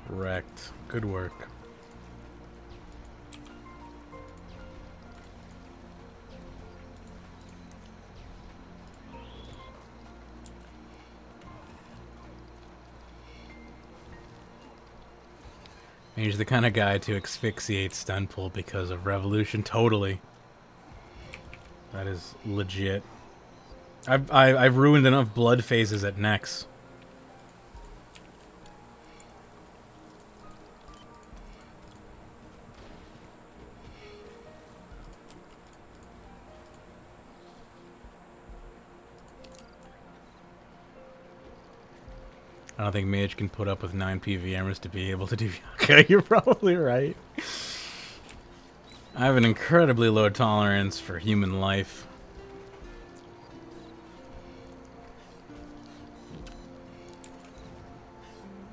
Wrecked. Good work. He's the kind of guy to asphyxiate Stunpool because of Revolution. Totally. That is legit. I've ruined enough blood phases at Nex. I don't think Mage can put up with 9 PVMers to be able to do... Okay, you're probably right. I have an incredibly low tolerance for human life.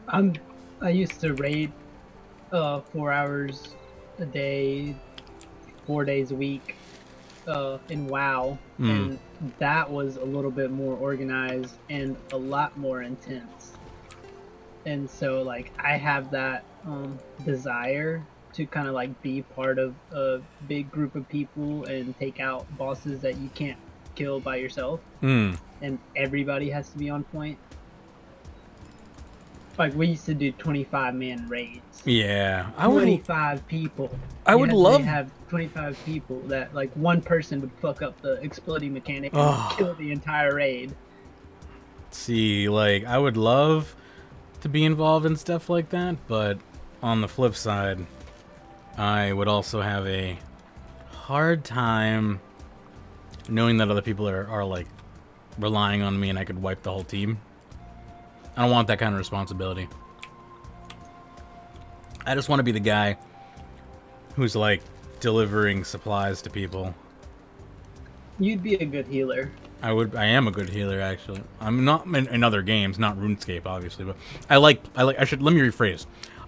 I used to raid 4 hours a day, 4 days a week in WoW, and that was a little bit more organized and a lot more intense. And so like I have that desire to kind of like be part of a big group of people and take out bosses that you can't kill by yourself, and everybody has to be on point. Like we used to do 25-man raids. Yeah, 25 people. I would love to have 25 people that like one person would fuck up the exploding mechanic and kill the entire raid. See, like I would love to be involved in stuff like that, but on the flip side, I would also have a hard time knowing that other people are like relying on me and I could wipe the whole team. I don't want that kind of responsibility. I just want to be the guy who's like delivering supplies to people. You'd be a good healer. I am a good healer, actually. I'm not in other games, not RuneScape, obviously, but let me rephrase.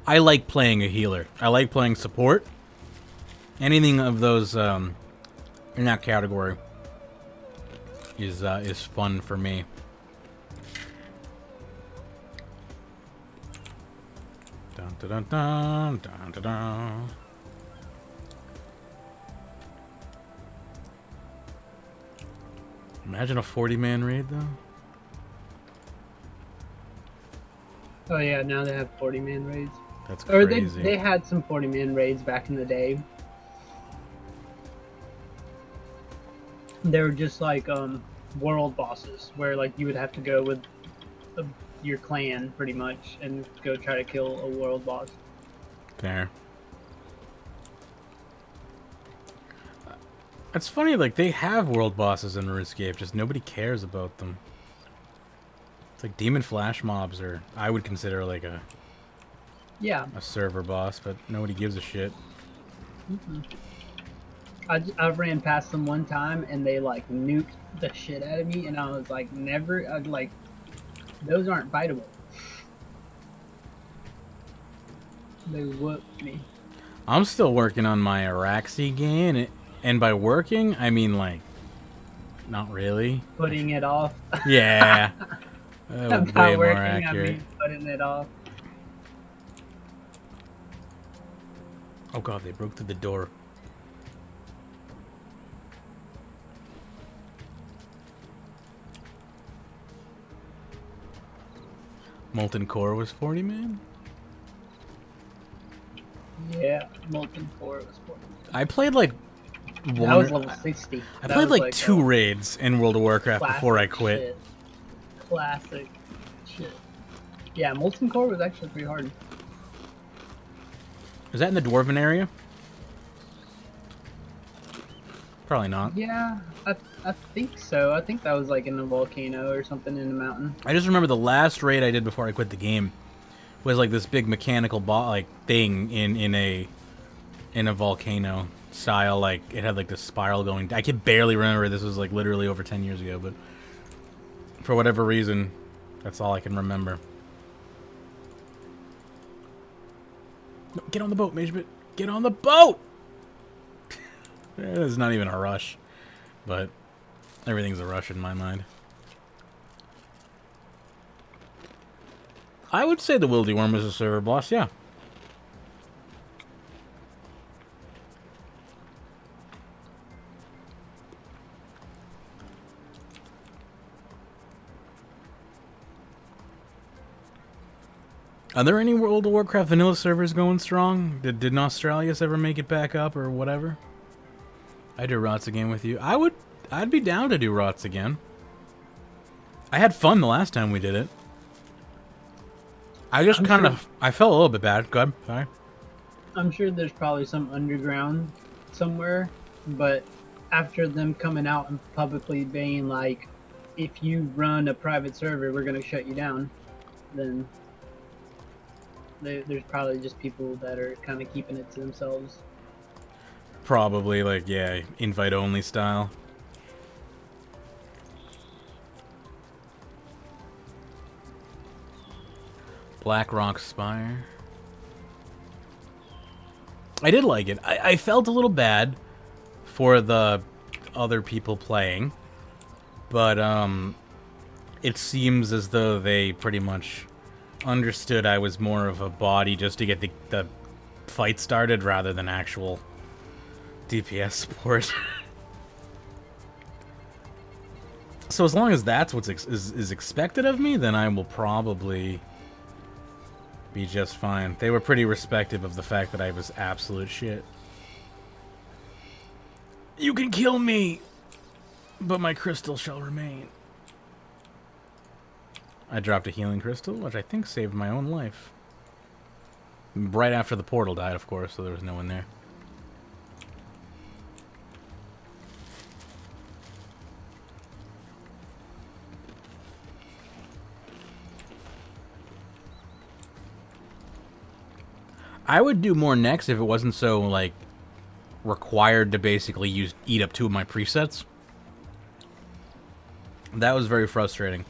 I like playing a healer. I like playing support. Anything of those in that category is fun for me. Dun dun dun dun dun dun. Imagine a 40-man raid, though. Oh yeah, now they have 40-man raids. That's crazy. Or they had some 40-man raids back in the day. They were just like world bosses, where like you would have to go with your clan pretty much and go try to kill a world boss. Fair. It's funny, like, they have world bosses in RuneScape, just nobody cares about them. It's like demon flash mobs, or I would consider like a server boss, but nobody gives a shit. I ran past them one time and they like nuked the shit out of me, and I was like, never. I'd like, those aren't fightable. They whooped me. I'm still working on my Araxi gain, and by working, I mean like, not really. Putting it off. Yeah. Way more accurate. I mean putting it off. Oh god, they broke through the door. Molten Core was 40, man? Yeah, Molten Core was 40. I played like that was level 60. I played like 2 raids in World of Warcraft before I quit. Shit. Classic shit. Yeah, Molten Core was actually pretty hard. Is that in the Dwarven area? Probably not. Yeah, I think so. I think that was like in a volcano or something in the mountain. I just remember the last raid I did before I quit the game was like this big mechanical thing in a volcano style. Like it had like this spiral going. I can barely remember. This was like literally over 10 years ago, but for whatever reason, that's all I can remember. No, get on the boat, Magebit. Get on the boat! It's not even a rush, but everything's a rush in my mind. I would say the Wildy Worm is a server boss, yeah. Are there any World of Warcraft vanilla servers going strong? Did Australia ever make it back up or whatever? I do Rots again with you. I'd be down to do Rots again. I had fun the last time we did it. I just I felt a little bit bad. Go ahead. Sorry. I'm sure there's probably some underground somewhere, but after them coming out and publicly being like, if you run a private server, we're going to shut you down, then there's probably just people that are kind of keeping it to themselves. Probably, like, yeah, invite-only style. Black Rock Spire. I did like it. I felt a little bad for the other people playing, but it seems as though they pretty much understood I was more of a body just to get the fight started rather than actual DPS support. So as long as that's what is expected of me, then I will probably be just fine. They were pretty respective of the fact that I was absolute shit. You can kill me, but my crystal shall remain. I dropped a healing crystal, which I think saved my own life. Right after the portal died, of course, so there was no one there. I would do more next if it wasn't so, like, required to basically eat up 2 of my presets. That was very frustrating.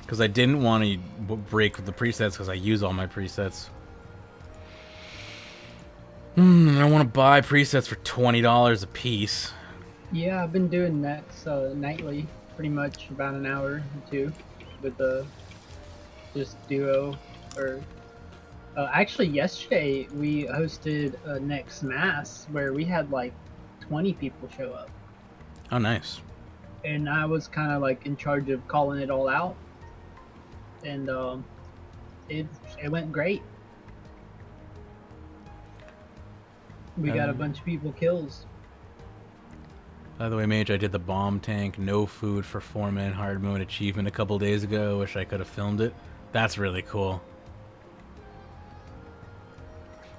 Because I didn't want to break the presets because I use all my presets. I don't want to buy presets for $20 a piece. Yeah, I've been doing that nightly, pretty much about an hour or 2 with just duo. Or actually, yesterday we hosted a Next Mass where we had like 20 people show up. Oh, nice. And I was kind of like in charge of calling it all out. And it went great. We got a bunch of people kills. By the way, Mage, I did the bomb tank, no food for 4-man hard mode achievement a couple days ago. Wish I could have filmed it. That's really cool.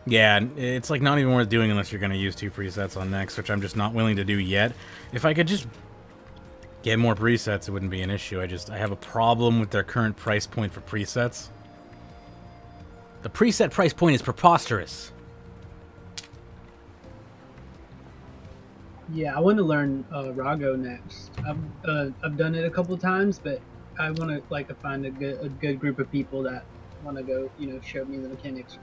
Yeah, it's like not even worth doing unless you're going to use 2 presets on next, which I'm just not willing to do yet. If I could just get more presets, it wouldn't be an issue. I have a problem with their current price point for presets. The preset price point is preposterous. Yeah, I want to learn Rago next. I've done it a couple times, but I want to like find a good group of people that want to go, you know, show me the mechanics.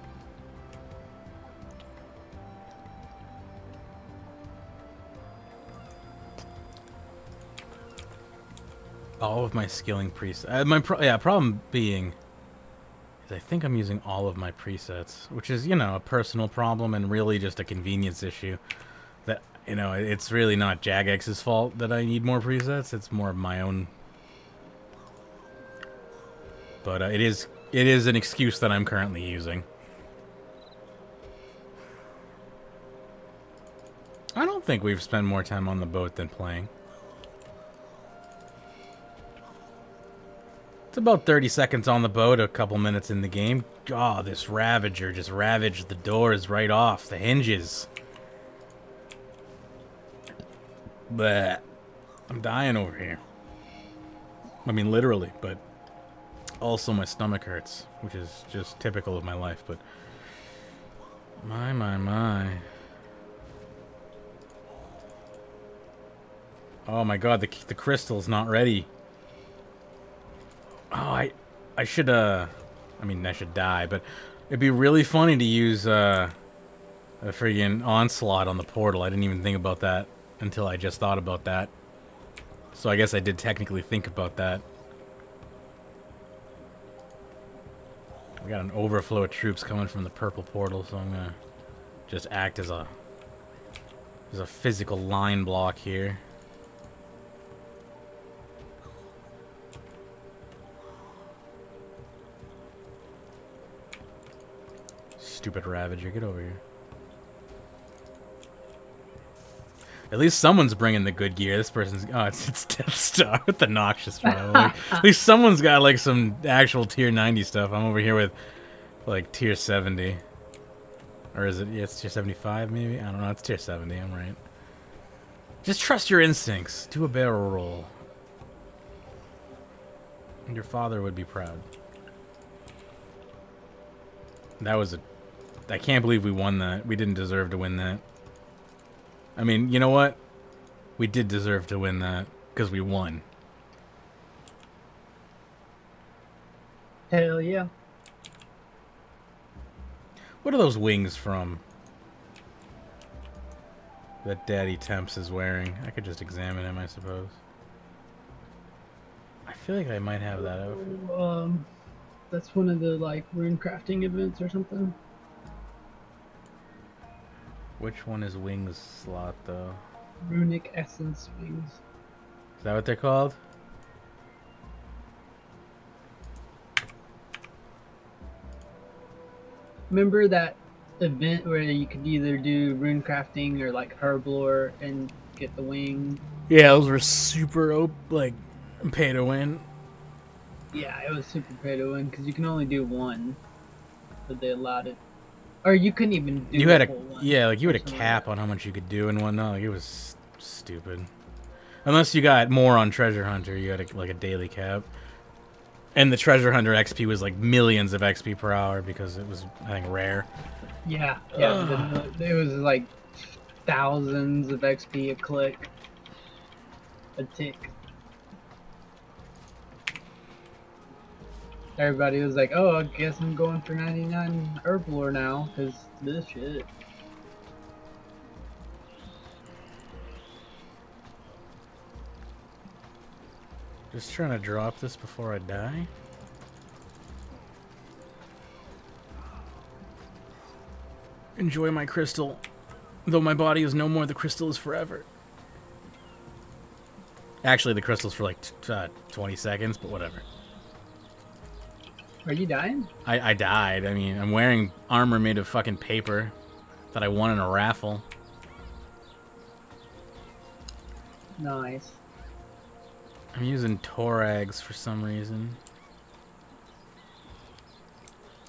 All of my skilling presets. Problem being is I think I'm using all of my presets, which is, you know, a personal problem and really just a convenience issue. That, you know, it's really not Jagex's fault that I need more presets. It's more of my own. But it is an excuse that I'm currently using. I don't think we've spent more time on the boat than playing. It's about 30 seconds on the boat, a couple minutes in the game. Oh, this Ravager just ravaged the doors right off, the hinges. Bleh. I'm dying over here. I mean, literally, but also my stomach hurts, which is just typical of my life, but my. Oh my god, the crystal's not ready. Oh, I should, I mean, I should die, but it'd be really funny to use, a friggin' onslaught on the portal. I didn't even think about that until I just thought about that. So I guess I did technically think about that. We got an overflow of troops coming from the purple portal, so I'm gonna just act as a physical line block here. Stupid Ravager, get over here. At least someone's bringing the good gear. This person's... Oh, it's Death Star with the noxious rival. Like, at least someone's got, like, some actual tier 90 stuff. I'm over here with, like, tier 70. Or is it... Yeah, it's tier 75, maybe? I don't know. It's tier 70. I'm right. Just trust your instincts. Do a barrel roll. And your father would be proud. That was a... I can't believe we won that. We didn't deserve to win that. I mean, you know what? We did deserve to win that, because we won. Hell yeah. What are those wings from? That Daddy Temps is wearing. I could just examine him, I suppose. I feel like I might have that outfit. That's one of the, like, rune crafting events or something. Which one is Wings slot, though? Runic Essence Wings. Is that what they're called? Remember that event where you could either do rune crafting or, like, herblore and get the wing? Yeah, those were super, like, pay to win. Yeah, it was super pay to win, because you can only do one. But they allowed it. Or you couldn't even do you had whole one. Yeah, like you had a cap on how much you could do and whatnot. Like, it was stupid. Unless you got more on Treasure Hunter, you had like a daily cap. And the Treasure Hunter XP was like millions of XP per hour because it was, I think, rare. Yeah, yeah. It was like thousands of XP a click. A tick. Everybody was like, oh, I guess I'm going for 99 herblore now, because this shit. Just trying to drop this before I die. Enjoy my crystal. Though my body is no more, the crystal is forever. Actually, the crystal's for like 20 seconds, but whatever. Are you dying? I died. I mean, I'm wearing armor made of fucking paper that I won in a raffle. Nice. I'm using Torags for some reason.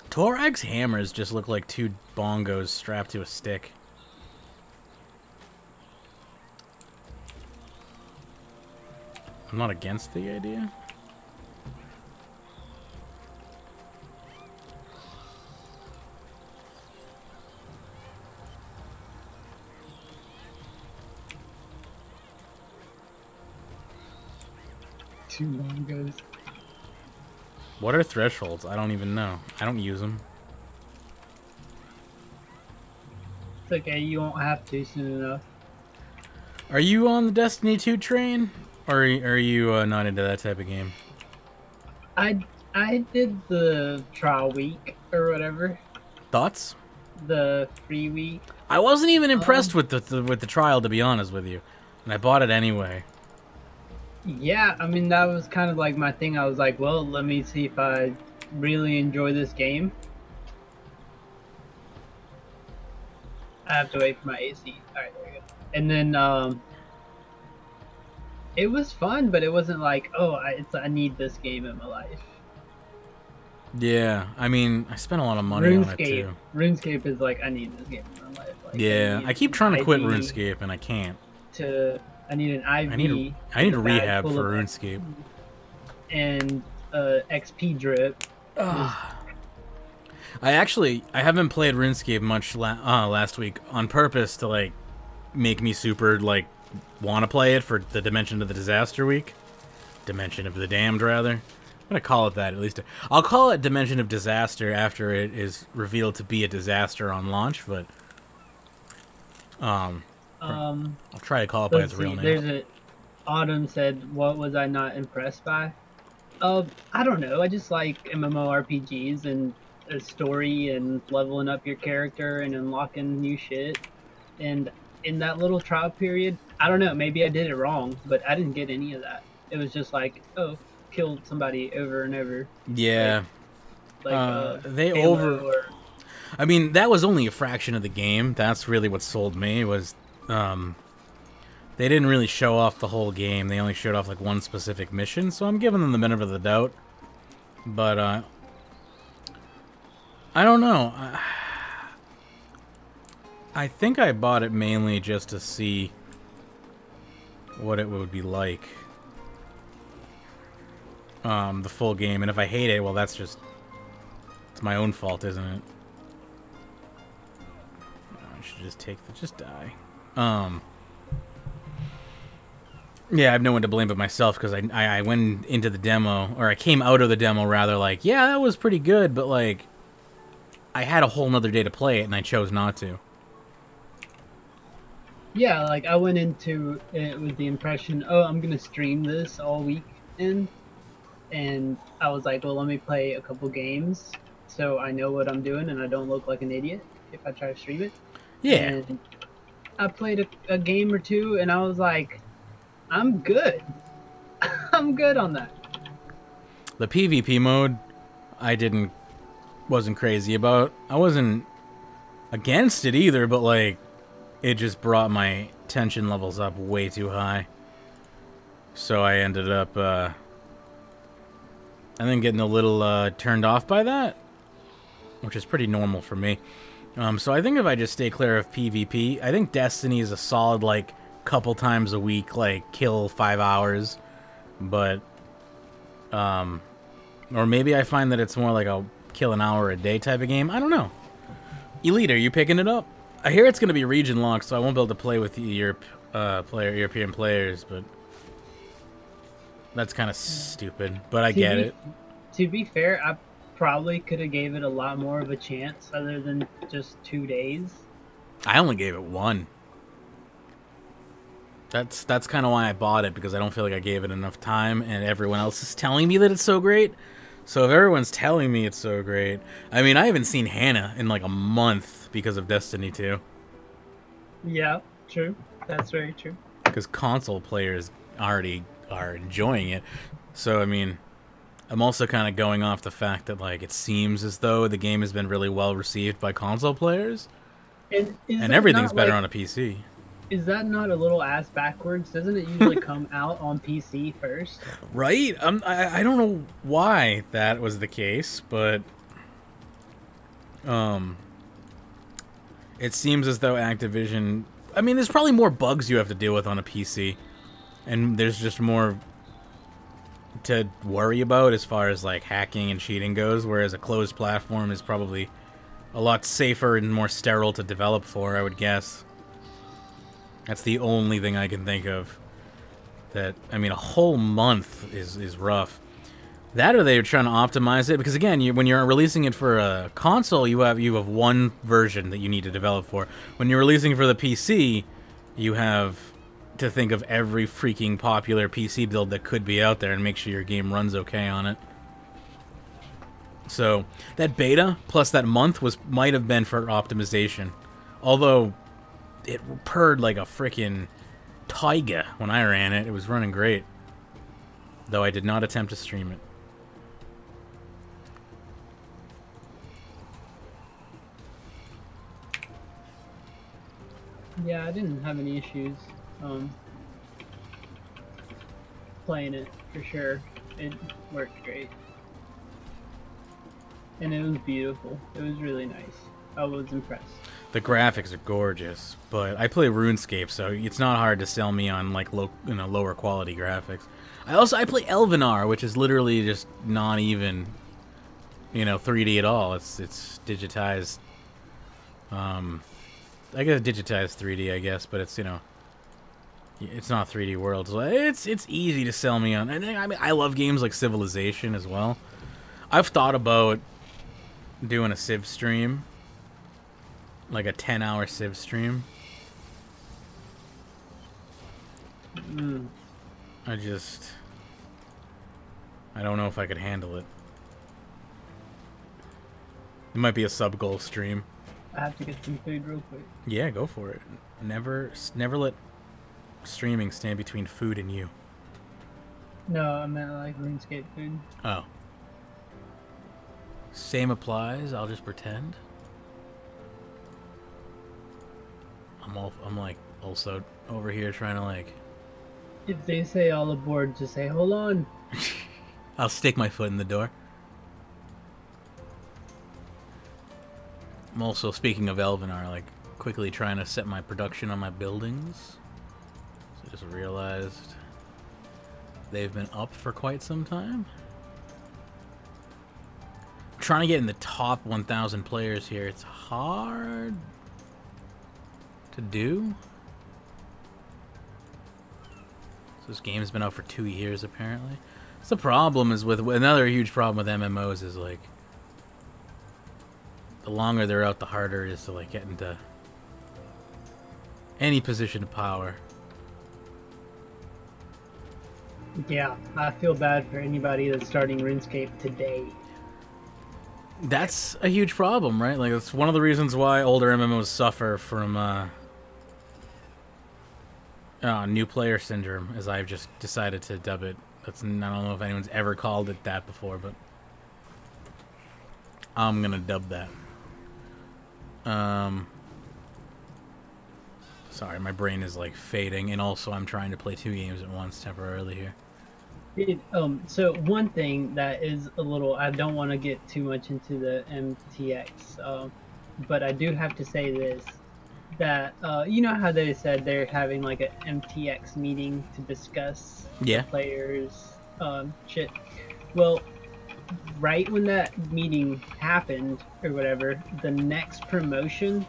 Torag's hammers just look like two bongos strapped to a stick. I'm not against the idea. Two longos. What are thresholds? I don't even know. I don't use them. It's okay, you won't have to soon enough. Are you on the Destiny 2 train? Or are you not into that type of game? I did the trial week or whatever. Thoughts? The free week. I wasn't even impressed with the trial, to be honest with you. And I bought it anyway. Yeah, I mean, that was kind of like my thing. I was like, well, let me see if I really enjoy this game. I have to wait for my AC. Alright, there we go. And then, it was fun, but it wasn't like, oh, I need this game in my life. Yeah, I mean, I spent a lot of money on it too. RuneScape is like, I need this game in my life. Like, yeah, I keep trying to quit RuneScape and I can't. I need an IV. I need a rehab for RuneScape. And XP drip. I haven't played RuneScape much last week on purpose to like make me super like want to play it for the Dimension of the Disaster week. Dimension of the Damned, rather. I'm gonna call it that at least. I'll call it Dimension of Disaster after it is revealed to be a disaster on launch, but I'll try to call it by its real name. Autumn said, "What was I not impressed by?" I don't know. I just like MMORPGs and a story and leveling up your character and unlocking new shit. And in that little trial period, I don't know. Maybe I did it wrong, but I didn't get any of that. It was just like, oh, killed somebody over and over. Yeah. They over. I mean, that was only a fraction of the game. That's really what sold me. Was they didn't really show off the whole game. They only showed off like one specific mission. So I'm giving them the benefit of the doubt. But I don't know. I think I bought it mainly just to see what it would be like. The full game, and if I hate it, well, it's my own fault, isn't it? I should just die. Yeah, I have no one to blame but myself, because I went into the demo, or I came out of the demo rather like, yeah, that was pretty good, but like, I had a whole nother day to play it, and I chose not to. Yeah, like, I went into it with the impression, oh, I'm gonna stream this all weekend. And I was like, well, let me play a couple games so I know what I'm doing and I don't look like an idiot if I try to stream it. Yeah. And I played a game or two and I was like, I'm good. I'm good on that. The PvP mode, wasn't crazy about. I wasn't against it either, but like, it just brought my tension levels up way too high. So I ended up, I think getting a little turned off by that, which is pretty normal for me. So I think if I just stay clear of PvP, I think Destiny is a solid, like, couple times a week, like, kill 5 hours. But, or maybe I find that it's more like a kill an hour a day type of game. I don't know. Elite, are you picking it up? I hear it's going to be region locked, so I won't be able to play with the European players, but that's kind of stupid, but I get it. To be fair, I probably could have gave it a lot more of a chance other than just 2 days. I only gave it 1. That's kind of why I bought it, because I don't feel like I gave it enough time, and everyone else is telling me that it's so great. So if everyone's telling me it's so great, I mean, I haven't seen Hannah in like a month because of Destiny 2. Yeah, true. That's very true. Because console players already are enjoying it. So, I mean, I'm also kind of going off the fact that, like, it seems as though the game has been really well received by console players. And everything's better on a PC. Is that not a little ass backwards? Doesn't it usually come out on PC first? Right? I don't know why that was the case, but it seems as though Activision... I mean, there's probably more bugs you have to deal with on a PC, and there's just more to worry about as far as like hacking and cheating goes, whereas a closed platform is probably a lot safer and more sterile to develop for, I would guess. That's the only thing I can think of. That, I mean, a whole month is rough. That, or they're trying to optimize it, because again, when you're releasing it for a console, you have one version that you need to develop for. When you're releasing for the PC, you have to think of every freaking popular PC build that could be out there and make sure your game runs okay on it. So that beta plus that month might have been for optimization, although it purred like a freaking tiger when I ran it. It was running great, though I did not attempt to stream it. Yeah, I didn't have any issues playing it, for sure. It worked great. And it was beautiful. It was really nice. I was impressed. The graphics are gorgeous, but I play RuneScape, so it's not hard to sell me on like lower quality graphics. I play Elvenar, which is literally just not even 3D at all. It's digitized. I guess digitized 3D, I guess, but it's it's not 3D world. So it's easy to sell me on. And I mean, I love games like Civilization as well. I've thought about doing a Civ stream, like a 10-hour Civ stream. I don't know if I could handle it. It might be a sub-goal stream. I have to get some food real quick. Yeah, go for it. Never let streaming stand between food and you. No, I meant like RuneScape food. Oh. Same applies. I'll just pretend. I'm like also over here trying to like. If they say all aboard, just say hold on. I'll stick my foot in the door. I'm also, speaking of Elvenar, like quickly trying to set my production on my buildings. So I just realized they've been up for quite some time. I'm trying to get in the top 1,000 players here. It's hard to do. So this game's been out for 2 years apparently. So the problem is with another huge problem with MMOs is like the longer they're out, the harder it is to like get into any position of power. Yeah, I feel bad for anybody that's starting RuneScape today. That's a huge problem, right? Like, it's one of the reasons why older MMOs suffer from new player syndrome, as I've just decided to dub it. I don't know if anyone's ever called it that before, but I'm gonna dub that. Sorry, my brain is like fading, and also I'm trying to play 2 games at once temporarily here. So one thing that is a little, I don't want to get too much into the MTX, but I do have to say this, that you know how they said they're having like an MTX meeting to discuss the players shit. Well, right when that meeting happened or whatever, the next promotion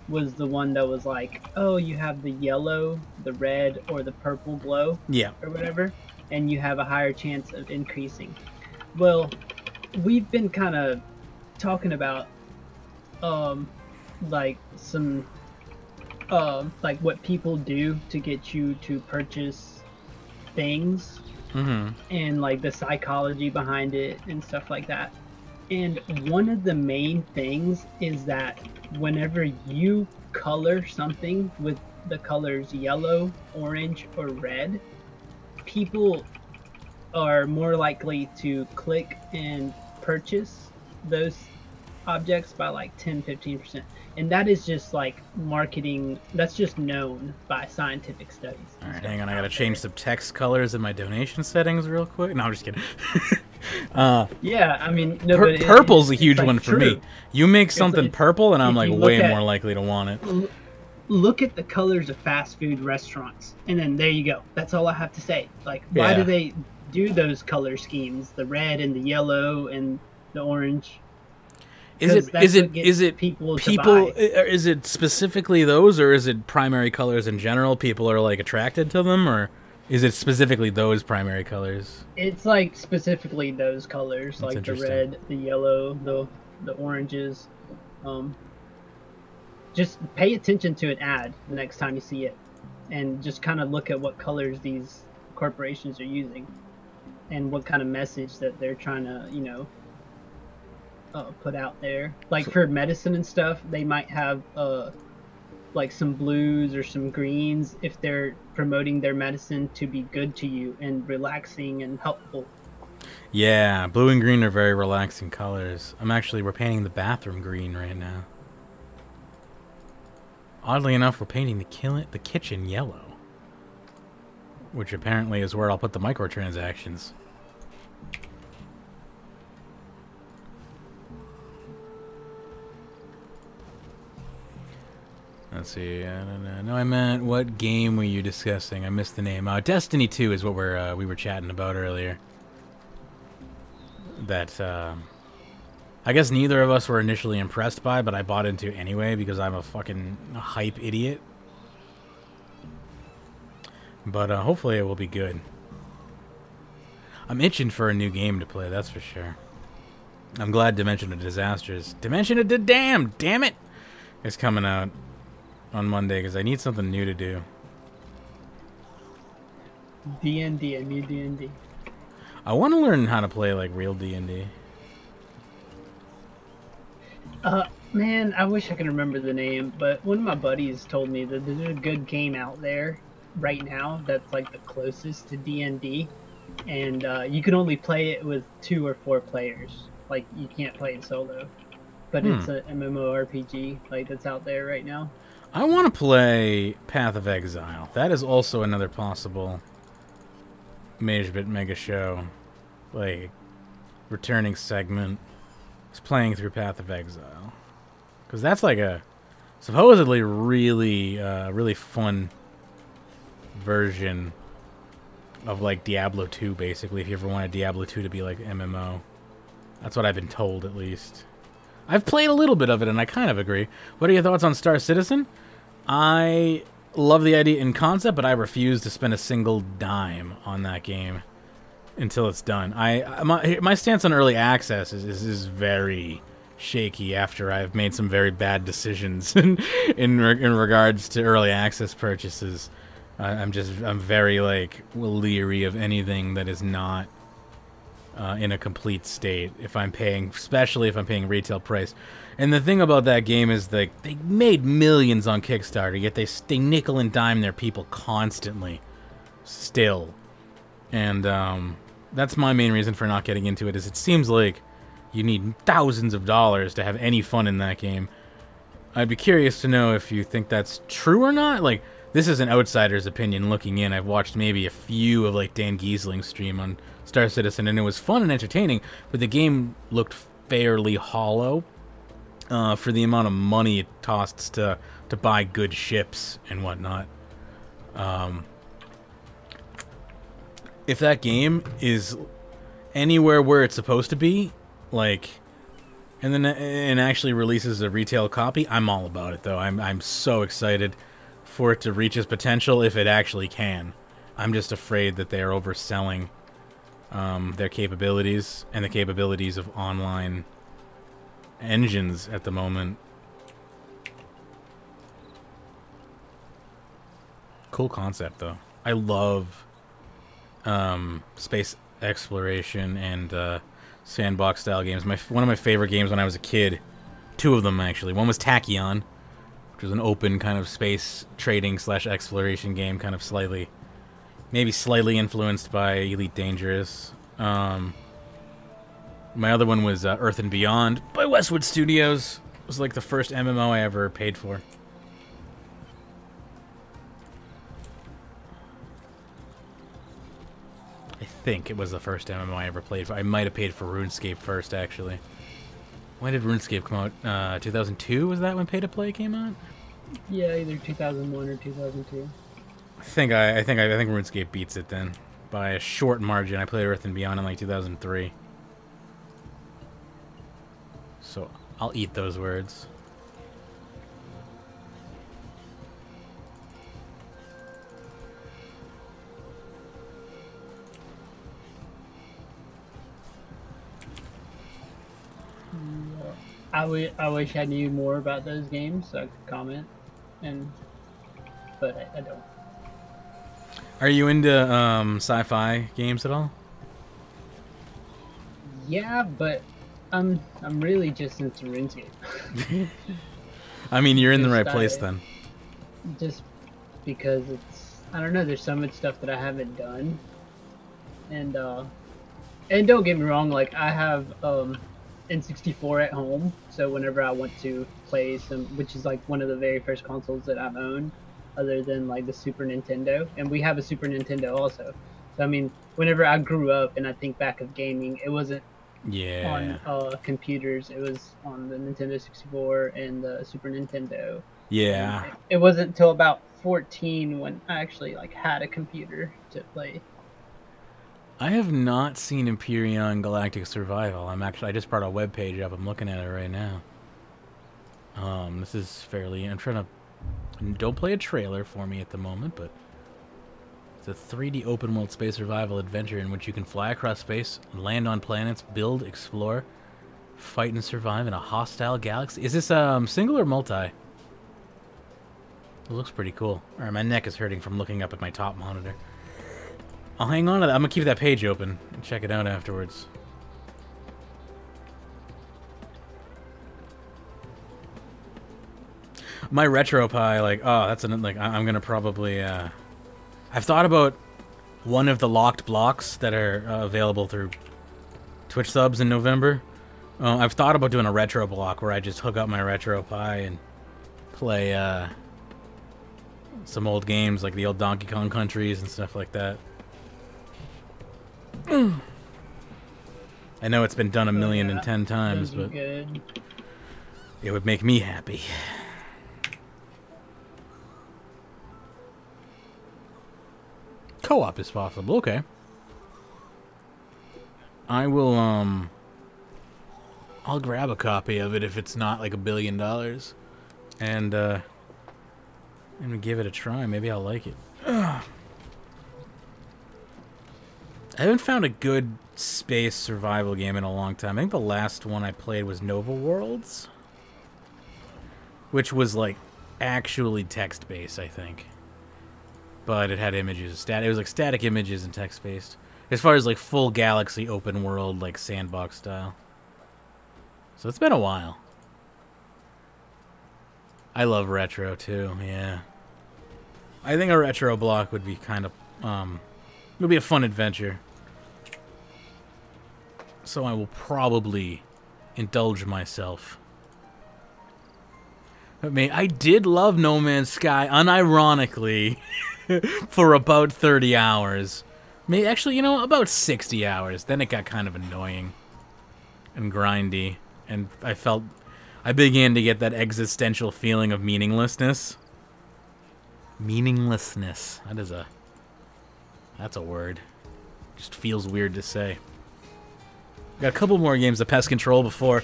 was the one that was like, oh, you have the yellow, the red, or the purple glow, or whatever, and you have a higher chance of increasing. Well, we've been kind of talking about like some like what people do to get you to purchase things, and like the psychology behind it and stuff like that. And one of the main things is that whenever you color something with the colors yellow, orange, or red, people are more likely to click and purchase those objects by like 10-15%. And that is just like marketing, that's just known by scientific studies. Alright, hang on, I gotta change some text colors in my donation settings real quick. No, I'm just kidding. Yeah, I mean, no, purple's a huge one for me. You make something purple and I'm like way more likely to want it. Look at the colors of fast food restaurants, and then there you go. That's all I have to say. Like, why do they do those color schemes, the red and the yellow and the orange. Is it people is it specifically those, or is it primary colors in general? People are like attracted to them, or is it specifically those primary colors? It's like specifically those colors, That's like the red, the yellow, the oranges. Just pay attention to an ad the next time you see it, and just kind of look at what colors these corporations are using, and what kind of message that they're trying to, you know, put out there. Like for medicine and stuff, they might have like some blues or some greens if they're promoting their medicine to be good to you and relaxing and helpful. Yeah, blue and green are very relaxing colors. We're painting the bathroom green right now. Oddly enough, we're painting the kitchen yellow, which apparently is where I'll put the microtransactions. Let's see. No, I meant, what game were you discussing? I missed the name. Destiny 2 is what we were chatting about earlier. That I guess neither of us were initially impressed by, but I bought into anyway because I'm a fucking hype idiot. But hopefully it will be good. I'm itching for a new game to play, that's for sure. I'm glad Dimension of Disasters. Dimension of damn it! Is coming out on Monday because I need something new to do. D&D, I need D&D. I want to learn how to play like real D&D. Man, I wish I could remember the name, but one of my buddies told me that there's a good game out there right now that's like the closest to D&D, and you can only play it with 2 or 4 players. Like, you can't play it solo. But it's an MMORPG like that's out there right now. I want to play Path of Exile. That is also another possible Magebit mega show, like returning segment. Is playing through Path of Exile, because that's like a supposedly really really fun version of like Diablo 2, basically. If you ever wanted Diablo 2 to be like MMO, that's what I've been told, at least. I've played a little bit of it, and I kind of agree. What are your thoughts on Star Citizen? I love the idea in concept, but I refuse to spend a single dime on that game until it's done. My stance on early access is very shaky after I've made some very bad decisions in regards to early access purchases. I'm very like leery of anything that is not in a complete state, if I'm paying, especially if I'm paying retail price. And the thing about that game is that they made millions on Kickstarter, yet they nickel and dime their people constantly still. And that's my main reason for not getting into it, is it seems like you need thousands of dollars to have any fun in that game. I'd be curious to know if you think that's true or not. Like, this is an outsider's opinion looking in. I've watched maybe a few of like Dan Giesling's stream on Star Citizen, and it was fun and entertaining, but the game looked fairly hollow for the amount of money it costs to buy good ships and whatnot. If that game is anywhere where it's supposed to be, like, and actually releases a retail copy, I'm all about it, though. I'm so excited for it to reach its potential if it actually can. I'm just afraid that they are overselling their capabilities and the capabilities of online engines at the moment. Cool concept, though. I love space exploration and sandbox style games. One of my favorite games when I was a kid, 2 of them actually. One was Tachyon, which was an open kind of space trading / exploration game, kind of maybe slightly influenced by Elite Dangerous. My other one was Earth and Beyond by Westwood Studios. It was like the first MMO I ever paid for. I think it was the first MMO I ever played for. I might have paid for RuneScape first, actually. When did RuneScape come out? 2002? Was that when Pay to Play came out? Yeah, either 2001 or 2002. I think RuneScape beats it then. by a short margin. I played Earth and Beyond in like 2003. So I'll eat those words. I wish I knew more about those games so I could comment, but I don't. Are you into sci-fi games at all? Yeah, but I'm really just into Runescape. I mean, you're in the right place then. Just because I don't know, there's so much stuff that I haven't done, and don't get me wrong, like I have N64 at home, so whenever I want to play some, which is like one of the very first consoles that I've owned, other than like the Super Nintendo, and we have a Super Nintendo also. So I mean, whenever I grew up and I think back of gaming, it wasn't on computers, it was on the Nintendo 64 and the Super Nintendo. Yeah. And it wasn't until about 14 when I actually like had a computer to play. I have not seen Empyrean Galactic Survival. I just brought a web page up. I'm looking at it right now. This is fairly. I'm trying to. Don't play a trailer for me at the moment, but it's a 3D open world space survival adventure in which you can fly across space, land on planets, build, explore, fight, and survive in a hostile galaxy. Is this single or multi? It looks pretty cool. All right, my neck is hurting from looking up at my top monitor. I'll hang on to that. I'm gonna keep that page open and check it out afterwards. My RetroPie, like, oh, that's I'm gonna probably, I've thought about one of the locked blocks that are available through Twitch subs in November. I've thought about doing a retro block where I just hook up my RetroPie and play, some old games like the old Donkey Kong countries and stuff like that. I know it's been done 1,010,000 times, but good. It would make me happy. Co-op is possible, okay. I will, I'll grab a copy of it if it's not like $1 billion. And give it a try. Maybe I'll like it. Ugh. I haven't found a good space survival game in a long time. I think the last one I played was Nova Worlds, which was like actually text-based, I think. But it had images. It was like static images and text-based. As far as like full galaxy open world, like sandbox style. So it's been a while. I love retro too, yeah. I think a retro block would be kind of, it would be a fun adventure. So I will probably indulge myself. But I did love No Man's Sky, unironically, for about 30 hours. Actually, you know, about 60 hours. Then it got kind of annoying and grindy. And I began to get that existential feeling of meaninglessness. Meaninglessness. That's a word. Just feels weird to say. Got a couple more games of Pest Control before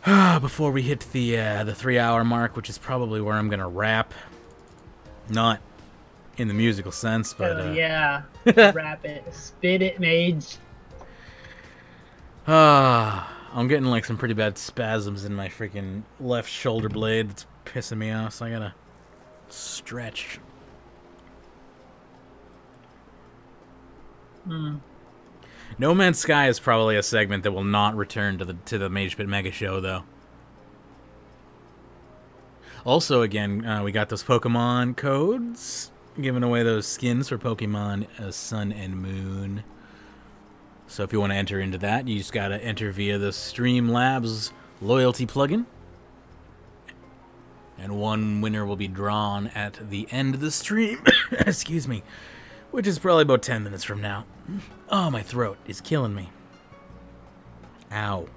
we hit the 3-hour mark, which is probably where I'm gonna wrap. Not in the musical sense, but yeah, wrap it, spit it, mage. I'm getting like some pretty bad spasms in my freaking left shoulder blade. That's pissing me off, so I gotta stretch. No Man's Sky is probably a segment that will not return to the Magebit Mega Show, though. Also, again, we got those Pokemon codes, giving away those skins for Pokemon Sun and Moon. So if you want to enter into that, you just gotta enter via the Streamlabs loyalty plugin. And one winner will be drawn at the end of the stream. Excuse me. Which is probably about 10 minutes from now. Oh, my throat is killing me. Ow.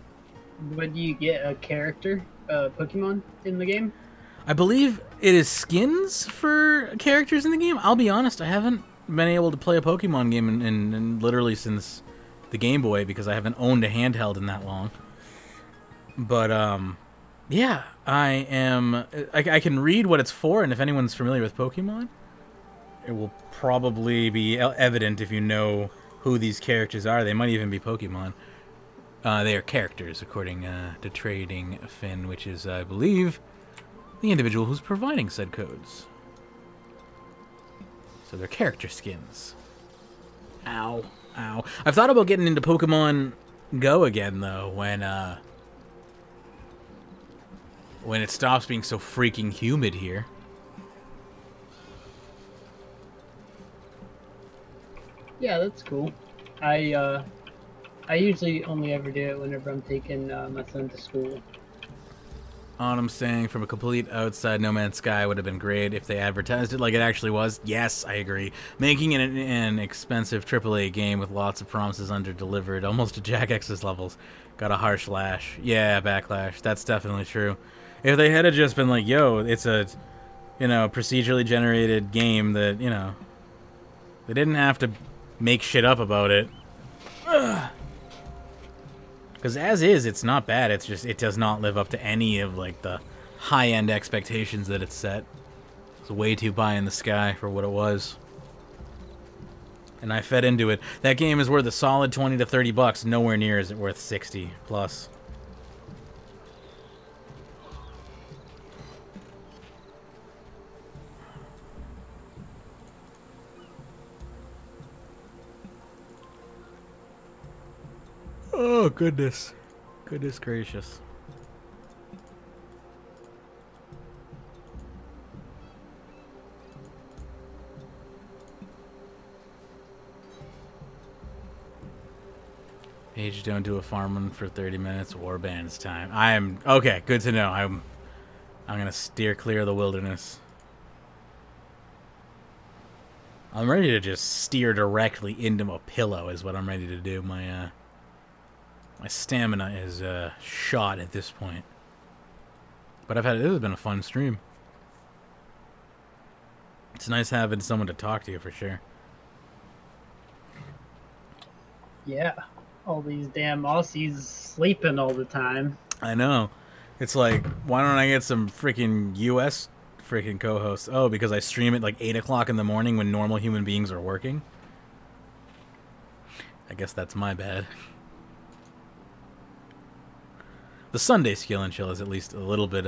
But do you get a character, Pokemon, in the game? I believe it is skins for characters in the game. I'll be honest, I haven't been able to play a Pokemon game in literally since the Game Boy because I haven't owned a handheld in that long. But yeah, I am. I can read what it's for, and if anyone's familiar with Pokemon, it will probably be evident if you know who these characters are. They might even be Pokemon. They are characters, according to Trading Finn, which is, I believe, the individual who's providing said codes. So they're character skins. Ow. Ow. I've thought about getting into Pokemon Go again, though, when it stops being so freaking humid here. Yeah, that's cool. I usually only ever do it whenever I'm taking my son to school. Autumn saying, from a complete outside No Man's Sky would have been great if they advertised it like it actually was. Yes, I agree. Making it an expensive AAA game with lots of promises under-delivered, almost to Jack X's levels. Got a harsh lash. Yeah, backlash. That's definitely true. If they had just been like, yo, it's a, procedurally generated game that, they didn't have to make shit up about it. Because as is, it's not bad. It's just, it does not live up to any of, like, the high-end expectations that it's set. It's way too pie in the sky for what it was. And I fed into it. That game is worth a solid 20 to 30 bucks. Nowhere near is it worth 60 plus. Oh, goodness. Goodness gracious. Age don't do a farm run for 30 minutes. Warband's time. I am... Okay, good to know. I'm going to steer clear of the wilderness. I'm ready to just steer directly into a pillow is what I'm ready to do. My stamina is shot at this point. But this has been a fun stream. It's nice having someone to talk to for sure. Yeah. All these damn Aussies sleeping all the time. I know. It's like, why don't I get some freaking US freaking co-hosts? Oh, because I stream at like 8 o'clock in the morning when normal human beings are working? I guess that's my bad. The Sunday skill and chill is at least a little bit,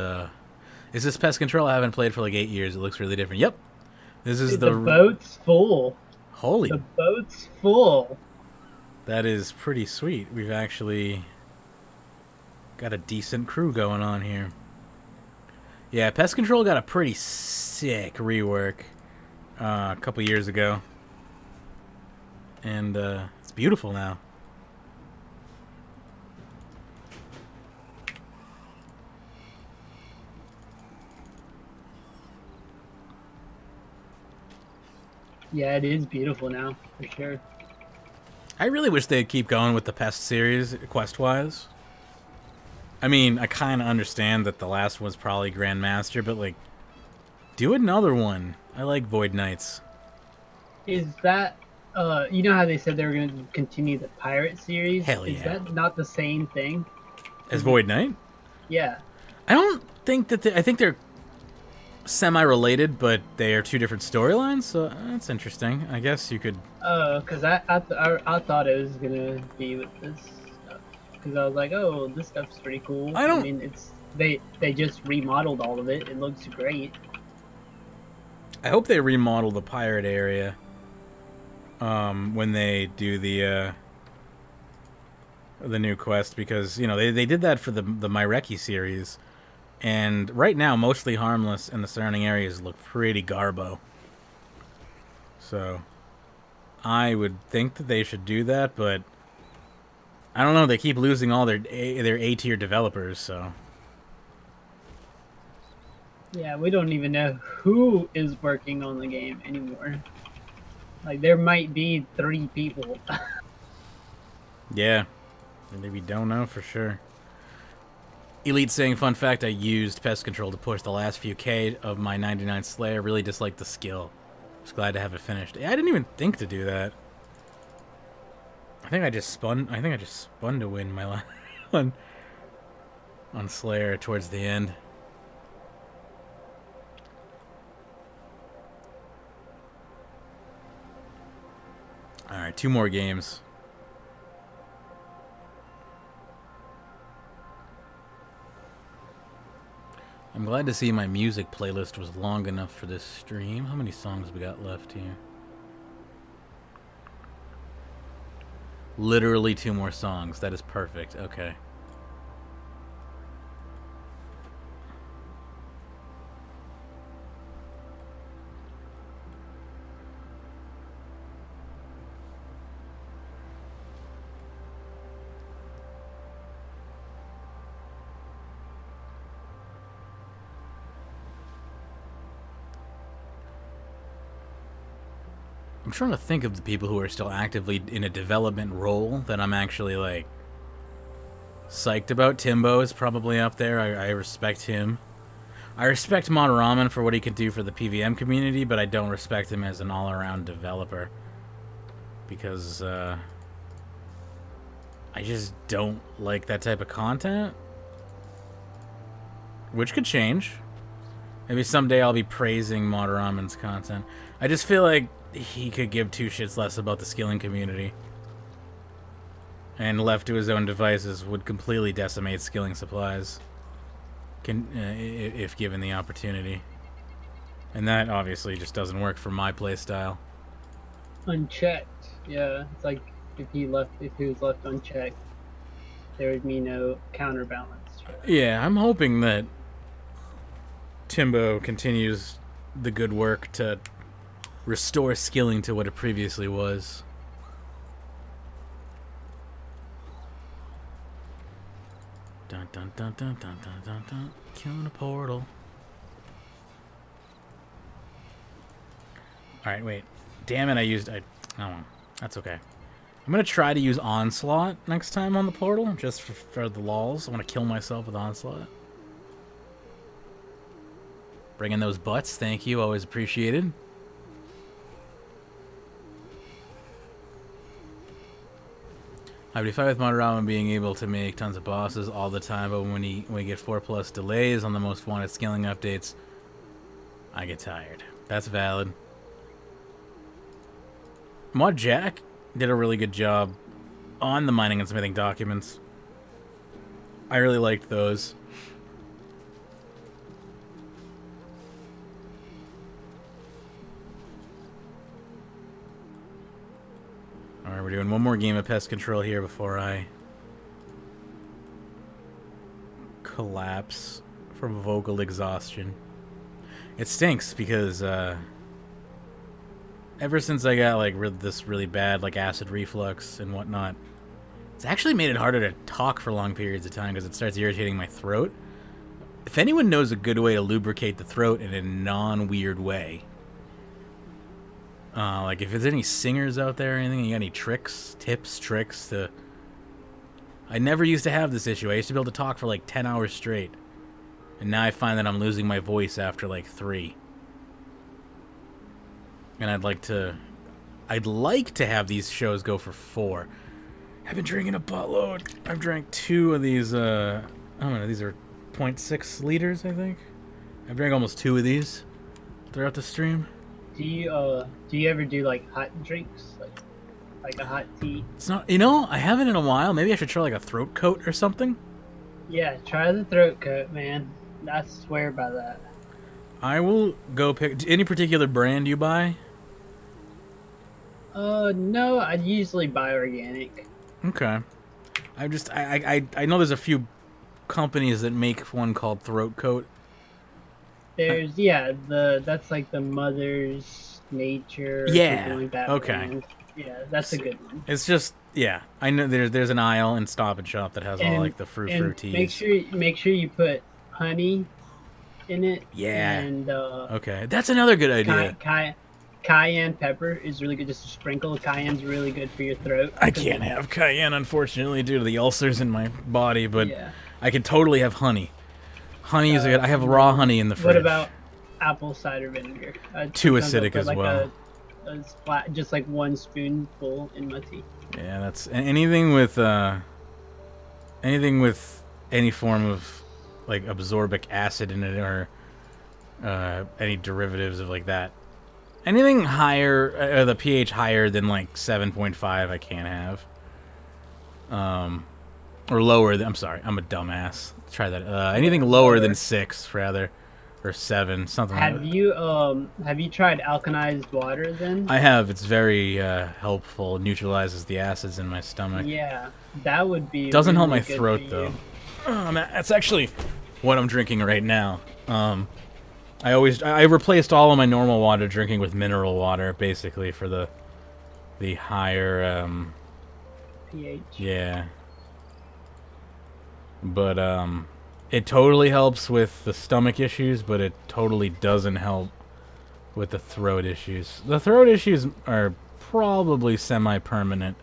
Is this Pest Control? I haven't played for like 8 years. It looks really different. Yep. This is the boat's full. Holy. The boat's full. That is pretty sweet. We've actually got a decent crew going on here. Yeah, Pest Control got a pretty sick rework a couple years ago. And it's beautiful now. Yeah, it is beautiful now, for sure. I really wish they'd keep going with the Pest series, quest-wise. I mean, I kind of understand that the last one's probably Grandmaster, but, like, do another one. I like Void Knights. Is that, you know how they said they were going to continue the Pirate series? Hell yeah. Is that not the same thing? As Void Knight? Yeah. I don't think that I think they're semi-related, but they are two different storylines, so that's interesting. I guess you could... Oh, because I thought it was going to be with this stuff. Because I was like, oh, this stuff's pretty cool. I mean, it's they just remodeled all of it. It looks great. I hope they remodel the pirate area when they do the new quest, because, you know, they did that for the Myreki series. And right now, Mostly Harmless and the surrounding areas look pretty garbo. So, I would think that they should do that, but I don't know. They keep losing all their A-tier developers, so. Yeah, we don't even know who is working on the game anymore. Like, there might be 3 people. Yeah, maybe we don't know for sure. Elite saying, fun fact, I used Pest Control to push the last few K of my 99 Slayer. Really disliked the skill. Just glad to have it finished. I didn't even think to do that. I think I just spun to win my last one on Slayer towards the end. Alright, 2 more games. I'm glad to see my music playlist was long enough for this stream. How many songs we got left here? Literally 2 more songs. That is perfect. Okay. I'm trying to think of the people who are still actively in a development role that I'm actually, like, psyched about. Timbo is probably up there. I respect him. I respect Monoramen for what he can do for the PVM community, but I don't respect him as an all-around developer. Because, I just don't like that type of content. Which could change. Maybe someday I'll be praising Monoramen's content. I just feel like he could give 2 shits less about the skilling community. And left to his own devices would completely decimate skilling supplies. If given the opportunity. And that obviously just doesn't work for my playstyle. Unchecked, yeah. It's like if he was left unchecked, there would be no counterbalance. Yeah, I'm hoping that Timbo continues the good work to restore skilling to what it previously was. Dun dun dun dun dun dun dun dun. Killing a portal. Alright, wait. Damn it, I used... oh, well, that's okay. I'm gonna try to use Onslaught next time on the portal, just for the lols. I want to kill myself with Onslaught. Bring in those butts, thank you, always appreciated. I'd be fine with Monoramen being able to make tons of bosses all the time, but when we get 4+ delays on the most wanted scaling updates, I get tired. That's valid. Mod Jack did a really good job on the mining and smithing documents. I really liked those. Alright, we're doing one more game of pest control here before I collapse from vocal exhaustion. It stinks because ever since I got like this really bad like acid reflux and whatnot, it's actually made it harder to talk for long periods of time because it starts irritating my throat. If anyone knows a good way to lubricate the throat in a non-weird way, like if there's any singers out there or anything, you got any tricks to... I never used to have this issue. I used to be able to talk for like 10 hours straight. And now I find that I'm losing my voice after like 3. And I'd like to have these shows go for 4. I've been drinking a buttload. I've drank 2 of these, I don't know, these are 0.6 liters, I think. I've drank almost 2 of these throughout the stream. Do you ever do like hot drinks, like a hot tea? It's not, you know, I haven't in a while. Maybe I should try like a throat coat or something. Yeah, try the throat coat, man. I swear by that. I will go pick any particular brand you buy. No, I usually buy organic. Okay. I know there's a few companies that make one called Throat Coat. There's that's like the Mother's Nature. Or something like that okay. Brand. Yeah, that's a good one. It's just I know there's an aisle in Stop and Shop that has all like the fruit teas. Make sure you put honey in it. Yeah. And okay, that's another good idea. Cayenne pepper is really good. Just a sprinkle of cayenne's really good for your throat. I can't have cayenne, unfortunately, due to the ulcers in my body, but I can totally have honey. Honey is good. I have raw honey in the fridge. apple cider vinegar. Too Sometimes I'll acidic put as like well. A splat, just like 1 spoonful in my tea. Yeah, that's anything with any form of like absorbic acid in it, or any derivatives of like that. Anything higher, the pH higher than like 7.5, I can't have. Or lower than, I'm sorry, I'm a dumbass. Let's try that. Anything lower than 6, rather, or 7, something like that. Have you tried alkanized water then? I have. It's very helpful. It neutralizes the acids in my stomach. Yeah, that would be. Doesn't really help my good throat for though. you. That's actually what I'm drinking right now. I replaced all of my normal water drinking with mineral water, basically, for the higher pH. Yeah. But it totally helps with the stomach issues, but it totally doesn't help with the throat issues. The throat issues are probably semi-permanent,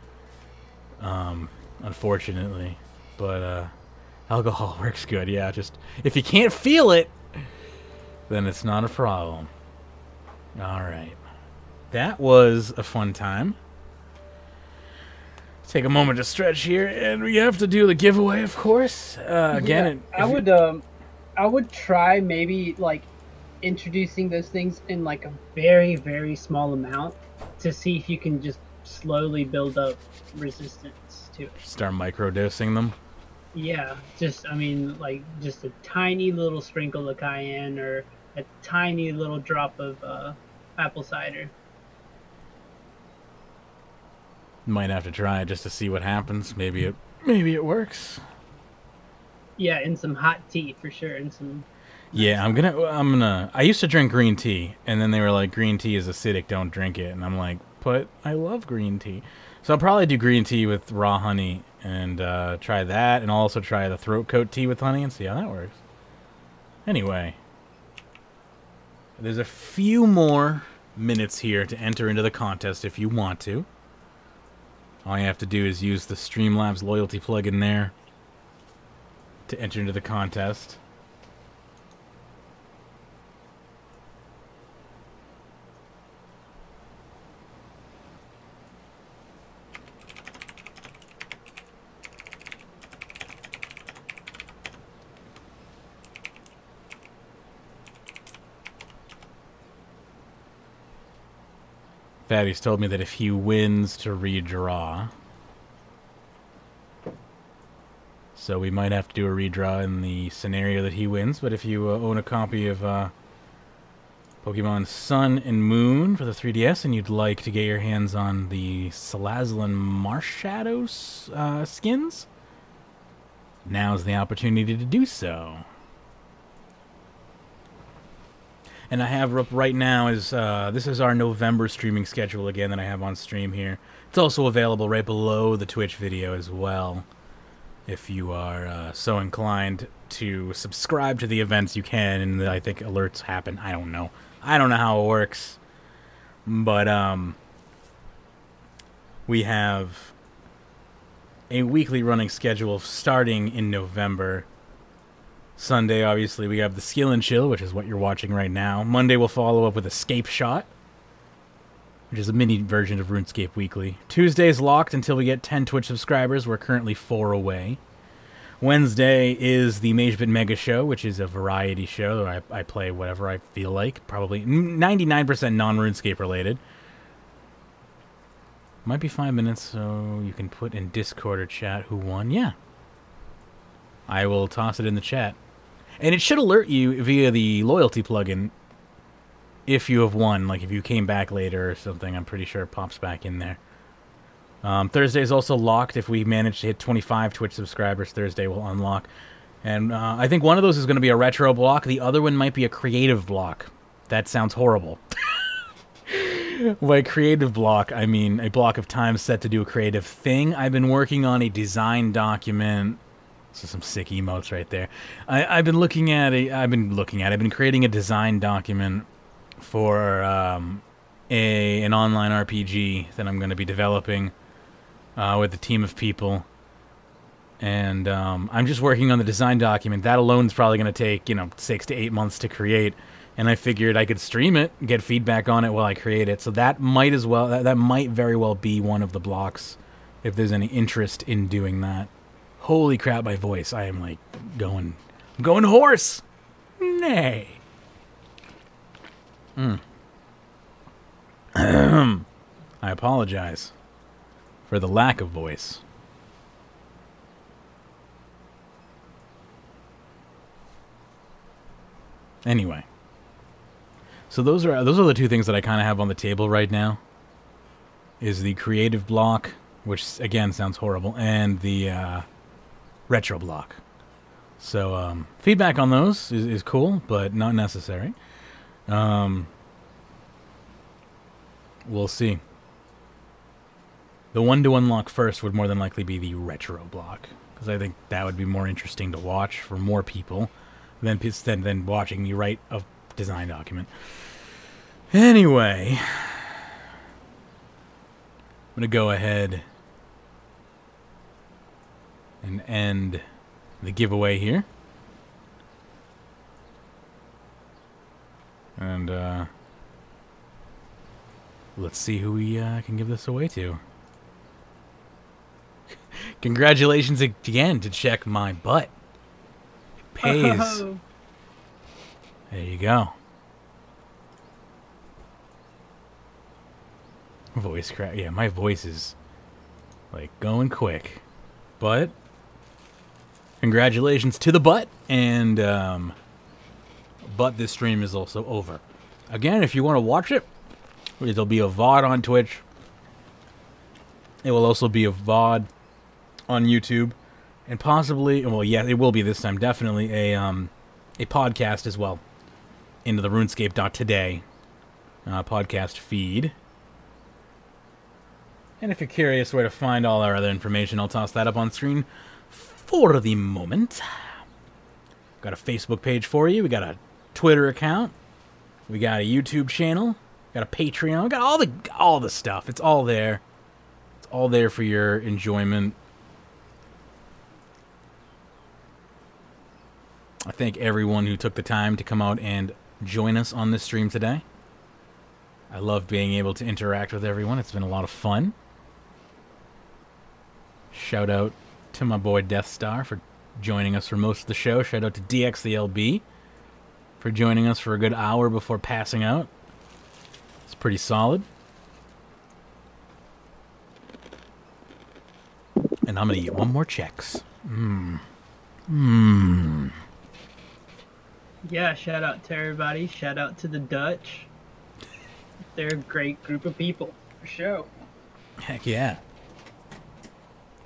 unfortunately. But alcohol works good. Yeah, just if you can't feel it, then it's not a problem. All right. That was a fun time. Take a moment to stretch here, and we have to do the giveaway, of course. Again, yeah, I would try maybe like introducing those things in like a very, very small amount to see if you can just slowly build up resistance to it. Start microdosing them. Yeah, just like just a tiny little sprinkle of cayenne or a tiny little drop of apple cider. Might have to try it just to see what happens. Maybe it works. Yeah, and some hot tea for sure, and some. Yeah, I'm gonna. I used to drink green tea, and then they were like, "Green tea is acidic. Don't drink it." And I'm like, "But I love green tea." So I'll probably do green tea with raw honey and try that, and I'll also try the throat coat tea with honey and see how that works. Anyway, there's a few more minutes here to enter into the contest if you want to. All you have to do is use the Streamlabs loyalty plugin there to enter into the contest. Fatty's told me that if he wins to redraw. So we might have to do a redraw in the scenario that he wins, but if you own a copy of Pokemon Sun and Moon for the 3DS and you'd like to get your hands on the Salazzle and Marshadow skins, now's the opportunity to do so. And I have up right now is this is our November streaming schedule again that I have on stream here. It's also available right below the Twitch video as well. If you are so inclined to subscribe to the events, you can, and I think alerts happen. I don't know how it works, but we have a weekly running schedule starting in November. Sunday, obviously, we have the Skill and Chill, which is what you're watching right now. Monday, we'll follow up with Escape Shot, which is a mini version of RuneScape Weekly. Tuesday's locked until we get 10 Twitch subscribers. We're currently 4 away. Wednesday is the Magebit Mega Show, which is a variety show where I play whatever I feel like. Probably 99% non-RuneScape related. Might be 5 minutes, so you can put in Discord or chat who won. Yeah. I will toss it in the chat. And it should alert you via the loyalty plugin if you have won. Like if you came back later or something, I'm pretty sure it pops back in there. Thursday is also locked. If we manage to hit 25 Twitch subscribers, Thursday will unlock. And I think one of those is going to be a retro block. The other one might be a creative block. That sounds horrible. By creative block, I mean a block of time set to do a creative thing. I've been working on a design document. So some sick emotes right there. I've been creating a design document for an online RPG that I'm going to be developing with a team of people. And I'm just working on the design document. That alone is probably going to take, 6 to 8 months to create. and I figured I could stream it, get feedback on it while I create it. So that might as well, that might very well be one of the blocks, if there's any interest in doing that. Holy crap, my voice! I am like going hoarse. Nay. I apologize for the lack of voice. Anyway, so those are the two things that I kind of have on the table right now. Is the creative block, which again sounds horrible, and the retro block. So feedback on those is cool, but not necessary. We'll see. The one to unlock first would more than likely be the retro block, because I think that would be more interesting to watch for more people than watching me write a design document. Anyway, I'm going to go ahead and end the giveaway here. And let's see who we can give this away to. Congratulations again to Check My Butt. It pays. Oh. There you go. Voice crack. Yeah, my voice is like going quick. But congratulations to the butt. And but this stream is also over. Again, if you want to watch it, there'll be a VOD on Twitch. It will also be a VOD on YouTube, and possibly, well, yeah, it will be this time, definitely a podcast as well into the Runescape.today podcast feed. And if you're curious where to find all our other information, I'll toss that up on screen for the moment. Got a Facebook page for you. We got a Twitter account. We got a YouTube channel. Got a Patreon. We got all the stuff. It's all there. It's all there for your enjoyment. I thank everyone who took the time to come out and join us on this stream today. I love being able to interact with everyone. It's been a lot of fun. Shout out to my boy Death Star for joining us for most of the show. Shout out to DXTheLB for joining us for a good hour before passing out. It's pretty solid. And I'm going to eat one more Chex. Yeah, shout out to everybody. Shout out to the Dutch. They're a great group of people, for sure. Heck yeah.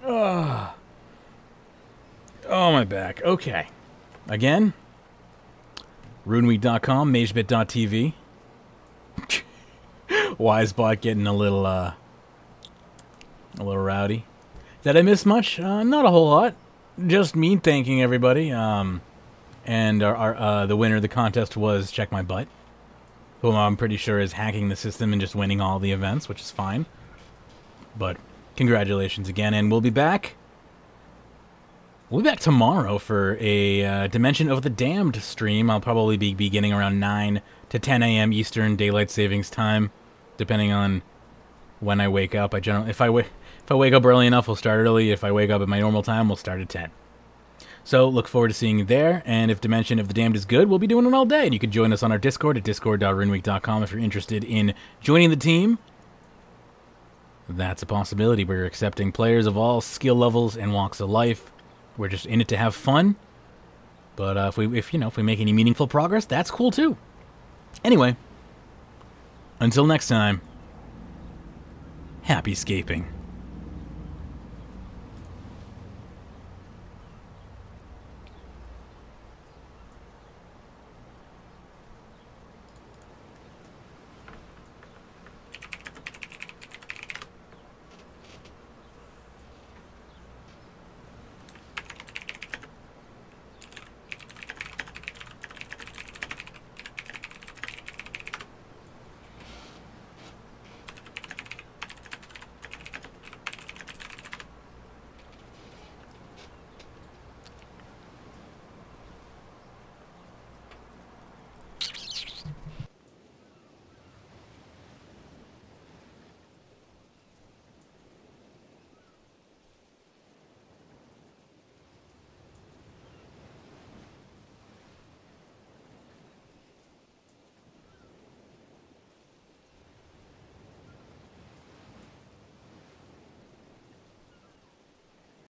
Oh, my back. Okay. Again, runeweek.com, magebit.tv. Wisebot getting a little rowdy. Did I miss much? Not a whole lot. Just me thanking everybody. And the winner of the contest was Check My Butt, who I'm pretty sure is hacking the system and just winning all the events, which is fine. But congratulations again, and we'll be back. We'll be back tomorrow for a Dimension of the Damned stream. I'll probably be beginning around 9 to 10 a.m. Eastern Daylight Savings Time, depending on when I wake up. I generally, if I wake up early enough, we'll start early. If I wake up at my normal time, we'll start at 10. So look forward to seeing you there, and if Dimension of the Damned is good, we'll be doing it all day. And you can join us on our Discord at discord.runeweek.com if you're interested in joining the team. That's a possibility. We're accepting players of all skill levels and walks of life. We're just in it to have fun. But if we make any meaningful progress, that's cool too. Anyway, until next time, happy scaping.